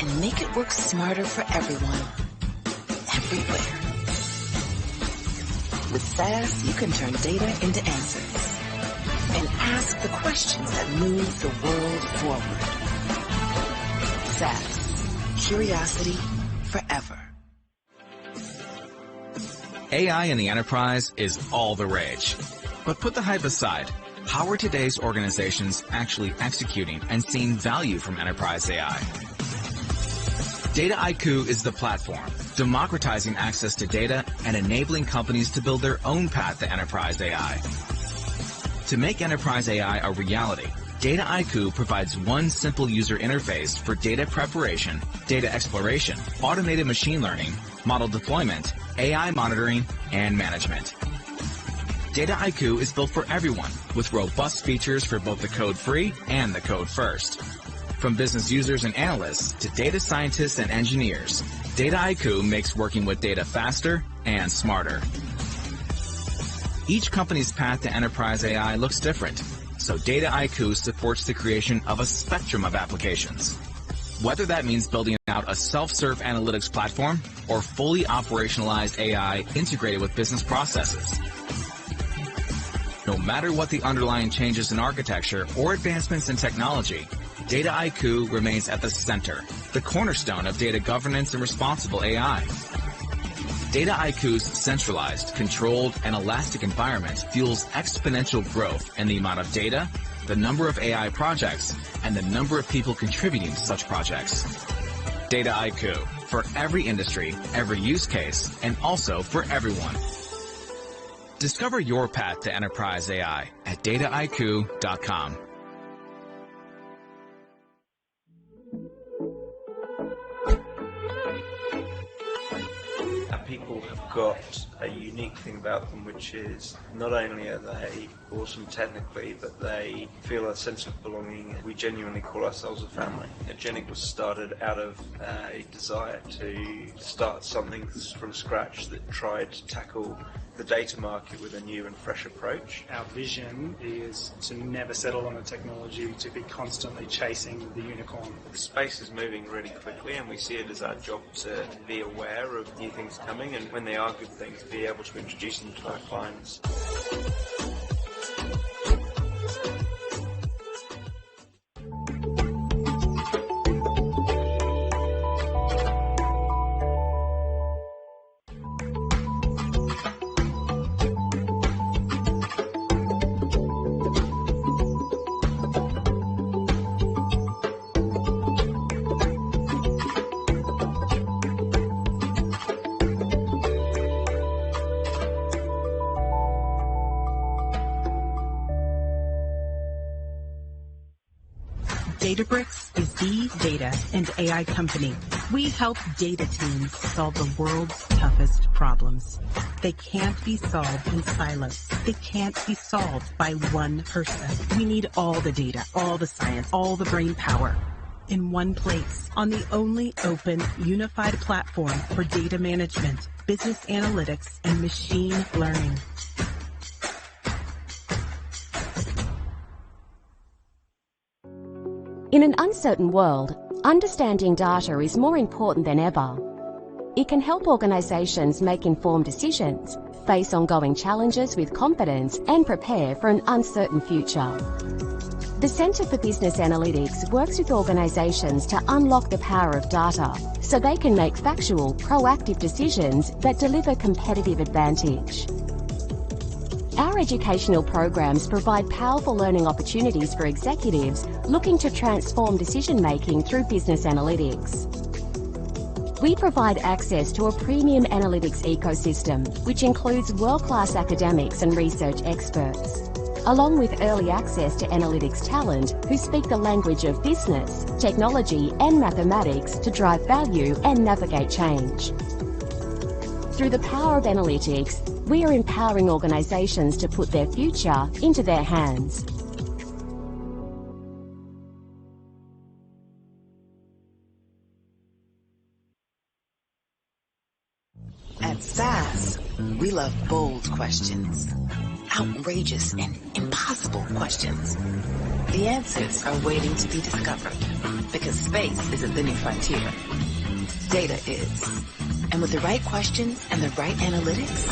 [SPEAKER 7] and make it work smarter for everyone, everywhere. With SAS, you can turn data into answers and ask the questions that move the world forward. SAS, curiosity forever.
[SPEAKER 8] AI in the enterprise is all the rage. But put the hype aside. How are today's organizations actually executing and seeing value from enterprise AI? Data IQ is the platform, democratizing access to data and enabling companies to build their own path to enterprise AI. To make enterprise AI a reality, Data IQ provides one simple user interface for data preparation, data exploration, automated machine learning, model deployment, AI monitoring, and management. Dataiku is built for everyone with robust features for both the code-free and the code-first. From business users and analysts to data scientists and engineers, Dataiku makes working with data faster and smarter. Each company's path to enterprise AI looks different, so Dataiku supports the creation of a spectrum of applications. Whether that means building out a self-serve analytics platform or fully operationalized AI integrated with business processes. No matter what the underlying changes in architecture or advancements in technology, Dataiku remains at the center, the cornerstone of data governance and responsible AI. Dataiku's centralized, controlled, and elastic environment fuels exponential growth in the amount of data, the number of AI projects, and the number of people contributing to such projects. Dataiku, for every industry, every use case, and also for everyone. Discover your path to enterprise AI at dataiku.com.
[SPEAKER 9] People have got a unique thing about them, which is not only are they awesome technically, but they feel a sense of belonging. We genuinely call ourselves a family. Genic was started out of a desire to start something from scratch that tried to tackle the data market with a new and fresh approach.
[SPEAKER 10] Our vision is to never settle on a technology, to be constantly chasing the unicorn.
[SPEAKER 9] The space is moving really quickly, and we see it as our job to be aware of new things coming, and when they are good things, be able to introduce them to our clients.
[SPEAKER 11] Databricks is the data and AI company. We help data teams solve the world's toughest problems. They can't be solved in silos. They can't be solved by one person. We need all the data, all the science, all the brain power in one place on the only open, unified platform for data management, business analytics, and machine learning.
[SPEAKER 6] In an uncertain world, understanding data is more important than ever. It can help organizations make informed decisions, face ongoing challenges with confidence, and prepare for an uncertain future. The Centre for Business Analytics works with organizations to unlock the power of data so they can make factual, proactive decisions that deliver competitive advantage. Our educational programs provide powerful learning opportunities for executives looking to transform decision-making through business analytics. We provide access to a premium analytics ecosystem, which includes world-class academics and research experts, along with early access to analytics talent who speak the language of business, technology, and mathematics to drive value and navigate change. Through the power of analytics, we are empowering organizations to put their future into their hands.
[SPEAKER 7] At SAS, we love bold questions, outrageous and impossible questions. The answers are waiting to be discovered because space isn't the new frontier. Data is. And with the right questions and the right analytics,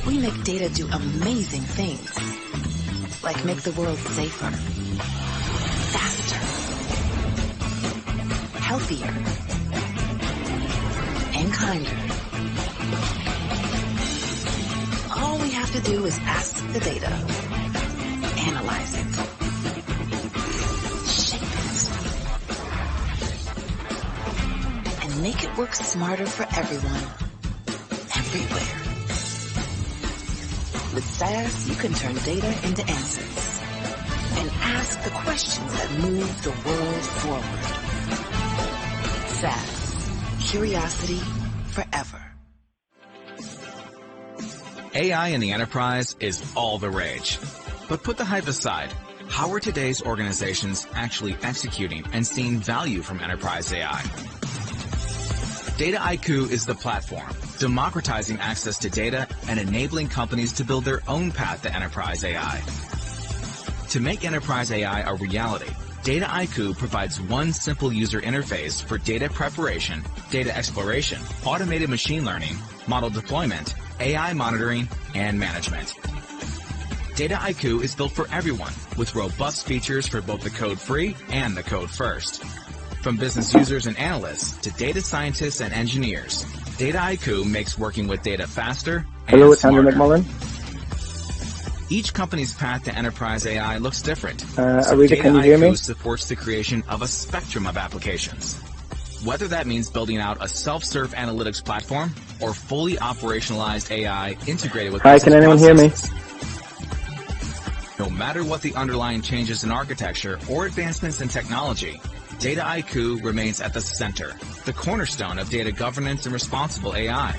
[SPEAKER 7] we make data do amazing things. Like make the world safer, faster, healthier, and kinder. All we have to do is ask the data, analyze it, shape it, and make it work smarter for everyone, everywhere. With SAS, you can turn data into answers and ask the questions that move the world forward. SAS, curiosity forever.
[SPEAKER 8] AI in the enterprise is all the rage. But put the hype aside. How are today's organizations actually executing and seeing value from enterprise AI? Dataiku is the platform, democratizing access to data and enabling companies to build their own path to enterprise AI. To make enterprise AI a reality, Dataiku provides one simple user interface for data preparation, data exploration, automated machine learning, model deployment, AI monitoring, and management. Dataiku is built for everyone with robust features for both the code-free and the code-first. From business users and analysts to data scientists and engineers, Dataiku makes working with data faster and
[SPEAKER 17] Hello, it's Andrew
[SPEAKER 8] smarter.
[SPEAKER 17] McMullen.
[SPEAKER 8] Each company's path to enterprise AI looks different.
[SPEAKER 17] Arita, can you hear me?
[SPEAKER 8] Dataiku supports the creation of a spectrum of applications. Whether that means building out a self-serve analytics platform or fully operationalized AI integrated with
[SPEAKER 17] Hi, can
[SPEAKER 8] business
[SPEAKER 17] anyone hear me?
[SPEAKER 8] processes. No matter what the underlying changes in architecture or advancements in technology, Dataiku remains at the center, the cornerstone of data governance and responsible AI.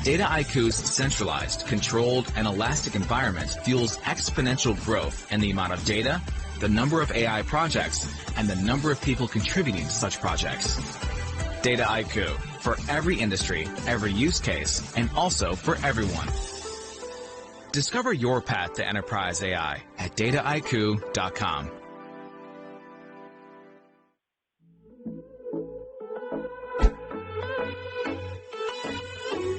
[SPEAKER 8] Dataiku's centralized, controlled, and elastic environment fuels exponential growth in the amount of data, the number of AI projects, and the number of people contributing to such projects. Dataiku, for every industry, every use case, and also for everyone. Discover your path to enterprise AI at dataiku.com.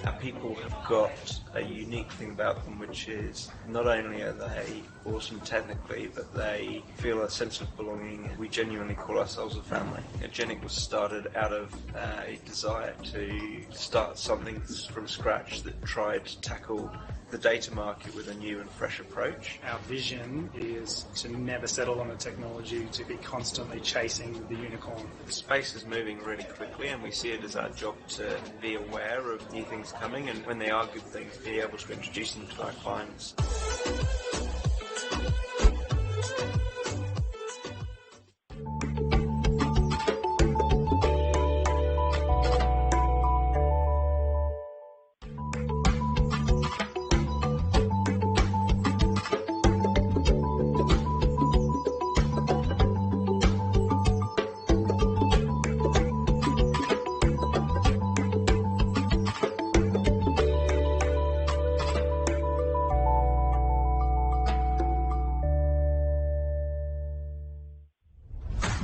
[SPEAKER 9] Our people have got a unique thing about them, which is not only are they awesome technically, but they feel a sense of belonging. We genuinely call ourselves a family. Genic was started out of a desire to start something from scratch that tried to tackle the data market with a new and fresh approach.
[SPEAKER 10] Our vision is to never settle on a technology, to be constantly chasing the unicorn.
[SPEAKER 9] The space is moving really quickly, and we see it as our job to be aware of new things coming, and when they are good things, be able to introduce them to our clients.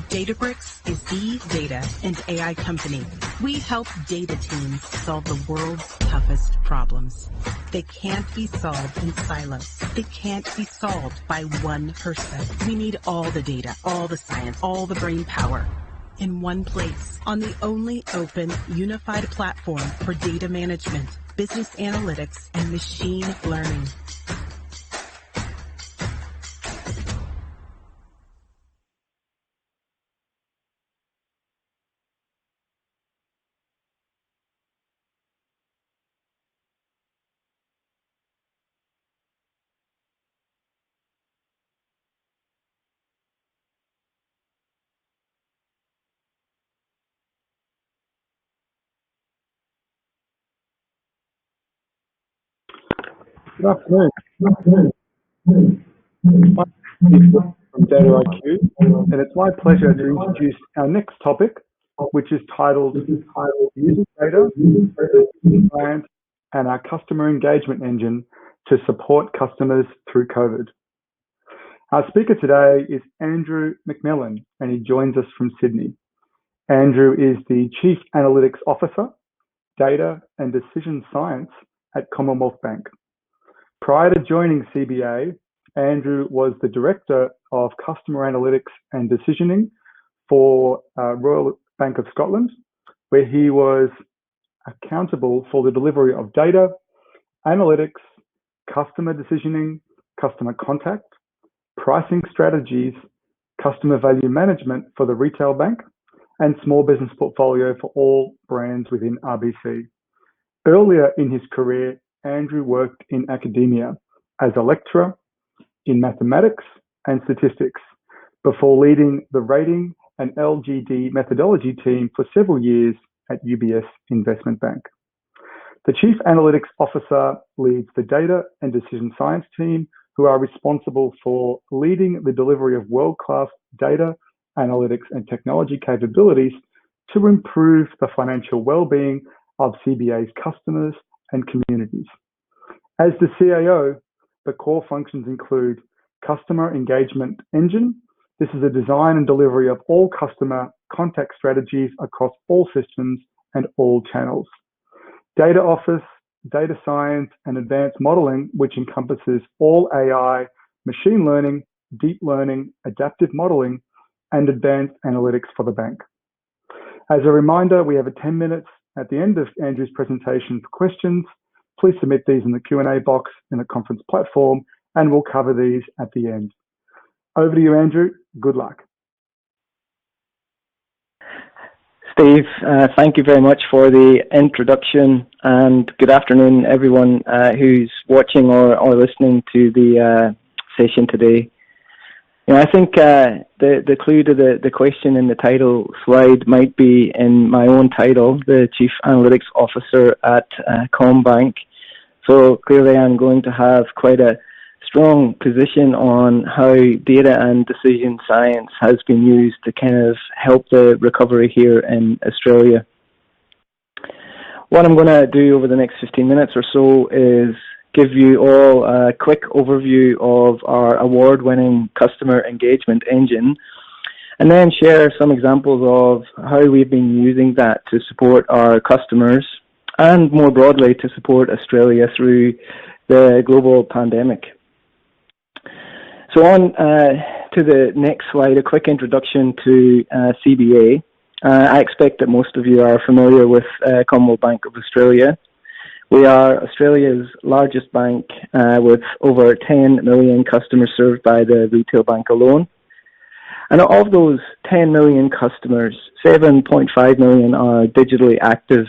[SPEAKER 11] Databricks is the data and AI company. We help data teams solve the world's toughest problems. They can't be solved in silos. They can't be solved by one person. We need all the data, all the science, all the brain power in one place on the only open, unified platform for data management, business analytics, and machine learning.
[SPEAKER 17] Good afternoon. My name is from Dataiku, and it's my pleasure to introduce our next topic, which is titled Using Data, Client, and our Customer Engagement Engine to Support Customers Through COVID. Our speaker today is Andrew McMillan, and he joins us from Sydney. Andrew is the Chief Analytics Officer, Data and Decision Science at Commonwealth Bank. Prior to joining CBA, Andrew was the Director of Customer Analytics and Decisioning for Royal Bank of Scotland, where he was accountable for the delivery of data, analytics, customer decisioning, customer contact, pricing strategies, customer value management for the retail bank, and small business portfolio for all brands within RBC. Earlier in his career, Andrew worked in academia as a lecturer in mathematics and statistics before leading the rating and LGD methodology team for several years at UBS Investment Bank. The Chief Analytics Officer leads the data and decision science team, who are responsible for leading the delivery of world-class data, analytics, and technology capabilities to improve the financial well-being of CBA's customers and communities. As the CAO, the core functions include Customer Engagement Engine. This is the design and delivery of all customer contact strategies across all systems and all channels. Data Office, Data Science, and Advanced Modeling, which encompasses all AI, machine learning, deep learning, adaptive modeling, and advanced analytics for the bank. As a reminder, we have 10 minutes at the end of Andrew's presentation for questions. Please submit these in the Q&A box in the conference platform, and we'll cover these at the end. Over to you, Andrew. Good luck.
[SPEAKER 18] Steve, thank you very much for the introduction, and good afternoon, everyone who's watching or listening to the session today. You know, I think the clue to the question in the title slide might be in my own title, the Chief Analytics Officer at CommBank. So clearly I'm going to have quite a strong position on how data and decision science has been used to kind of help the recovery here in Australia. What I'm going to do over the next 15 minutes or so is give you all a quick overview of our award-winning customer engagement engine, and then share some examples of how we've been using that to support our customers and more broadly to support Australia through the global pandemic. So on to the next slide, a quick introduction to CBA. I expect that most of you are familiar with Commonwealth Bank of Australia. We are Australia's largest bank with over 10 million customers served by the retail bank alone. And of those 10 million customers, 7.5 million are digitally active.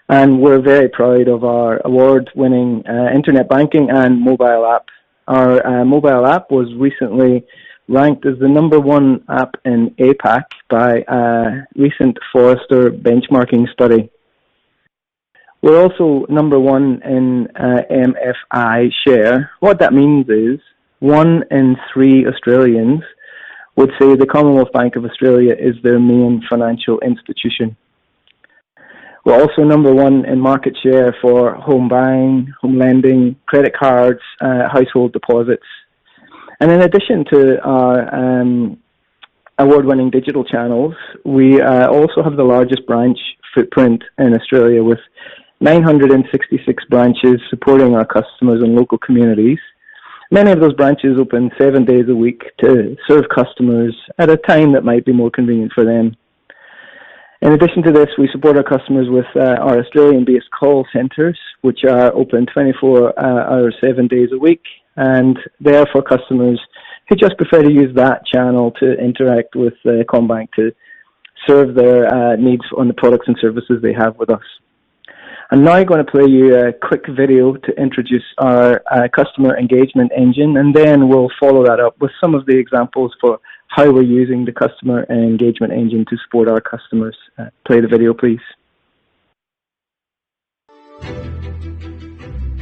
[SPEAKER 18] And we're very proud of our award-winning internet banking and mobile app. Our mobile app was recently ranked as the #1 app in APAC by a recent Forrester benchmarking study. We're also #1 in MFI share. What that means is 1 in 3 Australians would say the Commonwealth Bank of Australia is their main financial institution. We're also #1 in market share for home buying, home lending, credit cards, household deposits. And in addition to our award-winning digital channels, we also have the largest branch footprint in Australia with 966 branches supporting our customers and local communities. Many of those branches open 7 days a week to serve customers at a time that might be more convenient for them. In addition to this, we support our customers with our Australian-based call centres, which are open 24 hours, 7 days a week, and they're for customers who just prefer to use that channel to interact with CommBank to serve their needs on the products and services they have with us. I'm now going to play you a quick video to introduce our customer engagement engine, and then we'll follow that up with some of the examples for how we're using the customer engagement engine to support our customers. Play the video, please.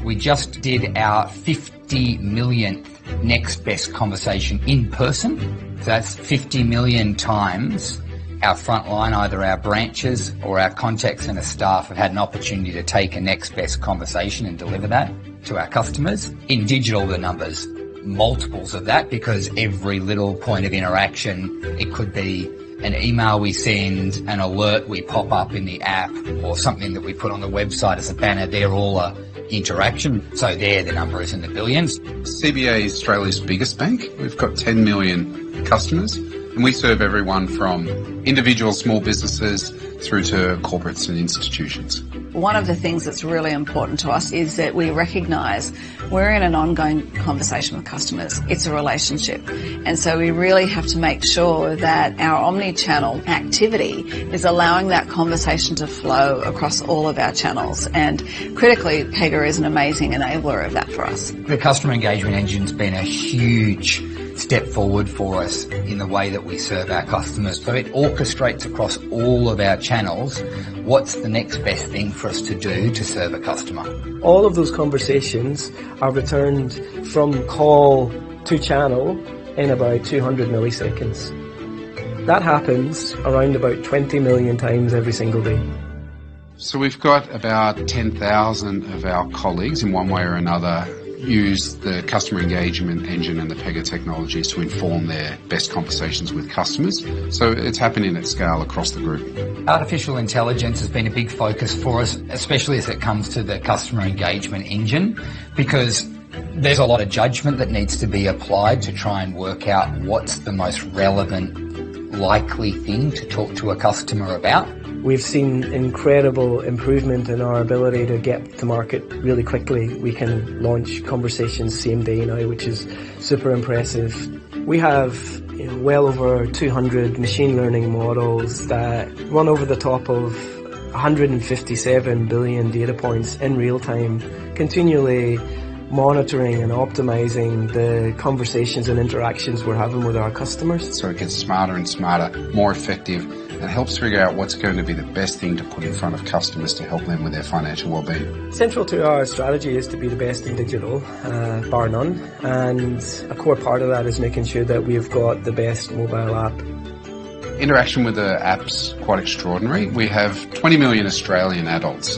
[SPEAKER 19] We just did our 50 millionth next best conversation in person. So that's 50 million times our frontline, either our branches or our contact centre staff, have had an opportunity to take a next best conversation and deliver that to our customers. In digital, the numbers multiples of that, because every little point of interaction, it could be an email we send, an alert we pop up in the app, or something that we put on the website as a banner, they're all a interaction. So there, the number is in the billions.
[SPEAKER 20] CBA is Australia's biggest bank. We've got 10 million customers, and we serve everyone from individual small businesses through to corporates and institutions.
[SPEAKER 21] One of the things that's really important to us is that we recognise we're in an ongoing conversation with customers. It's a relationship. And so we really have to make sure that our omni-channel activity is allowing that conversation to flow across all of our channels. And critically, Pega is an amazing enabler of that for us.
[SPEAKER 19] The customer engagement engine's been a huge step forward for us in the way that we serve our customers. So it orchestrates across all of our channels what's the next best thing for us to do to serve a customer.
[SPEAKER 3] All of those conversations are returned from call to channel in about 200 milliseconds. That happens around about 20 million times every single day.
[SPEAKER 20] So we've got about 10,000 of our colleagues in one way or another use the customer engagement engine and the Pega technologies to inform their best conversations with customers. So it's happening at scale across the group.
[SPEAKER 19] Artificial intelligence has been a big focus for us, especially as it comes to the customer engagement engine, because there's a lot of judgment that needs to be applied to try and work out what's the most relevant, likely thing to talk to a customer about.
[SPEAKER 3] We've seen incredible improvement in our ability to get to market really quickly. We can launch conversations same day now, which is super impressive. We have well over 200 machine learning models that run over the top of 157 billion data points in real time, continually monitoring and optimizing the conversations and interactions we're having with our customers.
[SPEAKER 20] So it gets smarter and smarter, more effective, and helps figure out what's going to be the best thing to put in front of customers to help them with their financial well-being.
[SPEAKER 3] Central to our strategy is to be the best in digital, bar none, and a core part of that is making sure that we've got the best mobile app.
[SPEAKER 20] Interaction with the app's quite extraordinary. We have 20 million Australian adults.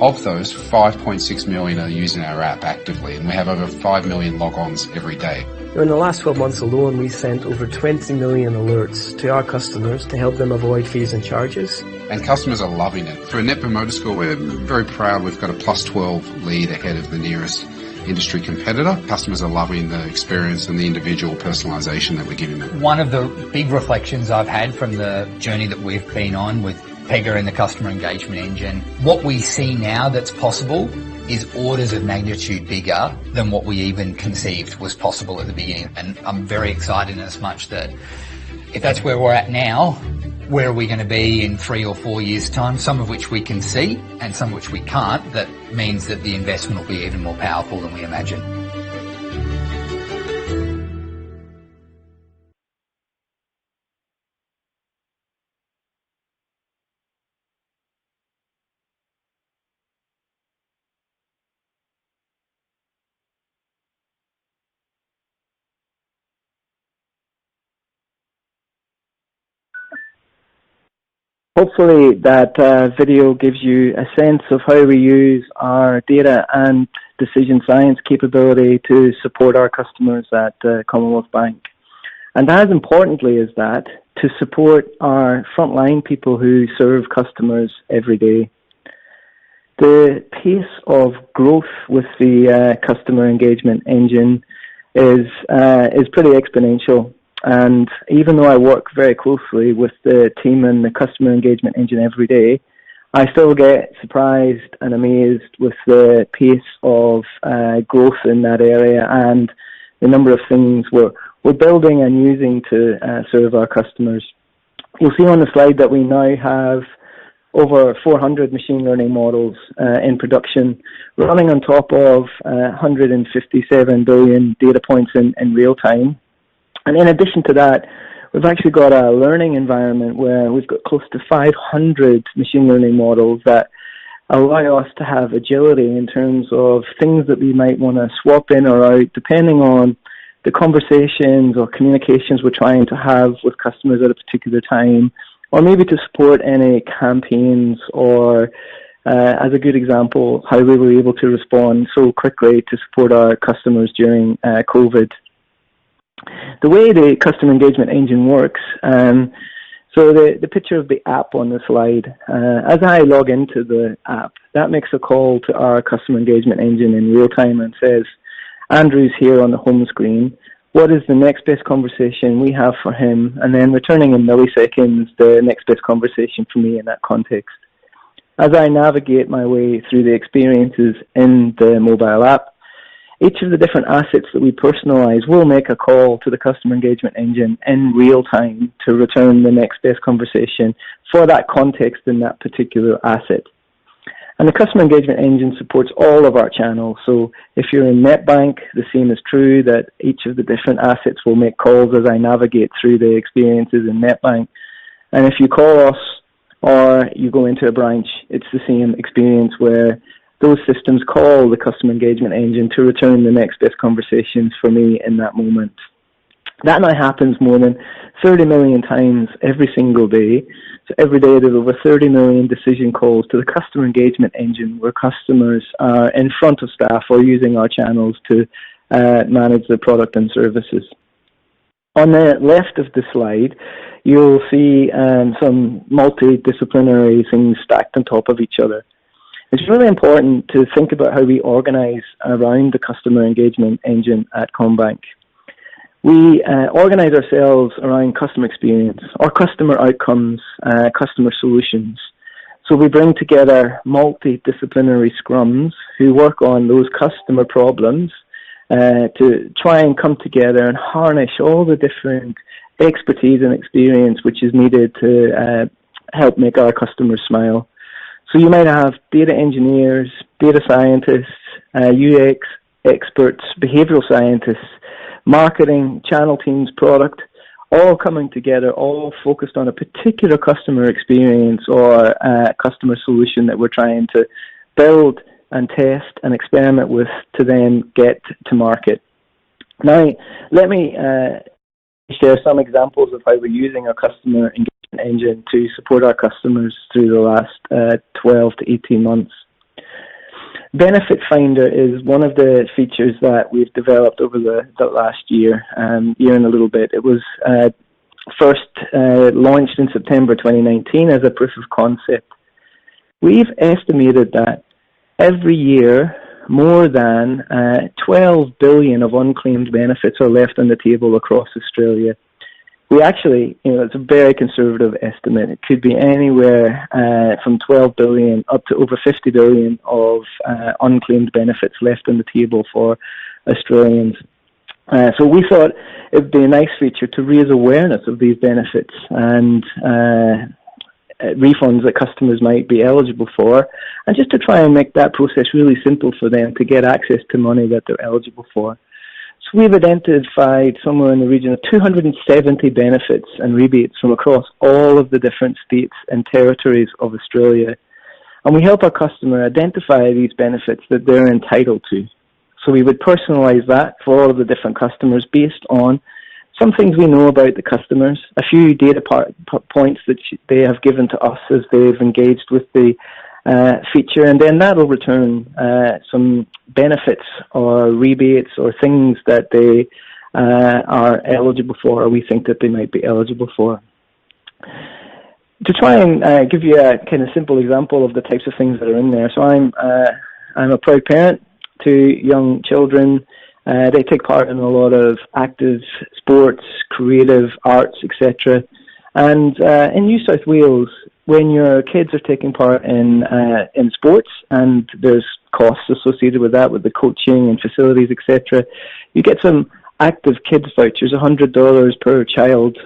[SPEAKER 20] Of those, 5.6 million are using our app actively, and we have over 5 million log-ons every day.
[SPEAKER 3] In the last 12 months alone, we sent over 20 million alerts to our customers to help them avoid fees and charges.
[SPEAKER 20] And customers are loving it. For a Net Promoter Score, we're very proud we've got a +12 lead ahead of the nearest industry competitor. Customers are loving the experience and the individual personalisation that we're giving them.
[SPEAKER 19] One of the big reflections I've had from the journey that we've been on with Pega and the customer engagement engine, what we see now that's possible is orders of magnitude bigger than what we even conceived was possible at the beginning. And I'm very excited in as much that if that's where we're at now, where are we going to be in 3 or 4 years' time, some of which we can see and some of which we can't. That means that the investment will be even more powerful than we imagine.
[SPEAKER 18] Hopefully that video gives you a sense of how we use our data and decision science capability to support our customers at Commonwealth Bank. And as importantly as that, to support our frontline people who serve customers every day. The pace of growth with the customer engagement engine is pretty exponential. And even though I work very closely with the team and the customer engagement engine every day, I still get surprised and amazed with the pace of growth in that area and the number of things we're building and using to serve our customers. You'll see on the slide that we now have over 400 machine learning models in production, running on top of 157 billion data points in real time. And in addition to that, we've actually got a learning environment where we've got close to 500 machine learning models that allow us to have agility in terms of things that we might want to swap in or out, depending on the conversations or communications we're trying to have with customers at a particular time, or maybe to support any campaigns or, as a good example, how we were able to respond so quickly to support our customers during COVID. The way the customer engagement engine works, so the picture of the app on the slide, as I log into the app, that makes a call to our customer engagement engine in real time and says, Andrew's here on the home screen. What is the next best conversation we have for him? And then returning in milliseconds the next best conversation for me in that context. As I navigate my way through the experiences in the mobile app, each of the different assets that we personalize will make a call to the customer engagement engine in real time to return the next best conversation for that context in that particular asset. And the customer engagement engine supports all of our channels. So if you're in NetBank, the same is true, that each of the different assets will make calls as I navigate through the experiences in NetBank. And if you call us or you go into a branch, it's the same experience where those systems call the customer engagement engine to return the next best conversations for me in that moment. That now happens more than 30 million times every single day. So every day there's over 30 million decision calls to the customer engagement engine where customers are in front of staff or using our channels to manage their product and services. On the left of the slide, you'll see some multidisciplinary things stacked on top of each other. It's really important to think about how we organize around the customer engagement engine at CommBank. We organize ourselves around customer experience, or customer outcomes, customer solutions. So we bring together multidisciplinary scrums who work on those customer problems to try and come together and harness all the different expertise and experience which is needed to help make our customers smile. So you might have data engineers, data scientists, UX experts, behavioral scientists, marketing, channel teams, product, all coming together, all focused on a particular customer experience or customer solution that we're trying to build and test and experiment with to then get to market. Now, let me share some examples of how we're using our customer engagement engine to support our customers through the last 12 to 18 months. Benefit Finder is one of the features that we've developed over the last year and a little bit. It was first launched in September 2019 as a proof of concept. We've estimated that every year more than 12 billion of unclaimed benefits are left on the table across Australia. We actually, it's a very conservative estimate. It could be anywhere from 12 billion up to over 50 billion of unclaimed benefits left on the table for Australians. So we thought it would be a nice feature to raise awareness of these benefits and refunds that customers might be eligible for, and just to try and make that process really simple for them to get access to money that they're eligible for. So we've identified somewhere in the region of 270 benefits and rebates from across all of the different states and territories of Australia. And we help our customer identify these benefits that they're entitled to. So we would personalize that for all of the different customers based on some things we know about the customers, a few data points that they have given to us as they've engaged with the feature, and then that'll return some benefits or rebates or things that they are eligible for, or we think that they might be eligible for. To try and give you a kind of simple example of the types of things that are in there, so I'm a proud parent to young children. They take part in a lot of active sports, creative arts, etc. And in New South Wales, when your kids are taking part in sports, and there's costs associated with that, with the coaching and facilities, etc., you get some active kids vouchers, $100 per child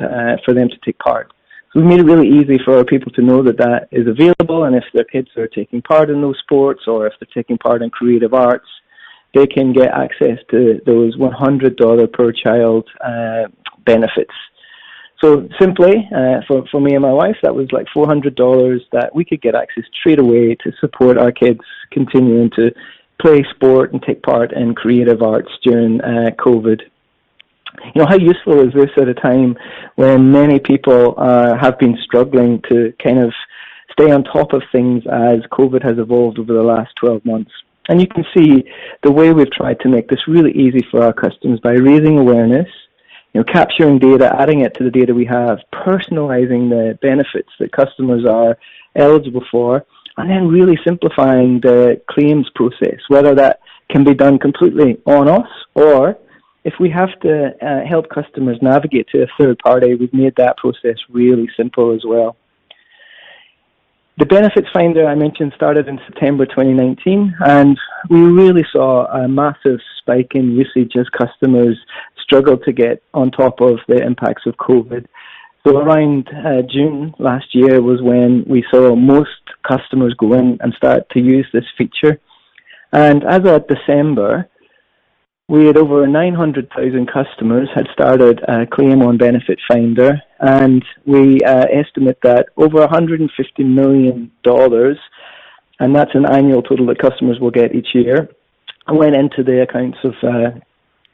[SPEAKER 18] for them to take part. So we made it really easy for our people to know that that is available, and if their kids are taking part in those sports or if they're taking part in creative arts, they can get access to those $100 per child benefits. So simply, for me and my wife, that was like $400 that we could get access straight away to support our kids continuing to play sport and take part in creative arts during COVID. You know, how useful is this at a time when many people have been struggling to kind of stay on top of things as COVID has evolved over the last 12 months? And you can see the way we've tried to make this really easy for our customers by raising awareness, capturing data, adding it to the data we have, personalizing the benefits that customers are eligible for, and then really simplifying the claims process, whether that can be done completely on us, or if we have to help customers navigate to a third party, we've made that process really simple as well. The Benefits Finder I mentioned started in September 2019, and we really saw a massive spike in usage as customers struggled to get on top of the impacts of COVID. So around June last year was when we saw most customers go in and start to use this feature. And as of December, we had over 900,000 customers had started a claim on Benefit Finder, and we estimate that over $150 million, and that's an annual total that customers will get each year, went into the accounts of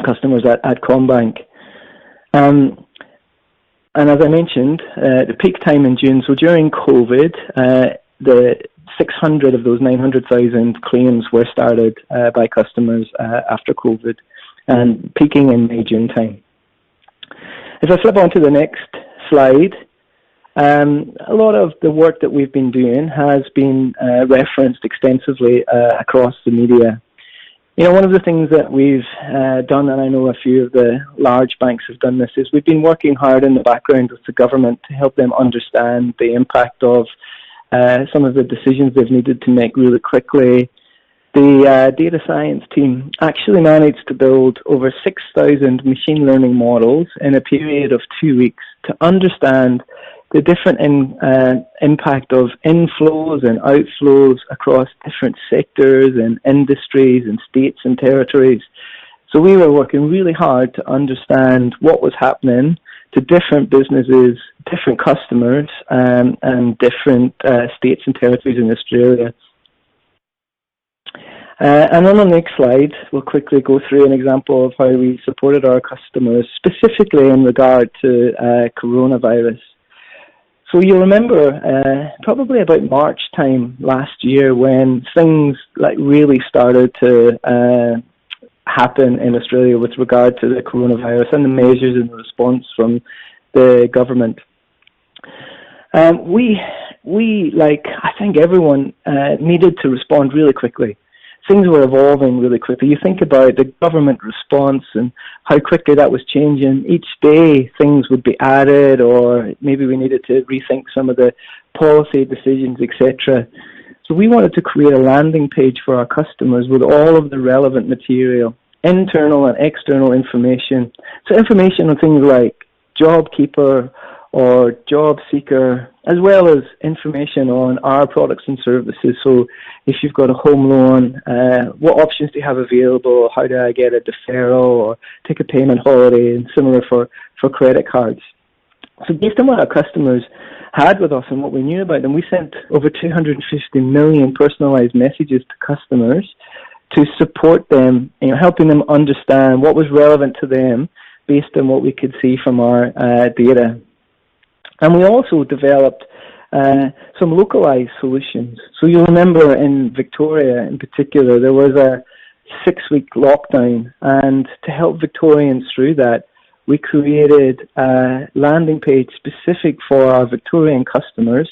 [SPEAKER 18] customers at CommBank. And as I mentioned, the peak time in June, so during COVID, the 600 of those 900,000 claims were started by customers after COVID, and peaking in May, June time. If I flip on to the next slide, a lot of the work that we've been doing has been referenced extensively across the media. You know, one of the things that we've done, and I know a few of the large banks have done this, is we've been working hard in the background with the government to help them understand the impact of some of the decisions they've needed to make really quickly. The data science team actually managed to build over 6,000 machine learning models in a period of 2 weeks to understand the different impact of inflows and outflows across different sectors and industries and states and territories. So we were working really hard to understand what was happening to different businesses, different customers, and different states and territories in Australia. And on the next slide, we'll quickly go through an example of how we supported our customers, specifically in regard to coronavirus. So you'll remember probably about March time last year when things like really started to happen in Australia with regard to the coronavirus and the measures and the response from the government. We like I think everyone needed to respond really quickly. Things were evolving really quickly. You think about the government response and how quickly that was changing. Each day things would be added, or maybe we needed to rethink some of the policy decisions, etc. So we wanted to create a landing page for our customers with all of the relevant material, internal and external information. So information on things like JobKeeper or Job Seeker, as well as information on our products and services. So if you've got a home loan, what options do you have available? How do I get a deferral or take a payment holiday, and similar for credit cards. So based on what our customers had with us and what we knew about them, we sent over 250 million personalized messages to customers to support them, you know, helping them understand what was relevant to them based on what we could see from our data. And we also developed some localized solutions. So you'll remember in Victoria in particular, there was a 6-week lockdown, and to help Victorians through that, we created a landing page specific for our Victorian customers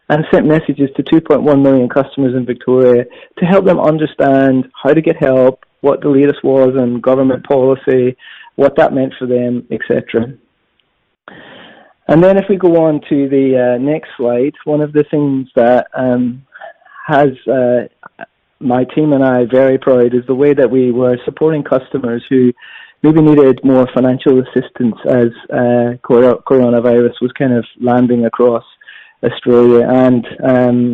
[SPEAKER 18] and sent messages to 2.1 million customers in Victoria to help them understand how to get help, what the latest was on government policy, what that meant for them, etc. And then if we go on to the next slide, one of the things that has my team and I very proud is the way that we were supporting customers who maybe needed more financial assistance as coronavirus was kind of landing across Australia and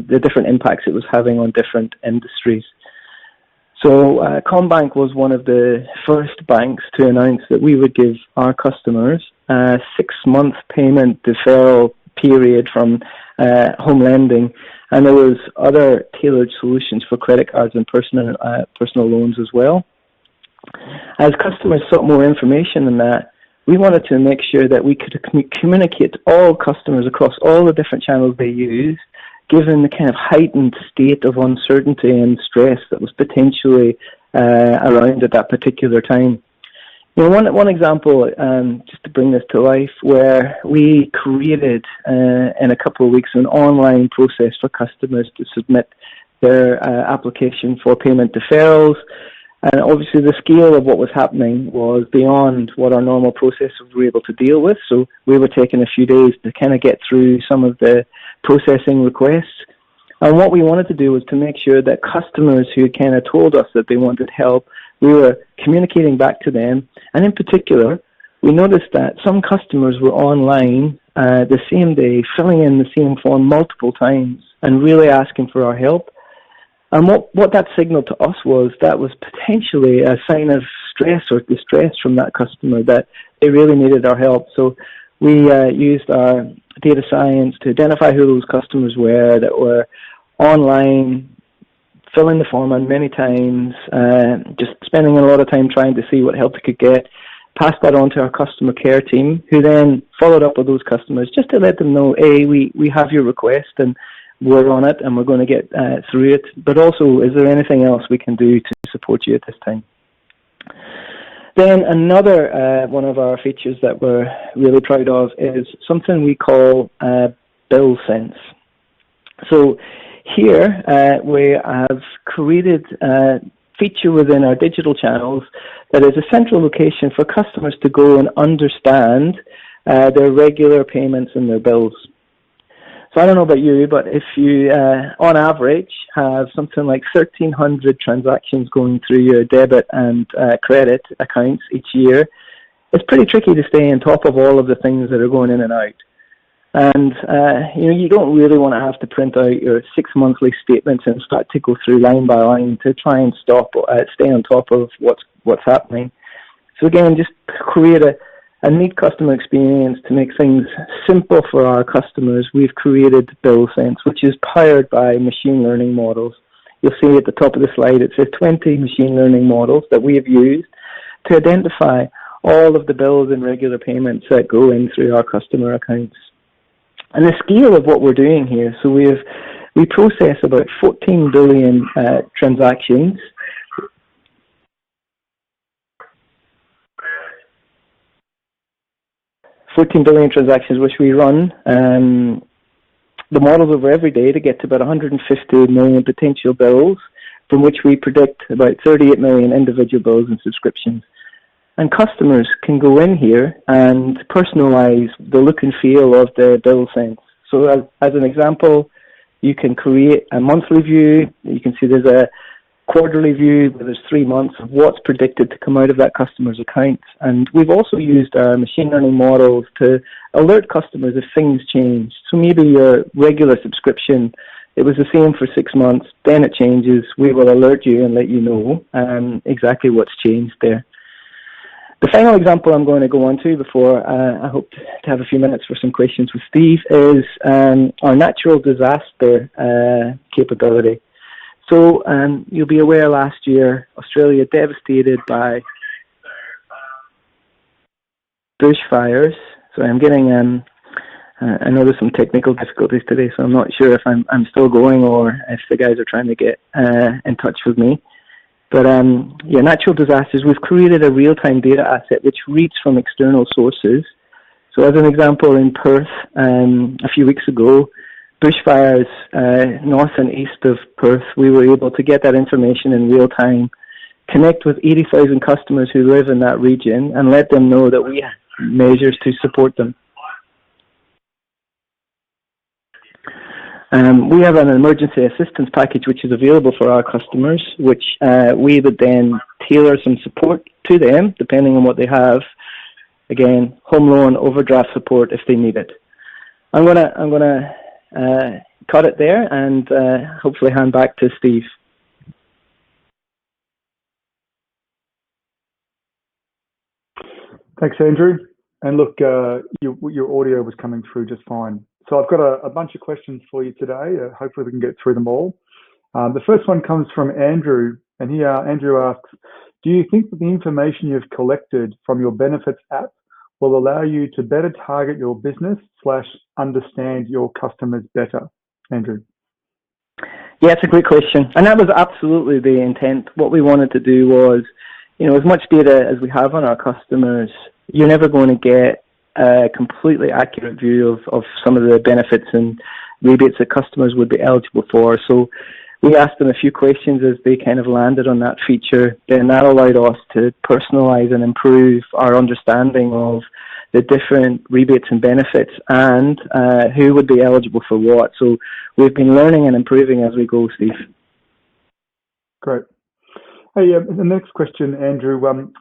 [SPEAKER 18] the different impacts it was having on different industries. So CommBank was one of the first banks to announce that we would give our customers a 6-month payment deferral period from home lending, and there was other tailored solutions for credit cards and personal loans as well. As customers sought more information on that, we wanted to make sure that we could communicate to all customers across all the different channels they use, given the kind of heightened state of uncertainty and stress that was potentially around at that particular time. You know, one example, just to bring this to life, where we created in a couple of weeks an online process for customers to submit their application for payment deferrals. And obviously the scale of what was happening was beyond what our normal processes were able to deal with. So we were taking a few days to kind of get through some of the processing requests. And what we wanted to do was to make sure that customers who had kind of told us that they wanted help, we were communicating back to them. And in particular, we noticed that some customers were online the same day, filling in the same form multiple times and really asking for our help. And what that signaled to us was that was potentially a sign of stress or distress from that customer, that they really needed our help. So we used our data science to identify who those customers were that were online, filling the form in many times, just spending a lot of time trying to see what help they could get, passed that on to our customer care team, who then followed up with those customers just to let them know, hey, we have your request and we're on it and we're going to get through it. But also, is there anything else we can do to support you at this time? Then another one of our features that we're really proud of is something we call Bill Sense. So here we have created a feature within our digital channels that is a central location for customers to go and understand their regular payments and their bills. So I don't know about you, but if you, on average, have something like 1,300 transactions going through your debit and credit accounts each year, it's pretty tricky to stay on top of all of the things that are going in and out. And, you don't really want to have to print out your 6 monthly statements and start to go through line by line to try and stay on top of what's happening. So again, just create a neat customer experience to make things simple for our customers. We've created Bill Sense, which is powered by machine learning models. You'll see at the top of the slide, it says 20 machine learning models that we have used to identify all of the bills and regular payments that go in through our customer accounts. And the scale of what we're doing here, so we process about 14 billion transactions. 14 billion transactions which we run the models over every day to get to about 150 million potential bills, from which we predict about 38 million individual bills and subscriptions. And customers can go in here and personalize the look and feel of the Bill Sense. So as an example, you can create a monthly view. You can see there's a quarterly view where there's 3 months of what's predicted to come out of that customer's account. And we've also used our machine learning models to alert customers if things change. So maybe your regular subscription, it was the same for 6 months, then it changes. We will alert you and let you know exactly what's changed there. The final example I'm going to go on to before I hope to have a few minutes for some questions with Steve is our natural disaster capability. So you'll be aware last year, Australia devastated by bushfires. So I'm getting, I know there's some technical difficulties today, so I'm not sure if I'm still going or if the guys are trying to get in touch with me. But natural disasters, we've created a real-time data asset which reads from external sources. So as an example, in Perth, a few weeks ago, bushfires north and east of Perth, we were able to get that information in real time, connect with 80,000 customers who live in that region, and let them know that we have measures to support them. We have an emergency assistance package which is available for our customers, which we would then tailor some support to them depending on what they have. Again, home loan, overdraft support if they need it. I'm gonna cut it there and hopefully hand back to Steve.
[SPEAKER 17] Thanks, Andrew. And look, your audio was coming through just fine. So I've got a bunch of questions for you today. Hopefully we can get through them all. The first one comes from Andrew, and Andrew asks, do you think that the information you've collected from your benefits app will allow you to better target your business / understand your customers better? Andrew.
[SPEAKER 18] Yeah, it's a great question. And that was absolutely the intent. What we wanted to do was, as much data as we have on our customers, you're never going to get a completely accurate view of some of the benefits and rebates that customers would be eligible for. So we asked them a few questions as they kind of landed on that feature, and that allowed us to personalize and improve our understanding of the different rebates and benefits and who would be eligible for what. So we've been learning and improving as we go, Steve.
[SPEAKER 17] Great. Hey, the next question, Andrew.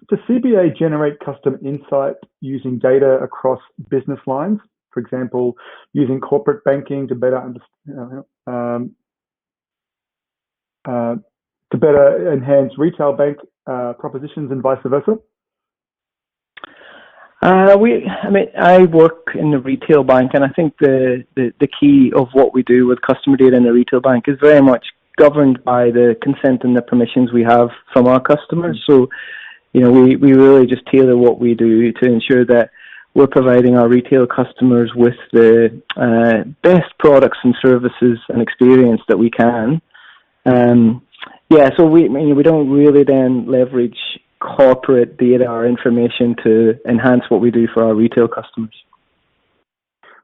[SPEAKER 17] Does CBA generate custom insight using data across business lines? For example, using corporate banking to better enhance retail bank propositions and vice versa?
[SPEAKER 18] I work in the retail bank, and I think the key of what we do with customer data in the retail bank is very much governed by the consent and the permissions we have from our customers. So, we really just tailor what we do to ensure that we're providing our retail customers with the best products and services and experience that we can. So we don't really then leverage corporate data or information to enhance what we do for our retail customers.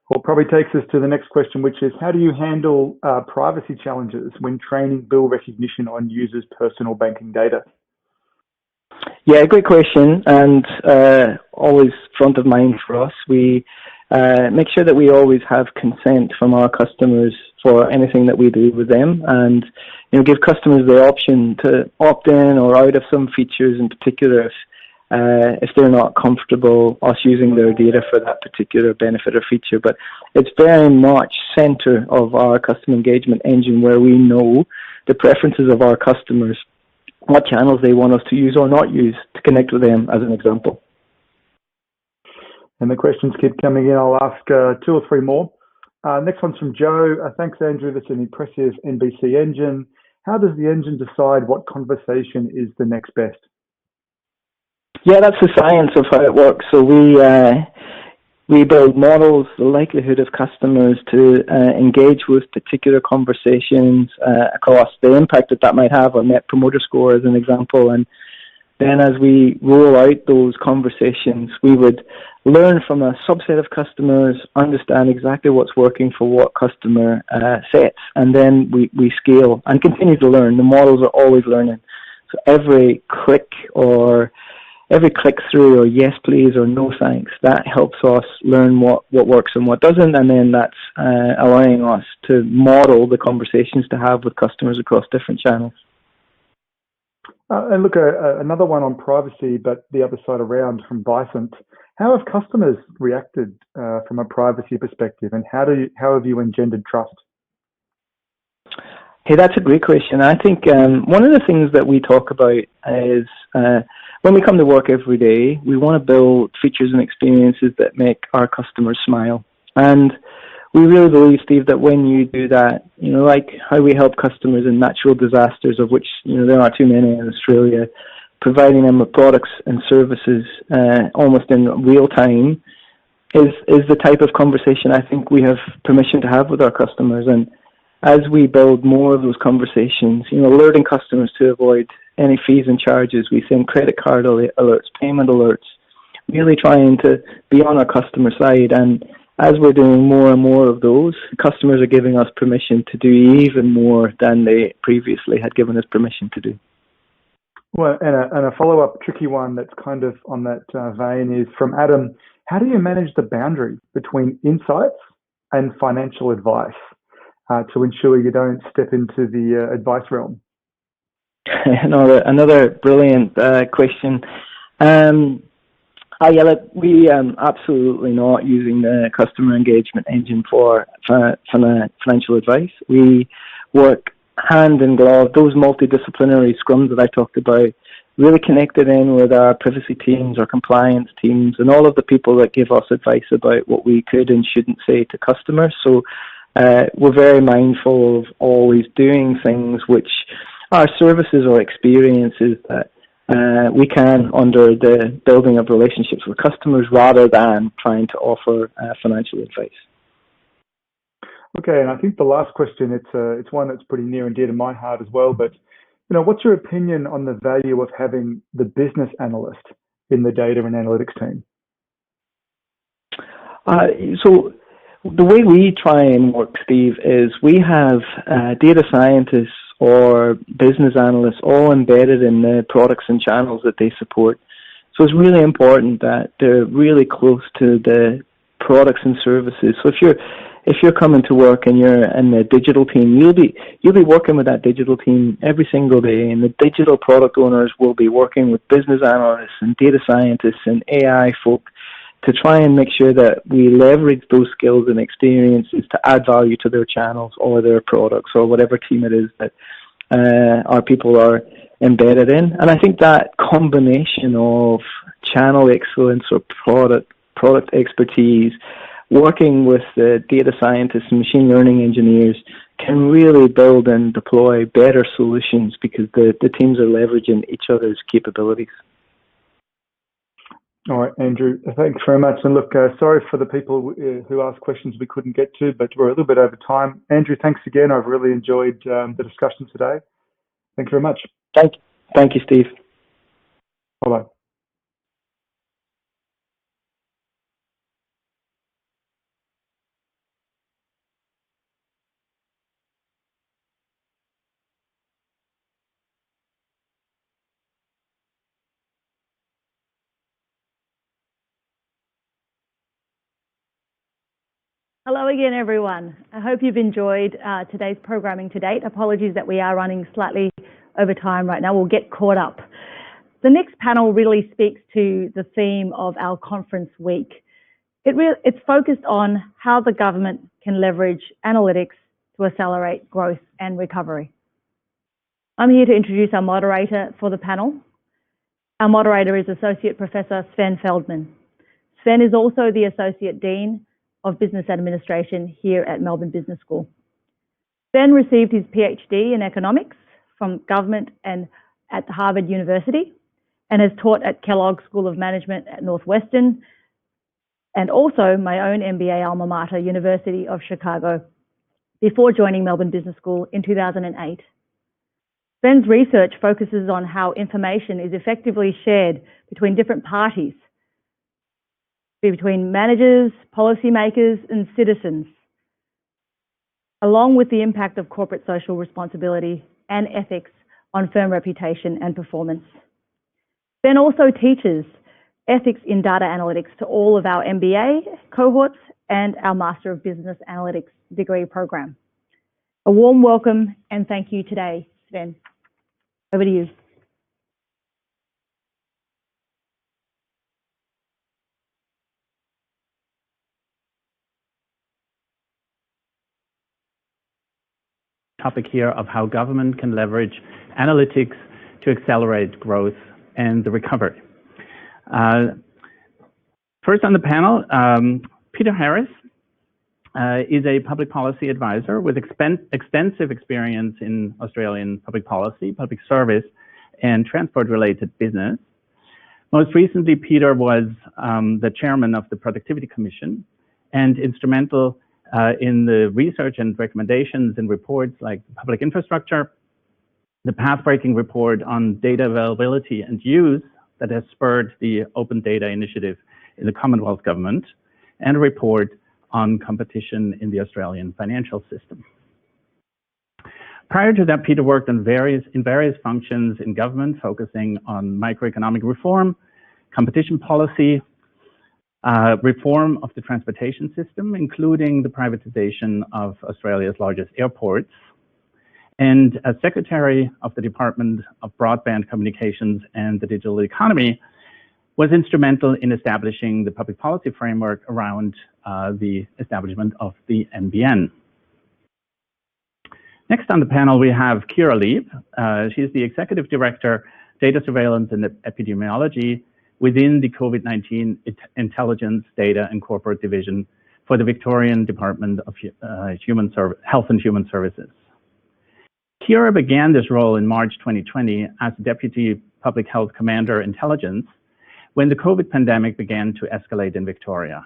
[SPEAKER 17] Well, it probably takes us to the next question, which is, how do you handle privacy challenges when training bill recognition on users' personal banking data?
[SPEAKER 18] Yeah, great question, and always front of mind for us. We make sure that we always have consent from our customers for anything that we do with them, and give customers the option to opt in or out of some features, in particular if they're not comfortable us using their data for that particular benefit or feature. But it's very much center of our customer engagement engine, where we know the preferences of our customers, what channels they want us to use or not use to connect with them, as an example.
[SPEAKER 17] And the questions keep coming in. I'll ask 2 or 3 more. Next one's from Joe. Thanks, Andrew. That's an impressive NBC engine. How does the engine decide what conversation is the next best?
[SPEAKER 18] Yeah, that's the science of how it works. So we build models, the likelihood of customers to engage with particular conversations across the impact that might have on Net Promoter Score, as an example. And then as we roll out those conversations, we would learn from a subset of customers, understand exactly what's working for what customer sets, and then we scale and continue to learn. The models are always learning. So every click through, or yes please or no thanks, that helps us learn what works and what doesn't, and then that's allowing us to model the conversations to have with customers across different channels.
[SPEAKER 17] And look, another one on privacy, but the other side around, from Bicent. How have customers reacted from a privacy perspective, and how have you engendered trust?
[SPEAKER 18] Hey, that's a great question. I think one of the things that we talk about is when we come to work every day, we want to build features and experiences that make our customers smile. And we really believe, Steve, that when you do that, like how we help customers in natural disasters, of which there are too many in Australia, providing them with products and services almost in real time, is the type of conversation I think we have permission to have with our customers. And as we build more of those conversations, alerting customers to avoid any fees and charges, we send credit card alerts, payment alerts, really trying to be on our customer side. And as we're doing more and more of those, customers are giving us permission to do even more than they previously had given us permission to do.
[SPEAKER 17] Well, and a follow-up tricky one that's kind of on that vein is from Adam. How do you manage the boundary between insights and financial advice to ensure you don't step into the advice realm?
[SPEAKER 18] Another brilliant question. We absolutely not using the customer engagement engine for financial advice. We work hand in glove, those multidisciplinary scrums that I talked about, really connected in with our privacy teams, our compliance teams, and all of the people that give us advice about what we could and shouldn't say to customers. So we're very mindful of always doing things which are services or experiences that we can under the building of relationships with customers, rather than trying to offer financial advice.
[SPEAKER 17] Okay, and I think the last question, it's one that's pretty near and dear to my heart as well, but what's your opinion on the value of having the business analyst in the data and analytics team?
[SPEAKER 18] So the way we try and work, Steve, is we have data scientists or business analysts all embedded in the products and channels that they support. So it's really important that they're really close to the products and services. So if you're coming to work and you're in the digital team, you'll be working with that digital team every single day, and the digital product owners will be working with business analysts and data scientists and AI folk to try and make sure that we leverage those skills and experiences to add value to their channels or their products or whatever team it is that our people are embedded in. And I think that combination of channel excellence or product expertise, working with the data scientists and machine learning engineers, can really build and deploy better solutions because the teams are leveraging each other's capabilities.
[SPEAKER 17] All right, Andrew, thanks very much. And look, sorry for the people who asked questions we couldn't get to, but we're a little bit over time. Andrew, thanks again. I've really enjoyed the discussion today. Thank you very much.
[SPEAKER 18] Thank you, Steve.
[SPEAKER 17] Bye-bye.
[SPEAKER 4] Hello again, everyone. I hope you've enjoyed today's programming to date. Apologies that we are running slightly over time right now. We'll get caught up. The next panel really speaks to the theme of our conference week. It's focused on how the government can leverage analytics to accelerate growth and recovery. I'm here to introduce our moderator for the panel. Our moderator is Associate Professor Sven Feldman. Sven is also the Associate Dean of Business Administration here at Melbourne Business School. Sven received his PhD in economics from government and at Harvard University and has taught at Kellogg School of Management at Northwestern and also my own MBA alma mater, University of Chicago, before joining Melbourne Business School in 2008. Sven's research focuses on how information is effectively shared between different parties, between managers, policymakers, and citizens, along with the impact of corporate social responsibility and ethics on firm reputation and performance. Sven also teaches ethics in data analytics to all of our MBA cohorts and our Master of Business Analytics degree program. A warm welcome and thank you today, Sven. Over to you.
[SPEAKER 2] Topic here of how government can leverage analytics to accelerate growth and the recovery. First on the panel, Peter Harris is a public policy advisor with extensive experience in Australian public policy, public service, and transport-related business. Most recently, Peter was the chairman of the Productivity Commission and instrumental in the research and recommendations and reports like public infrastructure, the path-breaking report on data availability and use that has spurred the Open Data Initiative in the Commonwealth Government, and a report on competition in the Australian financial system. Prior to that, Peter worked on various functions in government, focusing on microeconomic reform, competition policy, reform of the transportation system, including the privatization of Australia's largest airports, and as Secretary of the Department of Broadband Communications and the Digital Economy, was instrumental in establishing the public policy framework around the establishment of the NBN. Next on the panel, we have Kira Lieb. She's the Executive Director, Data Surveillance and Epidemiology within the COVID-19 Intelligence, Data and Corporate Division for the Victorian Department of Health and Human Services. Kira began this role in March 2020 as Deputy Public Health Commander Intelligence when the COVID pandemic began to escalate in Victoria.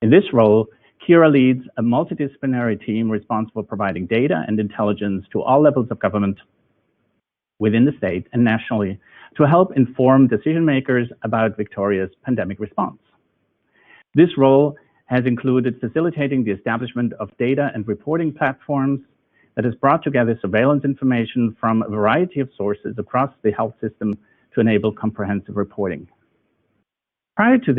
[SPEAKER 2] In this role, Kira leads a multidisciplinary team responsible for providing data and intelligence to all levels of government within the state and nationally to help inform decision makers about Victoria's pandemic response. This role has included facilitating the establishment of data and reporting platforms that has brought together surveillance information from a variety of sources across the health system to enable comprehensive reporting. Prior to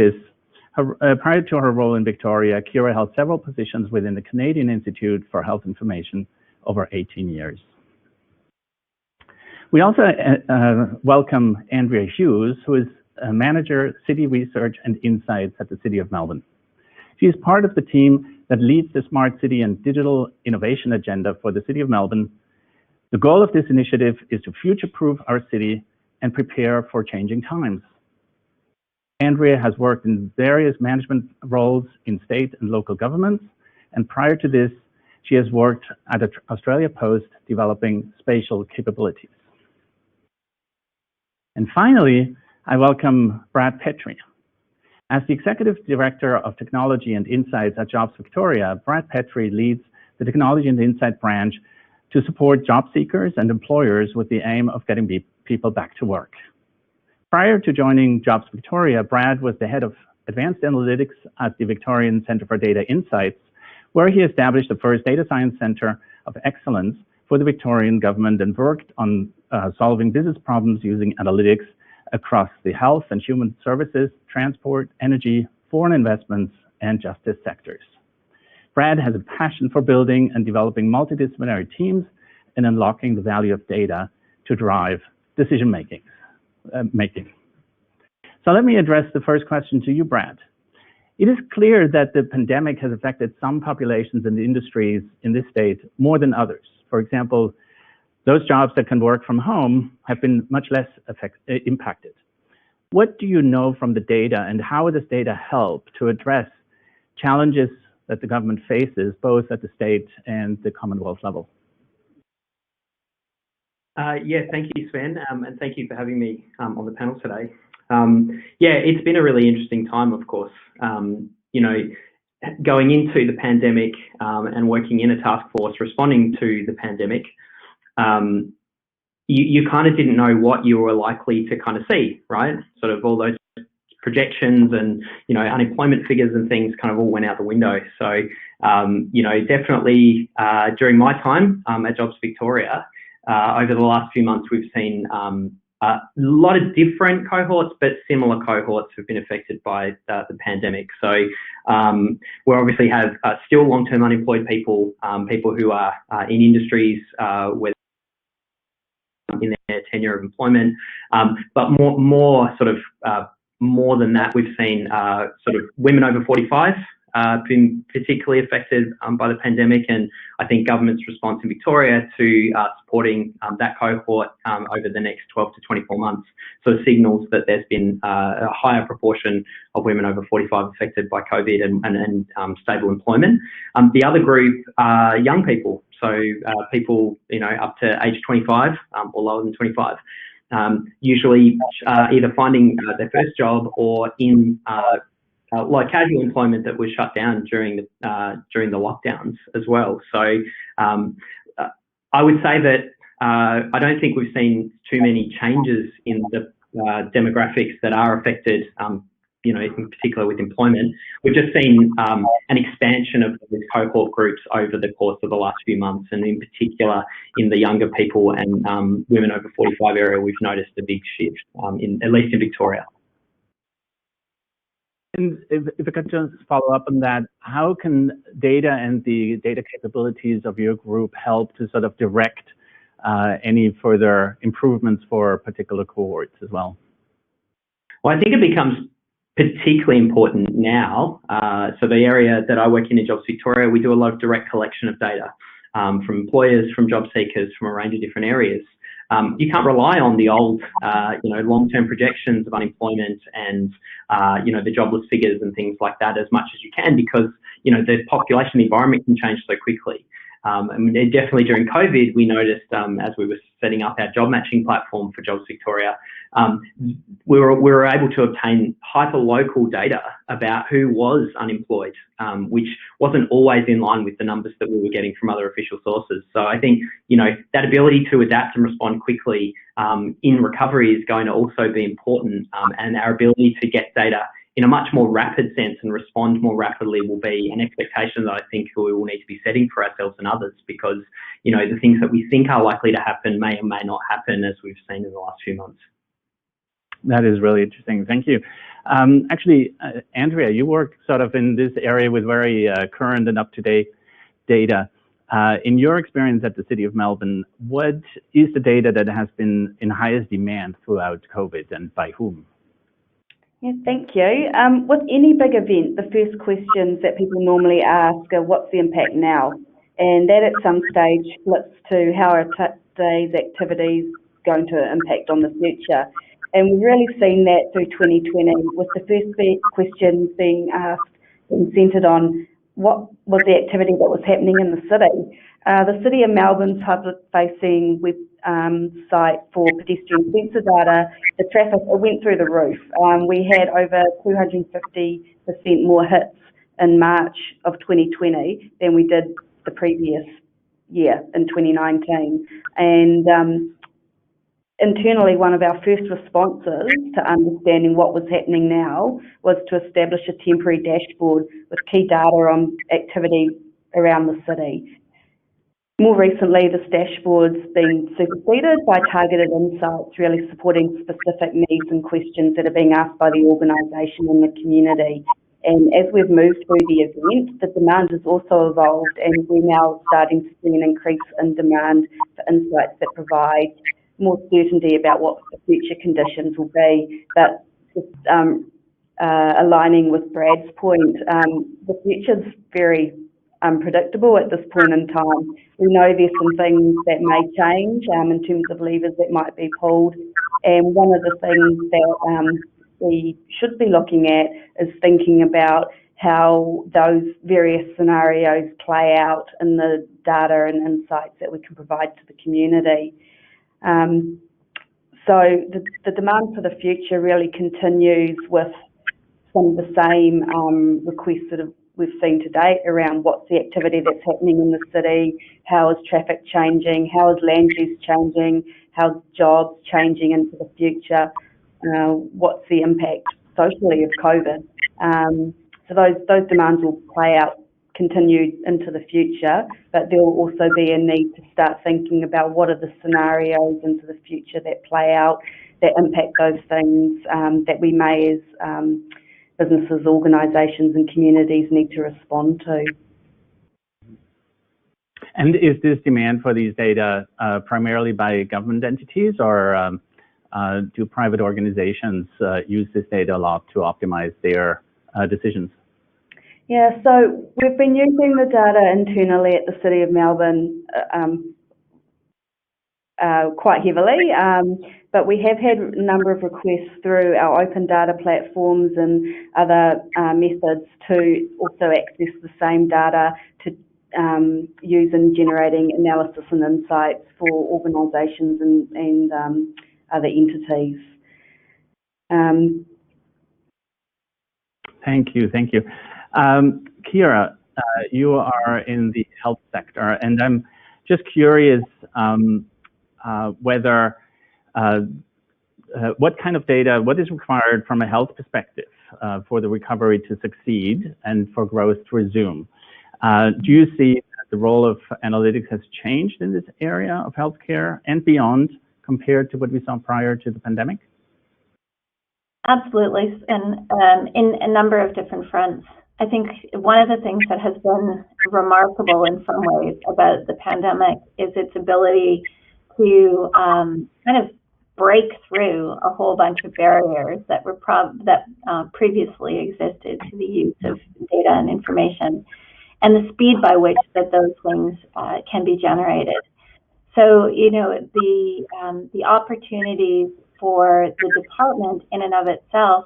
[SPEAKER 2] her role in Victoria, Kira held several positions within the Canadian Institute for Health Information over 18 years. We also welcome Andrea Hughes, who is Manager, City Research and Insights at the City of Melbourne. She is part of the team that leads the Smart City and Digital Innovation Agenda for the City of Melbourne. The goal of this initiative is to future-proof our city and prepare for changing times. Andrea has worked in various management roles in state and local governments, and prior to this, she has worked at Australia Post developing spatial capabilities. And finally, I welcome Brad Petrie. As the Executive Director of Technology and Insights at Jobs Victoria, Brad Petrie leads the Technology and Insight branch to support job seekers and employers with the aim of getting people back to work. Prior to joining Jobs Victoria, Brad was the head of advanced analytics at the Victorian Centre for Data Insights, where he established the first data science centre of excellence for the Victorian government and worked on solving business problems using analytics across the health and human services, transport, energy, foreign investments, and justice sectors. Brad has a passion for building and developing multidisciplinary teams and unlocking the value of data to drive decision making. So let me address the first question to you, Brad. It is clear that the pandemic has affected some populations and industries in this state more than others. For example, those jobs that can work from home have been much less impacted. What do you know from the data, and how will this data help to address challenges that the government faces, both at the state and the Commonwealth level?
[SPEAKER 1] Yeah, thank you, Sven, and thank you for having me on the panel today. Yeah, it's been a really interesting time, of course. You know, going into the pandemic and working in a task force responding to the pandemic, you kind of didn't know what you were likely to kind of see, right? Sort of all those projections and, you know, unemployment figures and things kind of all went out the window. So, you know, definitely during my time at Jobs Victoria, over the last few months, we've seen a lot of different cohorts, but similar cohorts have been affected by the pandemic. So we obviously have still long-term unemployed people, people who are in industries where in their tenure of employment, but more than that, we've seen sort of women over 45 been particularly affected by the pandemic, and I think government's response in Victoria to supporting that cohort over the next 12 to 24 months sort of signals that there's been a higher proportion of women over 45 affected by COVID and stable employment. The other group are young people, so people, you know, up to age 25 or lower than 25, usually either finding their first job or in like casual employment that was shut down during the lockdowns as well. So I would say that I don't think we've seen too many changes in the demographics that are affected, you know, in particular with employment. We've just seen an expansion of these cohort groups over the course of the last few months, and in particular in the younger people and women over 45 area, we've noticed a big shift, at least in Victoria.
[SPEAKER 2] And if I could just follow up on that, how can data and the data capabilities of your group help to sort of direct any further improvements for particular cohorts as well?
[SPEAKER 1] Well, I think it becomes particularly important now. So the area that I work in Jobs Victoria, we do a lot of direct collection of data from employers, from job seekers, from a range of different areas. You can't rely on the old, you know, long-term projections of unemployment and, you know, the jobless figures and things like that as much as you can, because, you know, the population environment can change so quickly. I mean, definitely during COVID, we noticed as we were setting up our job matching platform for Jobs Victoria, we were able to obtain hyper-local data about who was unemployed, which wasn't always in line with the numbers that we were getting from other official sources. So I think, you know, that ability to adapt and respond quickly in recovery is going to also be important, and our ability to get data in a much more rapid sense and respond more rapidly will be an expectation that I think we will need to be setting for ourselves and others, because, you know, the things that we think are likely to happen may or may not happen, as we've seen in the last few months.
[SPEAKER 2] That is really interesting. Thank you. Actually, Andrea, you work sort of in this area with very current and up-to-date data. In your experience at the City of Melbourne, what is the data that has been in highest demand throughout COVID, and by whom?
[SPEAKER 5] Yeah, thank you. With any big event, the first questions that people normally ask are, what's the impact now? And that at some stage flips to how are today's activities going to impact on the future. And we've really seen that through 2020, with the first questions being asked and centred on what was the activity that was happening in the city. The City of Melbourne's public-facing web site for pedestrian sensor data, the traffic, it went through the roof. We had over 250% more hits in March of 2020 than we did the previous year in 2019. And internally, one of our first responses to understanding what was happening now was to establish a temporary dashboard with key data on activity around the city. More recently, this dashboard's been superseded by targeted insights, really supporting specific needs and questions that are being asked by the organisation and the community. And as we've moved through the event, the demand has also evolved, and we're now starting to see an increase in demand for insights that provide more certainty about what the future conditions will be. But just aligning with Brad's point, the future's very unpredictable at this point in time. We know there's some things that may change in terms of levers that might be pulled, and one of the things that we should be looking at is thinking about how those various scenarios play out in the data and insights that we can provide to the community. So the demand for the future really continues with some of the same requests that we've seen to date around what's the activity that's happening in the city, how is traffic changing, how is land use changing, how is jobs changing into the future, what's the impact socially of COVID. So those demands will play out, continue into the future, but there will also be a need to start thinking about what are the scenarios into the future that play out, that impact those things that we may as businesses, organisations and communities need to respond to.
[SPEAKER 2] And is this demand for these data primarily by government entities, or do private organisations use this data a lot to optimise their decisions?
[SPEAKER 5] Yeah, so we've been using the data internally at the City of Melbourne quite heavily, but we have had a number of requests through our open data platforms and other methods to also access the same data to use in generating analysis and insights for organisations and other entities.
[SPEAKER 2] Thank you. Kira, you are in the health sector, and I'm just curious whether what kind of data, what is required from a health perspective for the recovery to succeed and for growth to resume? Do you see that the role of analytics has changed in this area of healthcare and beyond compared to what we saw prior to the pandemic?
[SPEAKER 22] Absolutely, and in a number of different fronts. I think one of the things that has been remarkable in some ways about the pandemic is its ability to kind of break through a whole bunch of barriers that were previously existed to the use of data and information, and the speed by which that those things can be generated. So, you know, the opportunities for the department in and of itself,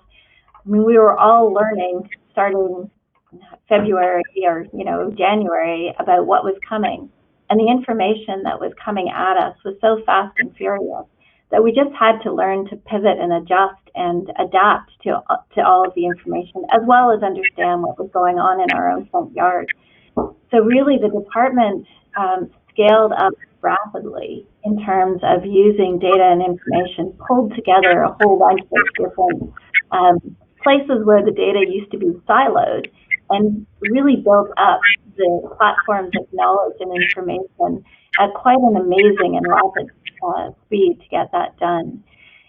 [SPEAKER 22] I mean, we were all learning starting February or, January about what was coming. And the information that was coming at us was so fast and furious that we just had to learn to pivot and adjust and adapt to all of the information, as well as understand what was going on in our own front yard. So really the department scaled up rapidly in terms of using data and information, pulled together a whole bunch of different places where the data used to be siloed, and really built up the platforms of knowledge and information at quite an amazing and rapid speed to get that done.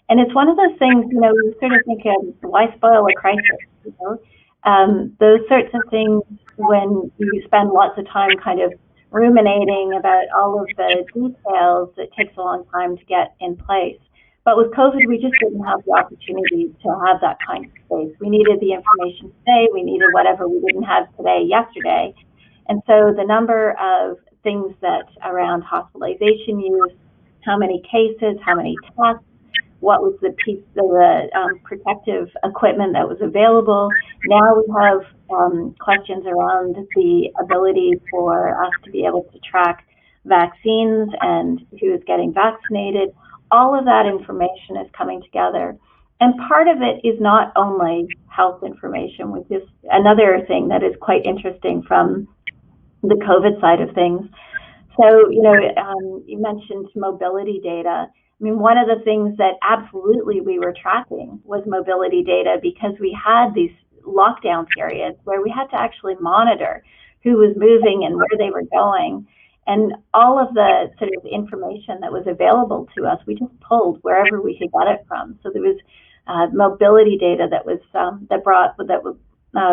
[SPEAKER 22] And it's one of those things, you sort of think of why spoil a crisis, those sorts of things when you spend lots of time kind of ruminating about all of the details, it takes a long time to get in place. But with COVID, we just didn't have the opportunity to have that kind of space. We needed the information today. We needed whatever we didn't have today, yesterday. And so the number of things that around hospitalization use, how many cases, how many tests, what was the piece of the protective equipment that was available. Now we have questions around the ability for us to be able to track vaccines and who is getting vaccinated. All of that information is coming together. And part of it is not only health information, which is another thing that is quite interesting from the COVID side of things. So, you mentioned mobility data. I mean, one of the things that absolutely we were tracking was mobility data, because we had these lockdown periods where we had to actually monitor who was moving and where they were going. And all of the sort of information that was available to us, we just pulled wherever we could get it from. So there was mobility data that was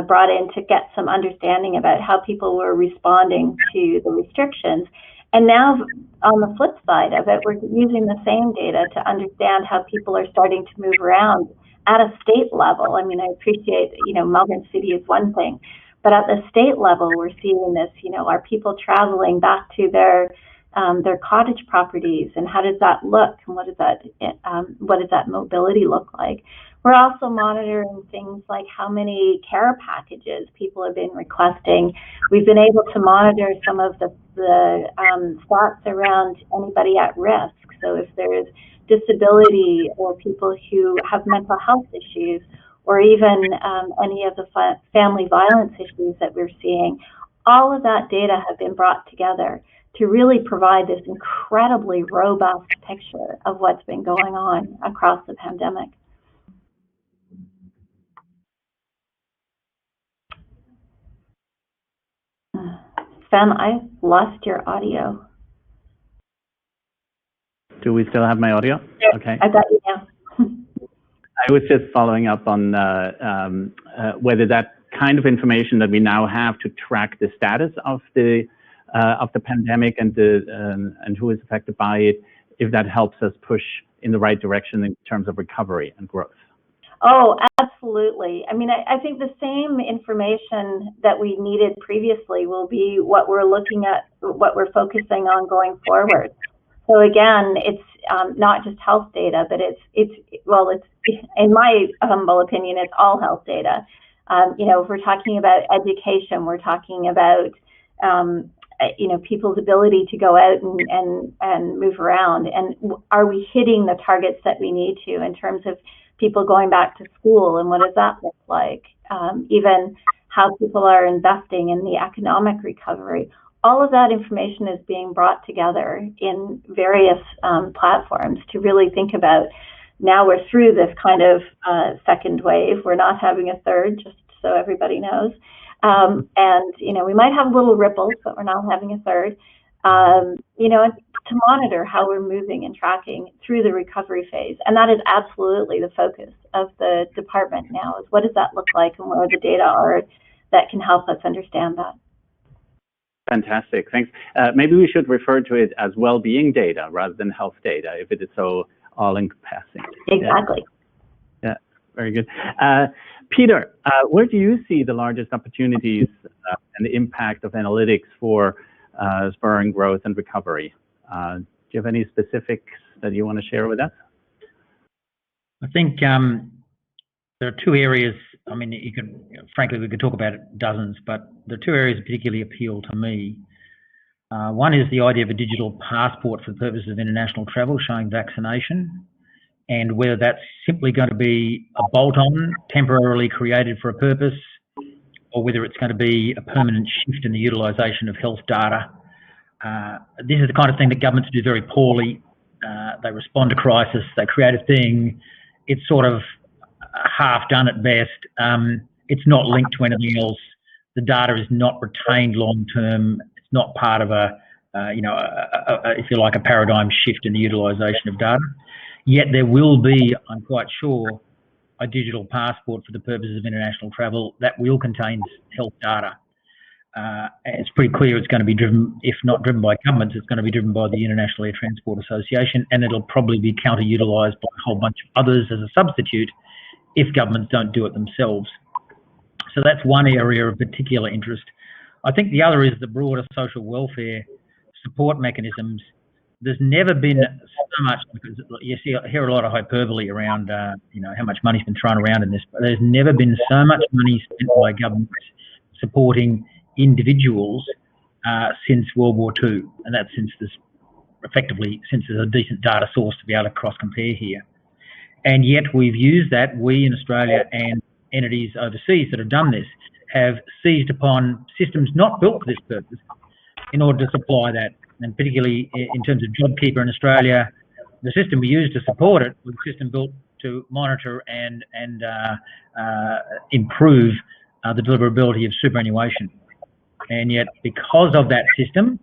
[SPEAKER 22] brought in to get some understanding about how people were responding to the restrictions. And now, on the flip side of it, we're using the same data to understand how people are starting to move around at a state level. I mean, I appreciate, Melbourne City is one thing, but at the state level, we're seeing this, are people traveling back to their cottage properties, and how does that look, and what does that mobility look like? We're also monitoring things like how many care packages people have been requesting. We've been able to monitor some of the thoughts around anybody at risk. So if there's disability or people who have mental health issues, or even any of the family violence issues that we're seeing, all of that data have been brought together to really provide this incredibly robust picture of what's been going on across the pandemic. Sven, I lost your audio.
[SPEAKER 2] Do we still have my audio?
[SPEAKER 22] Yeah,
[SPEAKER 2] okay.
[SPEAKER 22] I got you now.
[SPEAKER 2] I was just following up on whether that kind of information that we now have to track the status of the pandemic and who is affected by it, if that helps us push in the right direction in terms of recovery and growth.
[SPEAKER 22] Oh, absolutely. I mean, I think the same information that we needed previously will be what we're looking at, what we're focusing on going forward. So again, it's not just health data, but it's in my humble opinion, it's all health data. If we're talking about education, we're talking about people's ability to go out and move around, and are we hitting the targets that we need to in terms of people going back to school, and what does that look like? Even how people are investing in the economic recovery. All of that information is being brought together in various platforms to really think about, now we're through this kind of second wave. We're not having a third, just so everybody knows. We might have little ripples, but we're not having a third. To monitor how we're moving and tracking through the recovery phase. And that is absolutely the focus of the department now, is what does that look like, and where the data are that can help us understand that.
[SPEAKER 2] Fantastic, thanks. Maybe we should refer to it as well-being data rather than health data, if it is so all-encompassing.
[SPEAKER 22] Exactly.
[SPEAKER 2] Yeah, very good. Peter, where do you see the largest opportunities and the impact of analytics for spurring growth and recovery? Do you have any specifics that you want to share with us?
[SPEAKER 12] I think there are two areas. I mean, frankly, we could talk about dozens, but the two areas that particularly appeal to me. One is the idea of a digital passport for the purposes of international travel showing vaccination, and whether that's simply going to be a bolt-on, temporarily created for a purpose, or whether it's going to be a permanent shift in the utilisation of health data. This is the kind of thing that governments do very poorly. They respond to crisis, they create a thing, it's sort of half done at best. It's not linked to anything else. The data is not retained long term. It's not part of if you like, a paradigm shift in the utilisation of data. Yet there will be, I'm quite sure, a digital passport for the purposes of international travel that will contain health data. it's pretty clear it's going to be driven, if not driven by governments, it's going to be driven by the International Air Transport Association, and it'll probably be counter-utilised by a whole bunch of others as a substitute if governments don't do it themselves. So that's one area of particular interest. I think the other is the broader social welfare support mechanisms. There's never been so much, because you hear a lot of hyperbole around, how much money's been thrown around in this, but there's never been so much money spent by governments supporting individuals since World War II, and that's since there's a decent data source to be able to cross-compare here. And yet we've used that, we in Australia and entities overseas that have done this, have seized upon systems not built for this purpose in order to supply that. And particularly in terms of JobKeeper in Australia, the system we used to support it was a system built to monitor and improve the deliverability of superannuation. And yet, because of that system,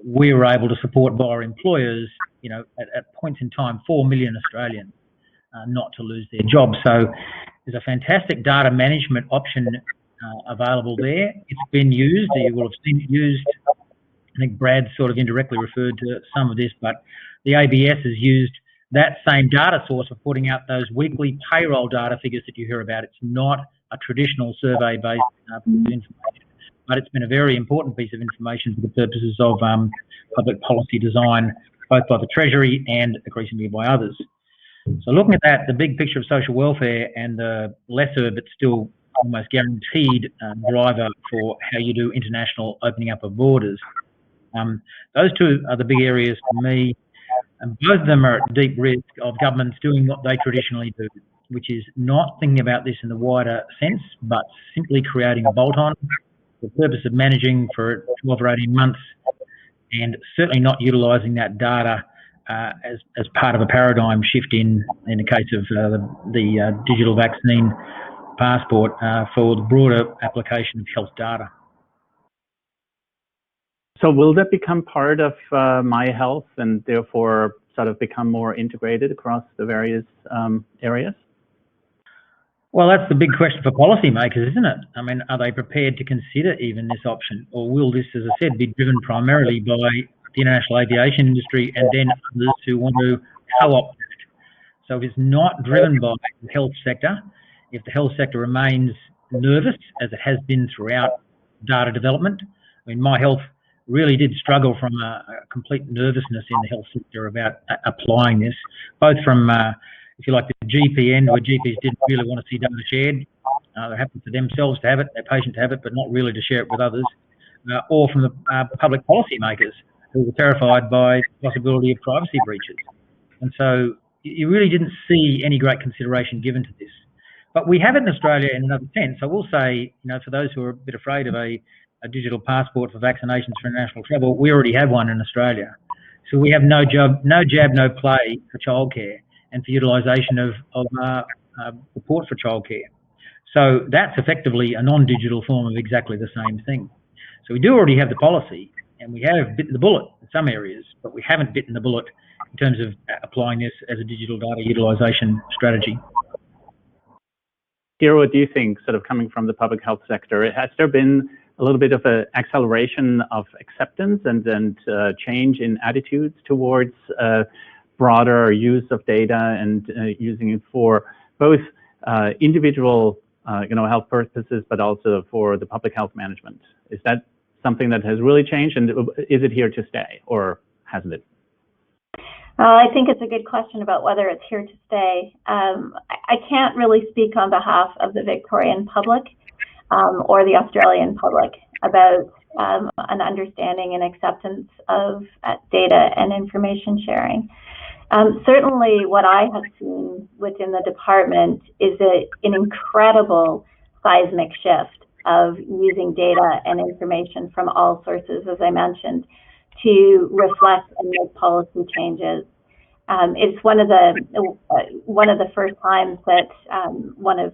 [SPEAKER 12] we were able to support via employers, at points in time, 4 million Australians not to lose their jobs. So there's a fantastic data management option available there. It's been used. You will have seen it used. I think Brad sort of indirectly referred to some of this, but the ABS has used that same data source for putting out those weekly payroll data figures that you hear about. It's not a traditional survey-based piece of information, but it's been a very important piece of information for the purposes of public policy design, both by the Treasury and increasingly by others. So looking at that, the big picture of social welfare and the lesser but still almost guaranteed driver for how you do international opening up of borders. Those two are the big areas for me, and both of them are at deep risk of governments doing what they traditionally do, which is not thinking about this in the wider sense, but simply creating a bolt-on for the purpose of managing for 12 or 18 months, and certainly not utilising that data as part of a paradigm shift in the case of the digital vaccine passport for the broader application of health data.
[SPEAKER 2] So will that become part of My Health and therefore sort of become more integrated across the various areas?
[SPEAKER 12] Well, that's the big question for policymakers, isn't it? I mean, are they prepared to consider even this option? Or will this, as I said, be driven primarily by the international aviation industry and then others who want to co-opt it? So if it's not driven by the health sector, if the health sector remains nervous, as it has been throughout data development, I mean, My Health really did struggle from a complete nervousness in the health sector about applying this, both from, if you like, the GP end, where GPs didn't really want to see data shared. They're happy for themselves to have it, their patient to have it, but not really to share it with others, or from the public policy makers who were terrified by the possibility of privacy breaches. And so you really didn't see any great consideration given to this. But we have it in Australia in another sense. I will say, for those who are a bit afraid of a digital passport for vaccinations for international travel, we already have one in Australia. So we have no jab, no play for childcare and for utilisation of support for childcare. So that's effectively a non-digital form of exactly the same thing. So we do already have the policy, and we have bitten the bullet in some areas, but we haven't bitten the bullet in terms of applying this as a digital data utilisation strategy.
[SPEAKER 2] Kira, what do you think, sort of coming from the public health sector? Has there been a little bit of an acceleration of acceptance and change in attitudes towards broader use of data and using it for both individual health purposes, but also for the public health management? Is that something that has really changed, and is it here to stay, or hasn't it?
[SPEAKER 22] I think it's a good question about whether it's here to stay. I can't really speak on behalf of the Victorian public or the Australian public about an understanding and acceptance of data and information sharing. Certainly what I have seen within the department is an incredible seismic shift of using data and information from all sources, as I mentioned, to reflect and make policy changes. It's one of the first times that one of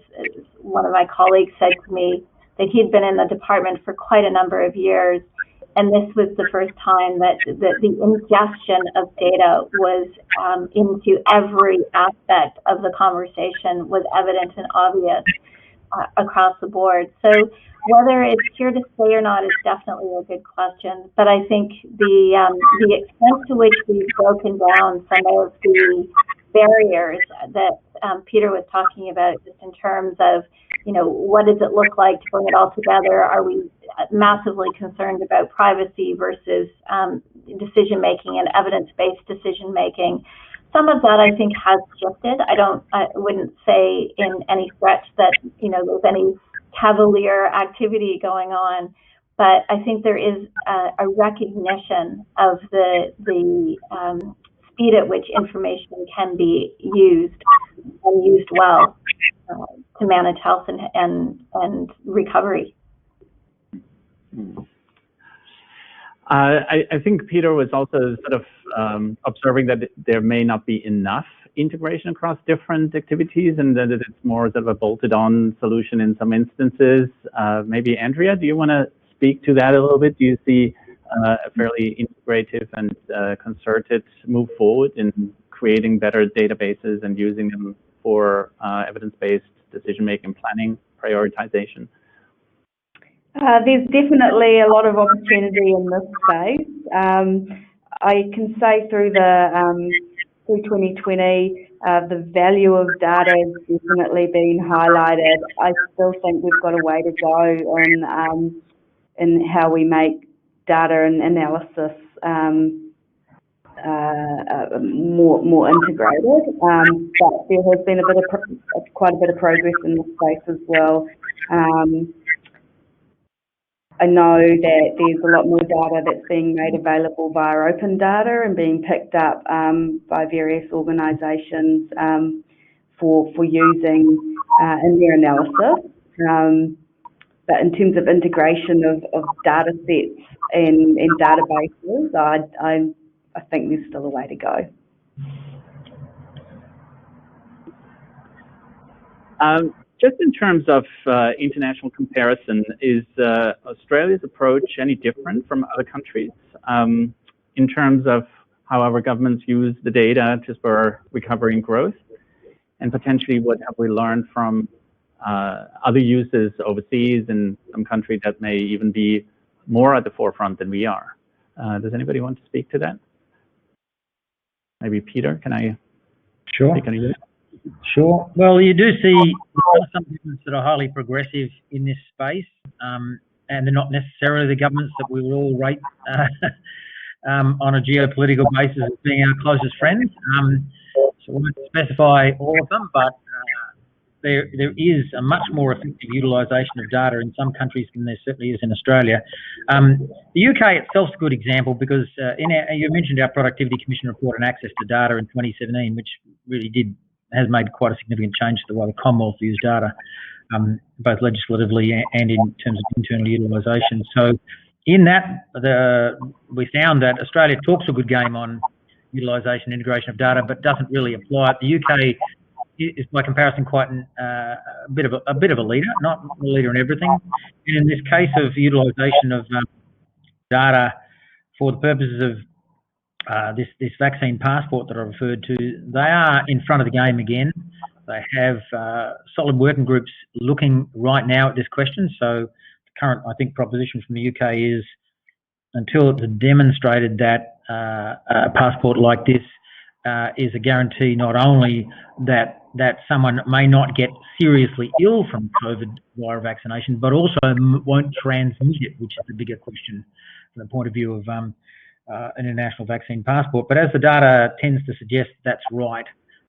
[SPEAKER 22] my colleagues said to me that he'd been in the department for quite a number of years, and this was the first time that the ingestion of data was into every aspect of the conversation was evident and obvious. across the board. So whether it's here to stay or not is definitely a good question. But I think the extent to which we've broken down some of the barriers that Peter was talking about, just in terms of, what does it look like to bring it all together? Are we massively concerned about privacy versus decision making and evidence-based decision making? Some of that I think has shifted. I wouldn't say in any stretch that there's any cavalier activity going on, but I think there is a recognition of the speed at which information can be used and used well to manage health and recovery.
[SPEAKER 2] I think Peter was also sort of observing that there may not be enough integration across different activities, and that it's more sort of a bolted-on solution in some instances. Maybe Andrea, do you want to speak to that a little bit? Do you see a fairly integrative and concerted move forward in creating better databases and using them for evidence-based decision-making, planning, prioritization?
[SPEAKER 5] There's definitely a lot of opportunity in this space. I can say through 2020, the value of data has definitely been highlighted. I still think we've got a way to go in how we make data and analysis more integrated. But there has been quite a bit of progress in this space as well. I know that there's a lot more data that's being made available via open data and being picked up by various organisations for using in their analysis. But in terms of integration of data sets and databases, I think there's still a way to go.
[SPEAKER 2] Just in terms of international comparison, is Australia's approach any different from other countries in terms of how our governments use the data to spur recovery and growth? And potentially, what have we learned from other uses overseas in some countries that may even be more at the forefront than we are? Does anybody want to speak to that? Maybe Peter, can I?
[SPEAKER 12] Sure. Sure. Well, you do see some governments that are highly progressive in this space, and they're not necessarily the governments that we would all rate on a geopolitical basis as being our closest friends. So we won't specify all of them, but there is a much more effective utilisation of data in some countries than there certainly is in Australia. The UK itself is a good example because you mentioned our Productivity Commission report on access to data in 2017, which really has made quite a significant change to the way the Commonwealth views data, both legislatively and in terms of internal utilisation. So in that, we found that Australia talks a good game on utilisation and integration of data, but doesn't really apply it. The UK is, by comparison, quite a bit of a leader, not a leader in everything. And in this case of utilisation of data for the purposes of this vaccine passport that I referred to, they are in front of the game again. They have solid working groups looking right now at this question. So the current, I think, proposition from the UK is until it's demonstrated that a passport like this is a guarantee not only that someone may not get seriously ill from COVID via vaccination, but also won't transmit it, which is the bigger question from the point of view of an international vaccine passport. But as the data tends to suggest, that's right.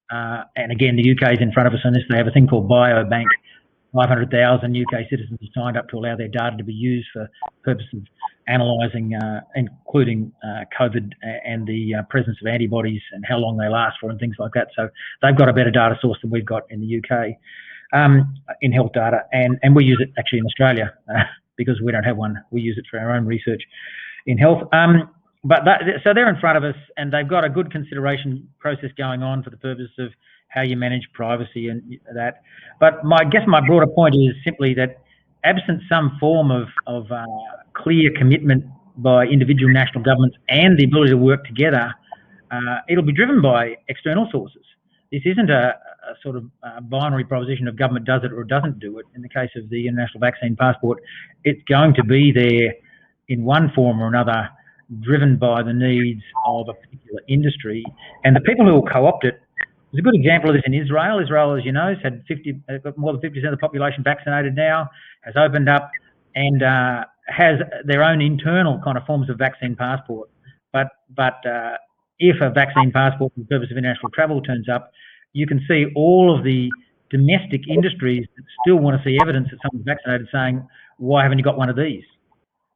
[SPEAKER 12] And again, the UK is in front of us on this. They have a thing called Biobank. 500,000 UK citizens have signed up to allow their data to be used for purposes of analysing, including COVID and the presence of antibodies and how long they last for and things like that. So they've got a better data source than we've got in the UK in health data. And we use it actually in Australia because we don't have one. We use it for our own research in health. So they're in front of us, and they've got a good consideration process going on for the purpose of how you manage privacy and that. But my broader point is simply that absent some form of clear commitment by individual national governments and the ability to work together, it'll be driven by external sources. This isn't a sort of binary proposition of government does it or doesn't do it. In the case of the International Vaccine Passport, it's going to be there in one form or another, driven by the needs of a particular industry. And the people who will co-opt it, there's a good example of this in Israel. Israel, as you know, has had got more than 50% of the population vaccinated now, has opened up and has their own internal kind of forms of vaccine passport. But if a vaccine passport for the purpose of international travel turns up, you can see all of the domestic industries that still want to see evidence that someone's vaccinated saying, why haven't you got one of these?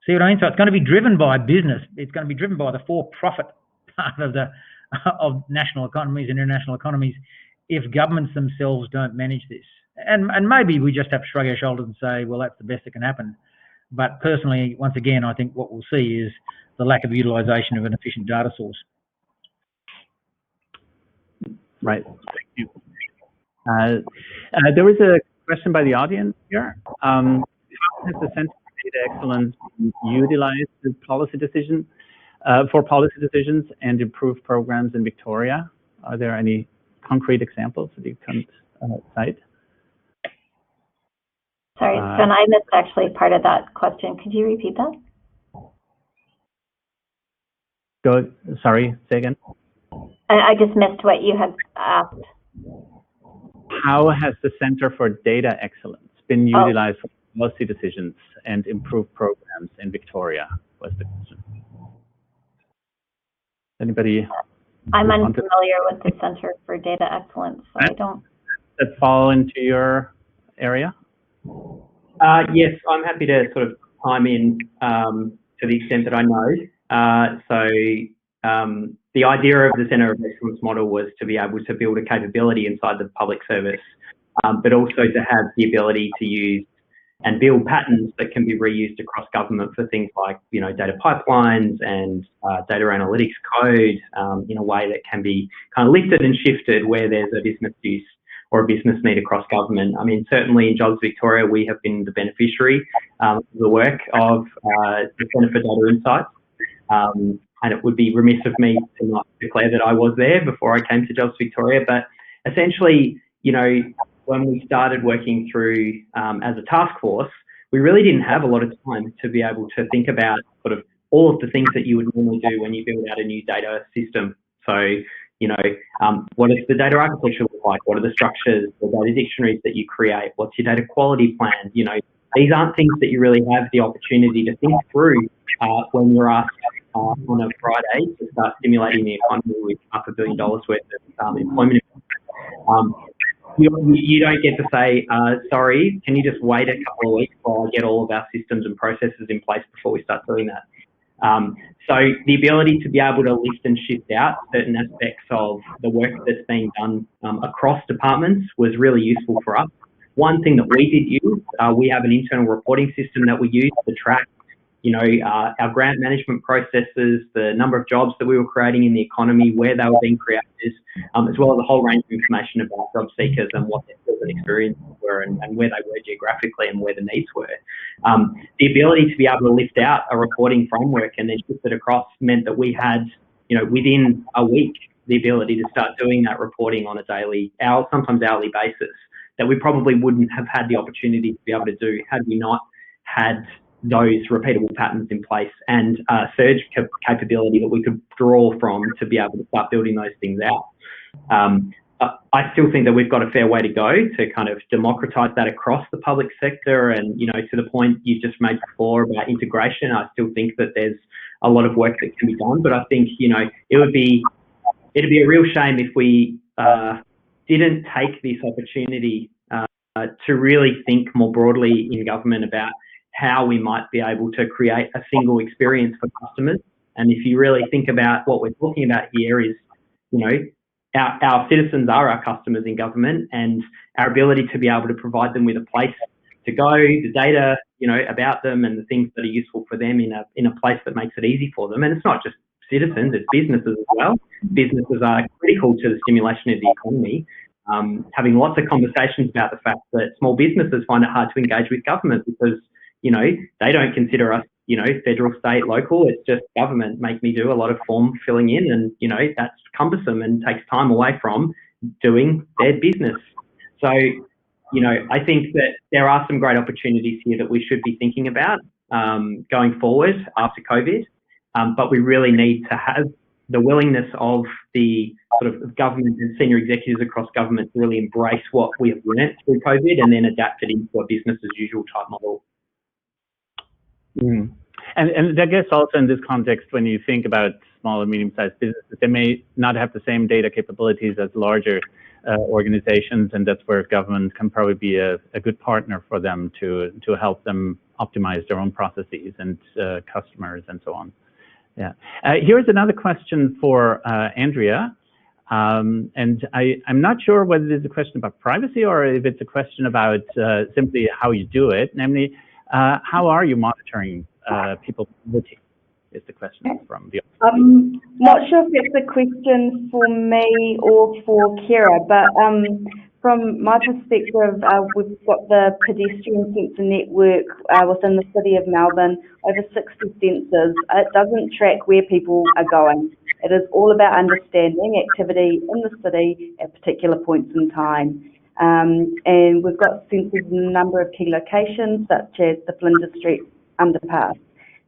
[SPEAKER 12] See what I mean? So it's going to be driven by business. It's going to be driven by the for-profit part of national economies and international economies if governments themselves don't manage this. And maybe we just have to shrug our shoulders and say, well, that's the best that can happen. But personally, once again, I think what we'll see is the lack of utilisation of an efficient data source.
[SPEAKER 2] Right. Thank you. There was a question by the audience here. How has the Centre for Data Excellence been utilized for policy decisions and improve programs in Victoria? Are there any concrete examples that you can cite?
[SPEAKER 22] Sorry, Ben, I missed actually part of that question. Could you repeat that?
[SPEAKER 2] Sorry, say again.
[SPEAKER 22] I just missed what you had asked.
[SPEAKER 2] How has the Centre for Data Excellence been utilized for policy decisions and improved programs in Victoria, was the question. Anybody?
[SPEAKER 22] I'm unfamiliar with the Centre for Data Excellence, so I don't.
[SPEAKER 2] Does that fall into your area?
[SPEAKER 1] Yes, I'm happy to sort of chime in to the extent that I know. The idea of the Centre of Excellence model was to be able to build a capability inside the public service, but also to have the ability to use and build patterns that can be reused across government for things like, data pipelines and data analytics code in a way that can be kind of lifted and shifted where there's a business use or a business need across government. I mean, certainly in Jobs Victoria, we have been the beneficiary of the work of the Centre for Data Insights. And it would be remiss of me to not declare that I was there before I came to Jobs Victoria. But essentially, when we started working through as a task force, we really didn't have a lot of time to be able to think about sort of all of the things that you would normally do when you build out a new data system. So, what does the data architecture look like? What are the structures, the data dictionaries that you create? What's your data quality plan? These aren't things that you really have the opportunity to think through when you're asked on a Friday to start stimulating the economy with $500 million worth of employment. You don't get to say, sorry, can you just wait a couple of weeks while I get all of our systems and processes in place before we start doing that? So the ability to be able to lift and shift out certain aspects of the work that's being done across departments was really useful for us. One thing that we did use, we have an internal reporting system that we use to track our grant management processes, the number of jobs that we were creating in the economy, where they were being created, as well as a whole range of information about job seekers and what their skills and experiences were and where they were geographically and where the needs were. The ability to be able to lift out a reporting framework and then shift it across meant that we had, within a week, the ability to start doing that reporting on a daily, sometimes hourly basis that we probably wouldn't have had the opportunity to be able to do had we not had those repeatable patterns in place and surge capability that we could draw from to be able to start building those things out. I still think that we've got a fair way to go to kind of democratise that across the public sector and, to the point you just made before about integration, I still think that there's a lot of work that can be done, but I think, it'd be a real shame if we didn't take this opportunity to really think more broadly in government about how we might be able to create a single experience for customers. And if you really think about what we're talking about here is, our citizens are our customers in government, and our ability to be able to provide them with a place to go, the data, about them and the things that are useful for them in a place that makes it easy for them. And it's not just citizens, it's businesses as well. Businesses are critical to the stimulation of the economy. Having lots of conversations about the fact that small businesses find it hard to engage with government because they don't consider us, federal, state, local. It's just government make me do a lot of form filling in and, that's cumbersome and takes time away from doing their business. So, you know, I think that there are some great opportunities here that we should be thinking about going forward after COVID, but we really need to have the willingness of the sort of government and senior executives across government to really embrace what we have learnt through COVID and then adapt it into a business as usual type model.
[SPEAKER 2] Mm. And I guess also in this context, when you think about small and medium-sized businesses, they may not have the same data capabilities as larger organizations, and that's where government can probably be a good partner for them to help them optimize their own processes and customers and so on. Yeah. Here's another question for Andrea. And I'm not sure whether it's a question about privacy or if it's a question about simply how you do it. Namely, how are you monitoring people mobility? Is the question from the
[SPEAKER 5] I'm not sure if it's a question for me or for Kira, but from my perspective, we've got the pedestrian sensor network within the city of Melbourne, over 60 sensors. It doesn't track where people are going. It is all about understanding activity in the city at particular points in time. And we've got sensors in a number of key locations, such as the Flinders Street underpass.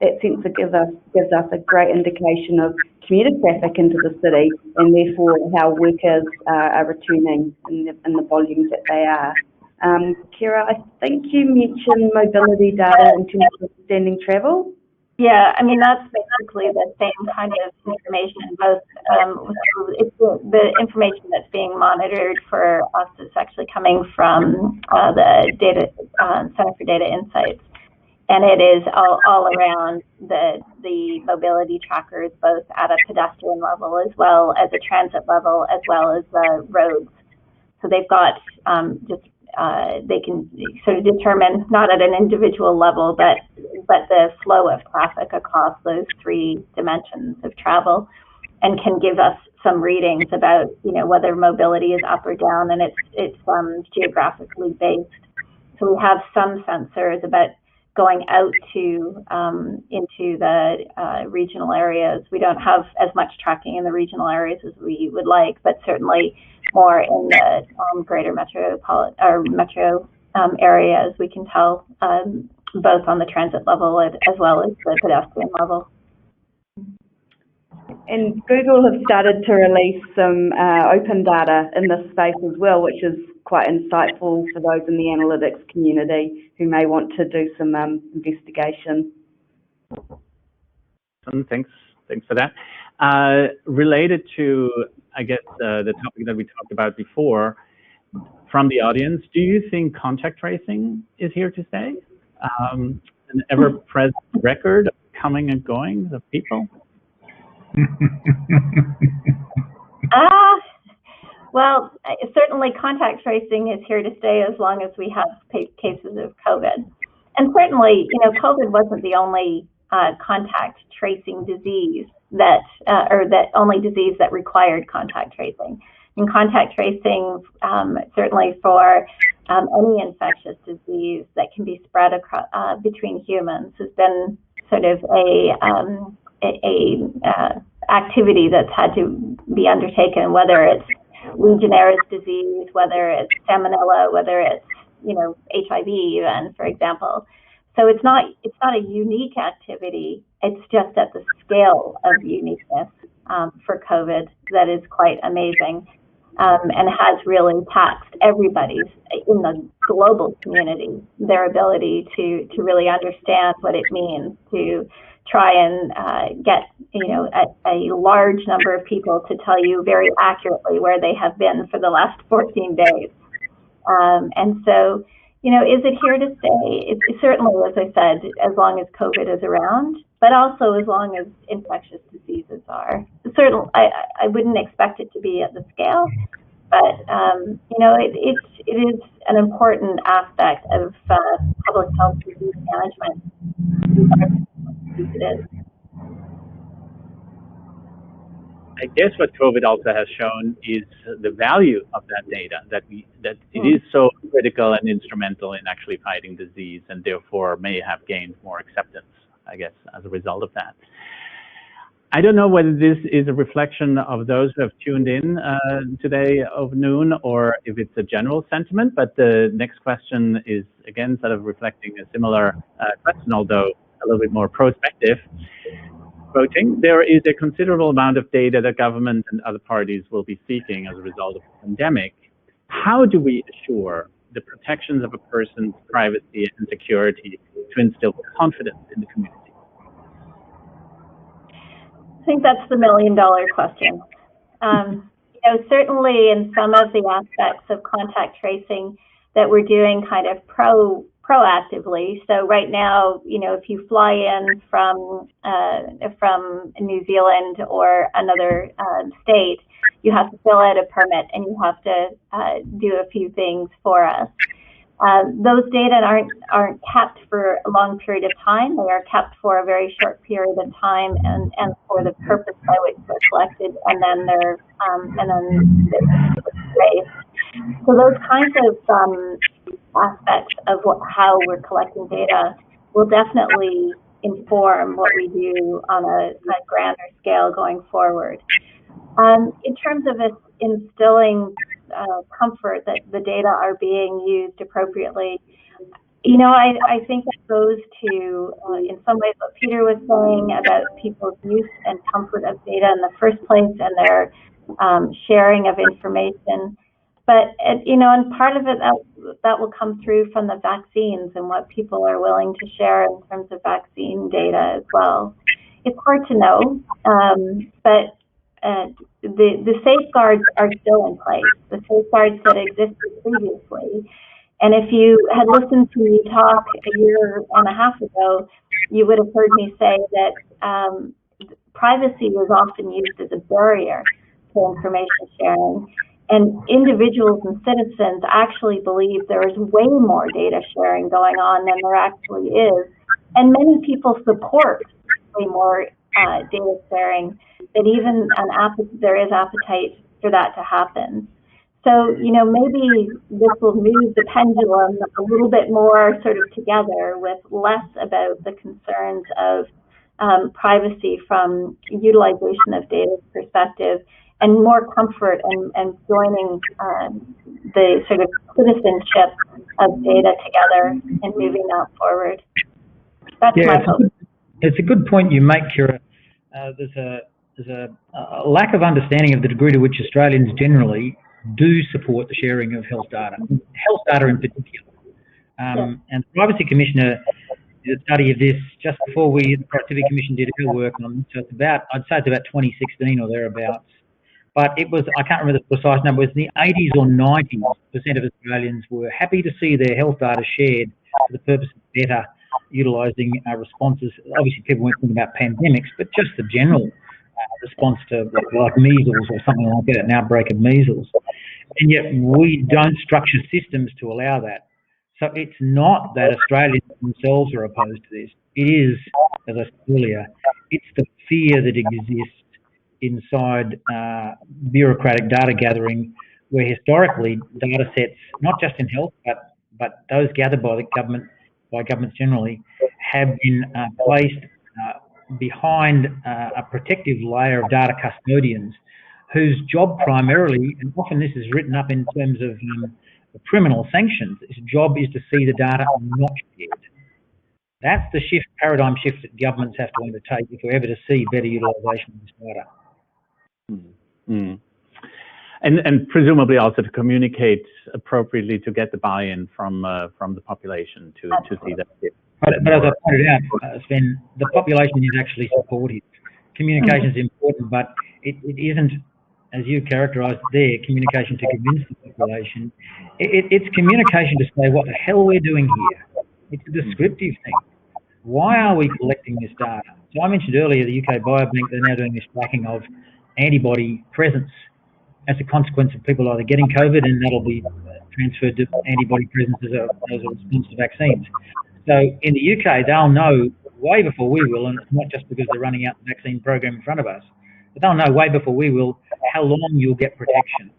[SPEAKER 5] That sensor gives us a great indication of commuter traffic into the city and therefore how workers are returning in the volumes that they are. Kira, I think you mentioned mobility data in terms of standing travel.
[SPEAKER 22] Yeah, I mean, that's basically the same kind of information. Both it's the information that's being monitored for us is actually coming from the data Center for Data Insights. And it is all around the mobility trackers, both at a pedestrian level as well as a transit level, as well as the roads. So they've got they can sort of determine, not at an individual level, but the flow of traffic across those three dimensions of travel, and can give us some readings about, you know, whether mobility is up or down, and it's geographically based. So we have some sensors about going out to into the regional areas. We don't have as much tracking in the regional areas as we would like, but certainly more in the greater metro areas. We can tell both on the transit level as well as the pedestrian level.
[SPEAKER 5] And Google have started to release some open data in this space as well, which is quite insightful for those in the analytics community who may want to do some investigation.
[SPEAKER 2] Thanks for that. Related to, I guess, the topic that we talked about before, from the audience, do you think contact tracing is here to stay? An ever-present record of coming and going of people?
[SPEAKER 22] Well, certainly contact tracing is here to stay as long as we have cases of COVID. And certainly, you know, COVID wasn't the only contact tracing disease that only disease that required contact tracing. And contact tracing, certainly for any infectious disease that can be spread across, between humans, has been sort of a activity that's had to be undertaken, whether it's Legionnaires' disease, whether it's salmonella, whether it's, you know, HIV even, for example. So it's not a unique activity. It's just at the scale of uniqueness for COVID that is quite amazing, and has really taxed everybody's in the global community, their ability to really understand what it means to try and get, you know, a large number of people to tell you very accurately where they have been for the last 14 days. And so, you know, is it here to stay? It's certainly, as I said, as long as COVID is around, but also as long as infectious diseases are. Certainly, I wouldn't expect it to be at the scale, but, you know, it is an important aspect of public health disease management. It is.
[SPEAKER 2] I guess what COVID also has shown is the value of that data, that it is so critical and instrumental in actually fighting disease, and therefore may have gained more acceptance, I guess, as a result of that. I don't know whether this is a reflection of those who have tuned in today of noon, or if it's a general sentiment, but the next question is again sort of reflecting a similar question, although a little bit more prospective. Quoting, there is a considerable amount of data that government and other parties will be seeking as a result of the pandemic. How do we assure the protections of a person's privacy and security to instill confidence in the community?
[SPEAKER 22] I think that's the million-dollar question. Certainly in some of the aspects of contact tracing that we're doing kind of proactively. So right now, if you fly in from New Zealand or another state, you have to fill out a permit and you have to do a few things for us. Those data aren't kept for a long period of time. They are kept for a very short period of time and for the purpose by which they're collected, and then they're traced. So those kinds of aspects of how we're collecting data will definitely inform what we do on a grander scale going forward. In terms of instilling comfort that the data are being used appropriately, I think that goes to, in some ways, what Peter was saying about people's use and comfort of data in the first place and their sharing of information. But, and part of it, that will come through from the vaccines and what people are willing to share in terms of vaccine data as well. It's hard to know, but the safeguards are still in place, the safeguards that existed previously. And if you had listened to me talk a year and a half ago, you would have heard me say that privacy was often used as a barrier to information sharing. And individuals and citizens actually believe there is way more data sharing going on than there actually is. And many people support way more data sharing, that even there is appetite for that to happen. So, maybe this will move the pendulum a little bit more sort of together, with less about the concerns of privacy from utilization of data perspective, and more comfort and joining the sort of citizenship of data together and moving that forward. That's my hope.
[SPEAKER 12] It's a good point you make, Kira. There's a lack of understanding of the degree to which Australians generally do support the sharing of health data in particular. And the Privacy Commissioner did a study of this just before the Productivity Commission did her work on. So I'd say it's about 2016 or thereabouts. But it was, I can't remember the precise number, it was in the 80s or 90% of Australians were happy to see their health data shared for the purpose of better utilising responses. Obviously, people weren't thinking about pandemics, but just the general response to like measles or something like that, an outbreak of measles. And yet we don't structure systems to allow that. So it's not that Australians themselves are opposed to this. It is, as I said earlier, it's the fear that exists inside bureaucratic data gathering, where historically data sets, not just in health, but those gathered by governments generally, have been placed behind a protective layer of data custodians, whose job primarily, and often this is written up in terms of criminal sanctions, his job is to see the data not shared. That's the paradigm shift that governments have to undertake if we're ever to see better utilisation of this data.
[SPEAKER 2] Mm. And presumably also to communicate appropriately to get the buy-in from the population to see that shift.
[SPEAKER 12] But as I pointed out, Sven, the population is actually supportive. Communication is important, but it isn't, as you characterised there, communication to convince the population. It's communication to say what the hell we're doing here. It's a descriptive thing. Why are we collecting this data? So I mentioned earlier the UK Biobank, they're now doing this tracking of antibody presence as a consequence of people either getting COVID, and that'll be transferred to antibody presence as a response to vaccines. So in the UK, they'll know way before we will, and it's not just because they're running out the vaccine program in front of us, but they'll know way before we will how long you'll get protection.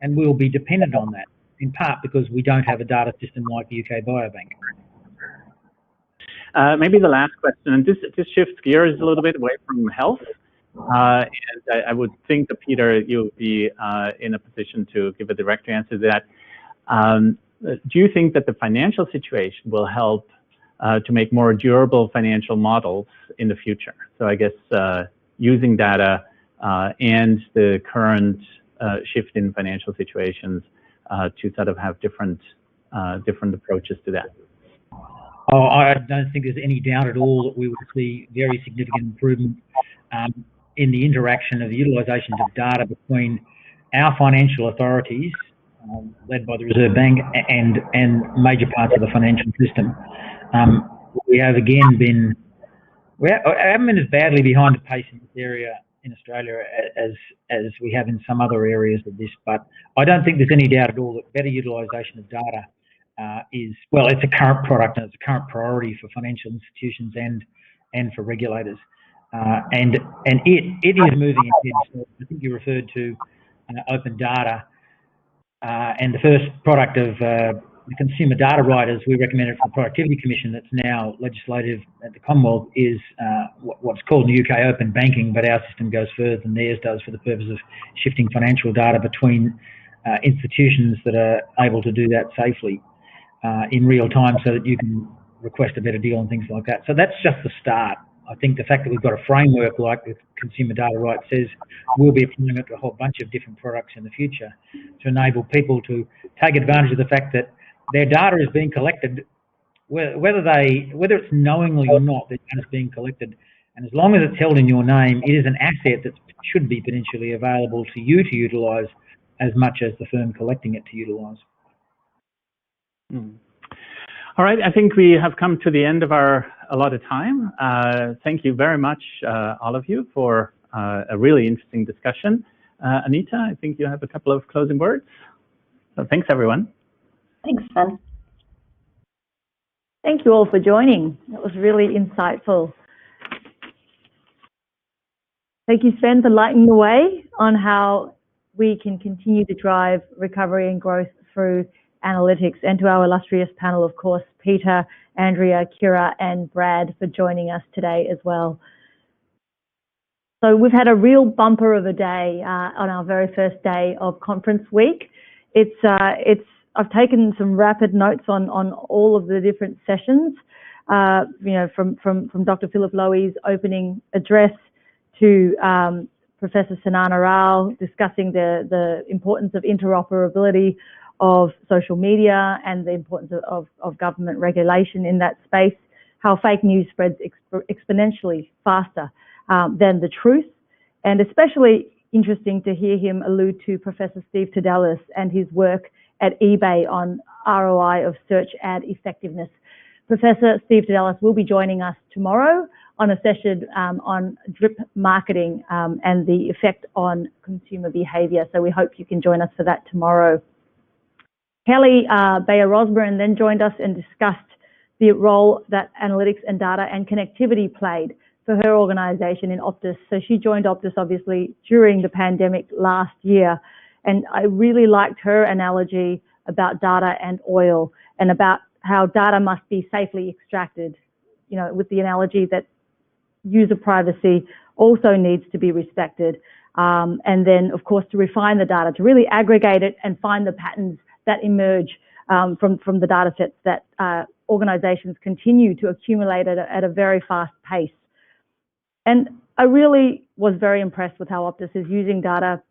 [SPEAKER 12] And we'll be dependent on that, in part because we don't have a data system like the UK Biobank.
[SPEAKER 2] Maybe the last question, and this shifts gears a little bit away from health, And I would think that, Peter, you'll be in a position to give a direct answer to that. Do you think that the financial situation will help to make more durable financial models in the future? So I guess using data and the current shift in financial situations to sort of have different approaches to that.
[SPEAKER 12] Oh, I don't think there's any doubt at all that we will see very significant improvement in the interaction of the utilisations of data between our financial authorities, led by the Reserve Bank, and major parts of the financial system. We have again been, we haven't been as badly behind the pace in this area in Australia as we have in some other areas of this, but I don't think there's any doubt at all that better utilisation of data is, well, it's a current product and it's a current priority for financial institutions and for regulators. And it is moving ahead. So I think you referred to open data, and the first product of the consumer data right, as we recommended for the Productivity Commission, that's now legislative at the Commonwealth, is what's called in the UK open banking, but our system goes further than theirs does for the purpose of shifting financial data between institutions that are able to do that safely in real time, so that you can request a better deal and things like that. So that's just the start. I think the fact that we've got a framework like the consumer data right says we'll be applying it to a whole bunch of different products in the future to enable people to take advantage of the fact that their data is being collected, whether it's knowingly or not, their data is being collected. And as long as it's held in your name, it is an asset that should be potentially available to you to utilise as much as the firm collecting it to utilise.
[SPEAKER 2] All right, I think we have come to the end of our allotted time. Thank you very much, all of you, for a really interesting discussion. Anita, I think you have a couple of closing words. So thanks, everyone.
[SPEAKER 22] Thanks, Sven.
[SPEAKER 4] Thank you all for joining. That was really insightful. Thank you, Sven, for lighting the way on how we can continue to drive recovery and growth through analytics, and to our illustrious panel, of course, Peter, Andrea, Kira, and Brad, for joining us today as well. So we've had a real bumper of a day on our very first day of conference week. I've taken some rapid notes on all of the different sessions, from Dr. Philip Lowy's opening address to Professor Sanana Rao discussing the importance of interoperability of social media and the importance of government regulation in that space, how fake news spreads exponentially faster than the truth, and especially interesting to hear him allude to Professor Steve Tadelis and his work at eBay on ROI of search ad effectiveness. Professor Steve Tadelis will be joining us tomorrow on a session on drip marketing and the effect on consumer behaviour. So we hope you can join us for that tomorrow. Kelly Bayer-Rosburn then joined us and discussed the role that analytics and data and connectivity played for her organisation in Optus. So she joined Optus obviously during the pandemic last year, and I really liked her analogy about data and oil and about how data must be safely extracted, with the analogy that user privacy also needs to be respected. And then, of course, to refine the data, to really aggregate it and find the patterns that emerge from the data sets that organizations continue to accumulate at a very fast pace. And I really was very impressed with how Optus is using data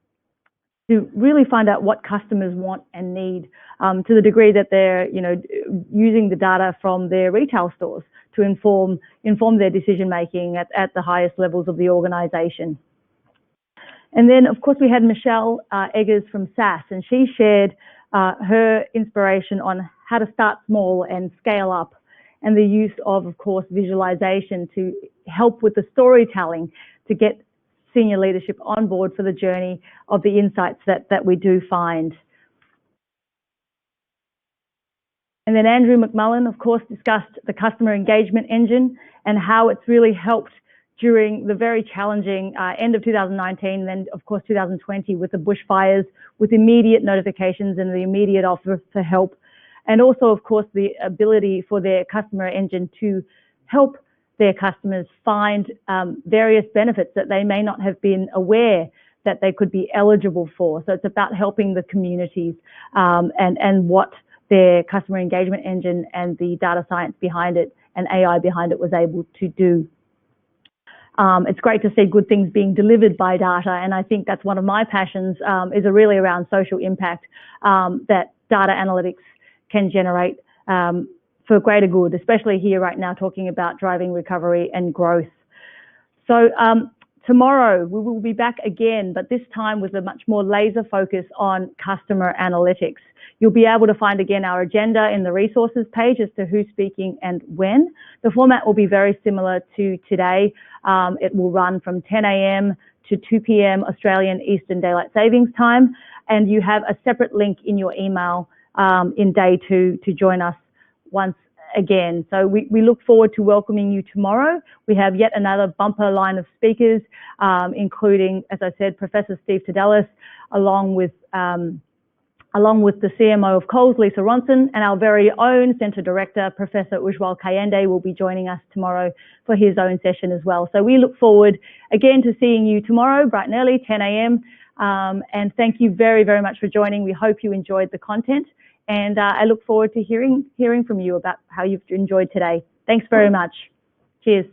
[SPEAKER 4] to really find out what customers want and need, to the degree that they're, using the data from their retail stores to inform their decision making at the highest levels of the organization. And then, of course, we had Michelle Eggers from SAS, and she shared her inspiration on how to start small and scale up, and the use of course, visualization to help with the storytelling to get senior leadership on board for the journey of the insights that we do find. And then Andrew McMullen, of course, discussed the customer engagement engine and how it's really helped during the very challenging end of 2019, then of course 2020 with the bushfires, with immediate notifications and the immediate offer for help. And also, of course, the ability for their customer engine to help their customers find various benefits that they may not have been aware that they could be eligible for. So it's about helping the communities and what their customer engagement engine and the data science behind it and AI behind it was able to do. It's great to see good things being delivered by data, and I think that's one of my passions is really around social impact that data analytics can generate for greater good, especially here right now talking about driving recovery and growth. So tomorrow we will be back again, but this time with a much more laser focus on customer analytics. You'll be able to find again our agenda in the resources page as to who's speaking and when. The format will be very similar to today. It will run from 10 a.m. to 2 p.m. Australian Eastern Daylight Savings Time, and you have a separate link in your email in day 2 to join us once again. So we look forward to welcoming you tomorrow. We have yet another bumper line of speakers, including, as I said, Professor Steve Tadelis, along with the CMO of Coles, Lisa Ronson, and our very own Centre Director, Professor Ujwal Kayende, will be joining us tomorrow for his own session as well. So we look forward again to seeing you tomorrow, bright and early, 10 a.m. And thank you very, very much for joining. We hope you enjoyed the content, and I look forward to hearing from you about how you've enjoyed today. Thanks very much. Cheers.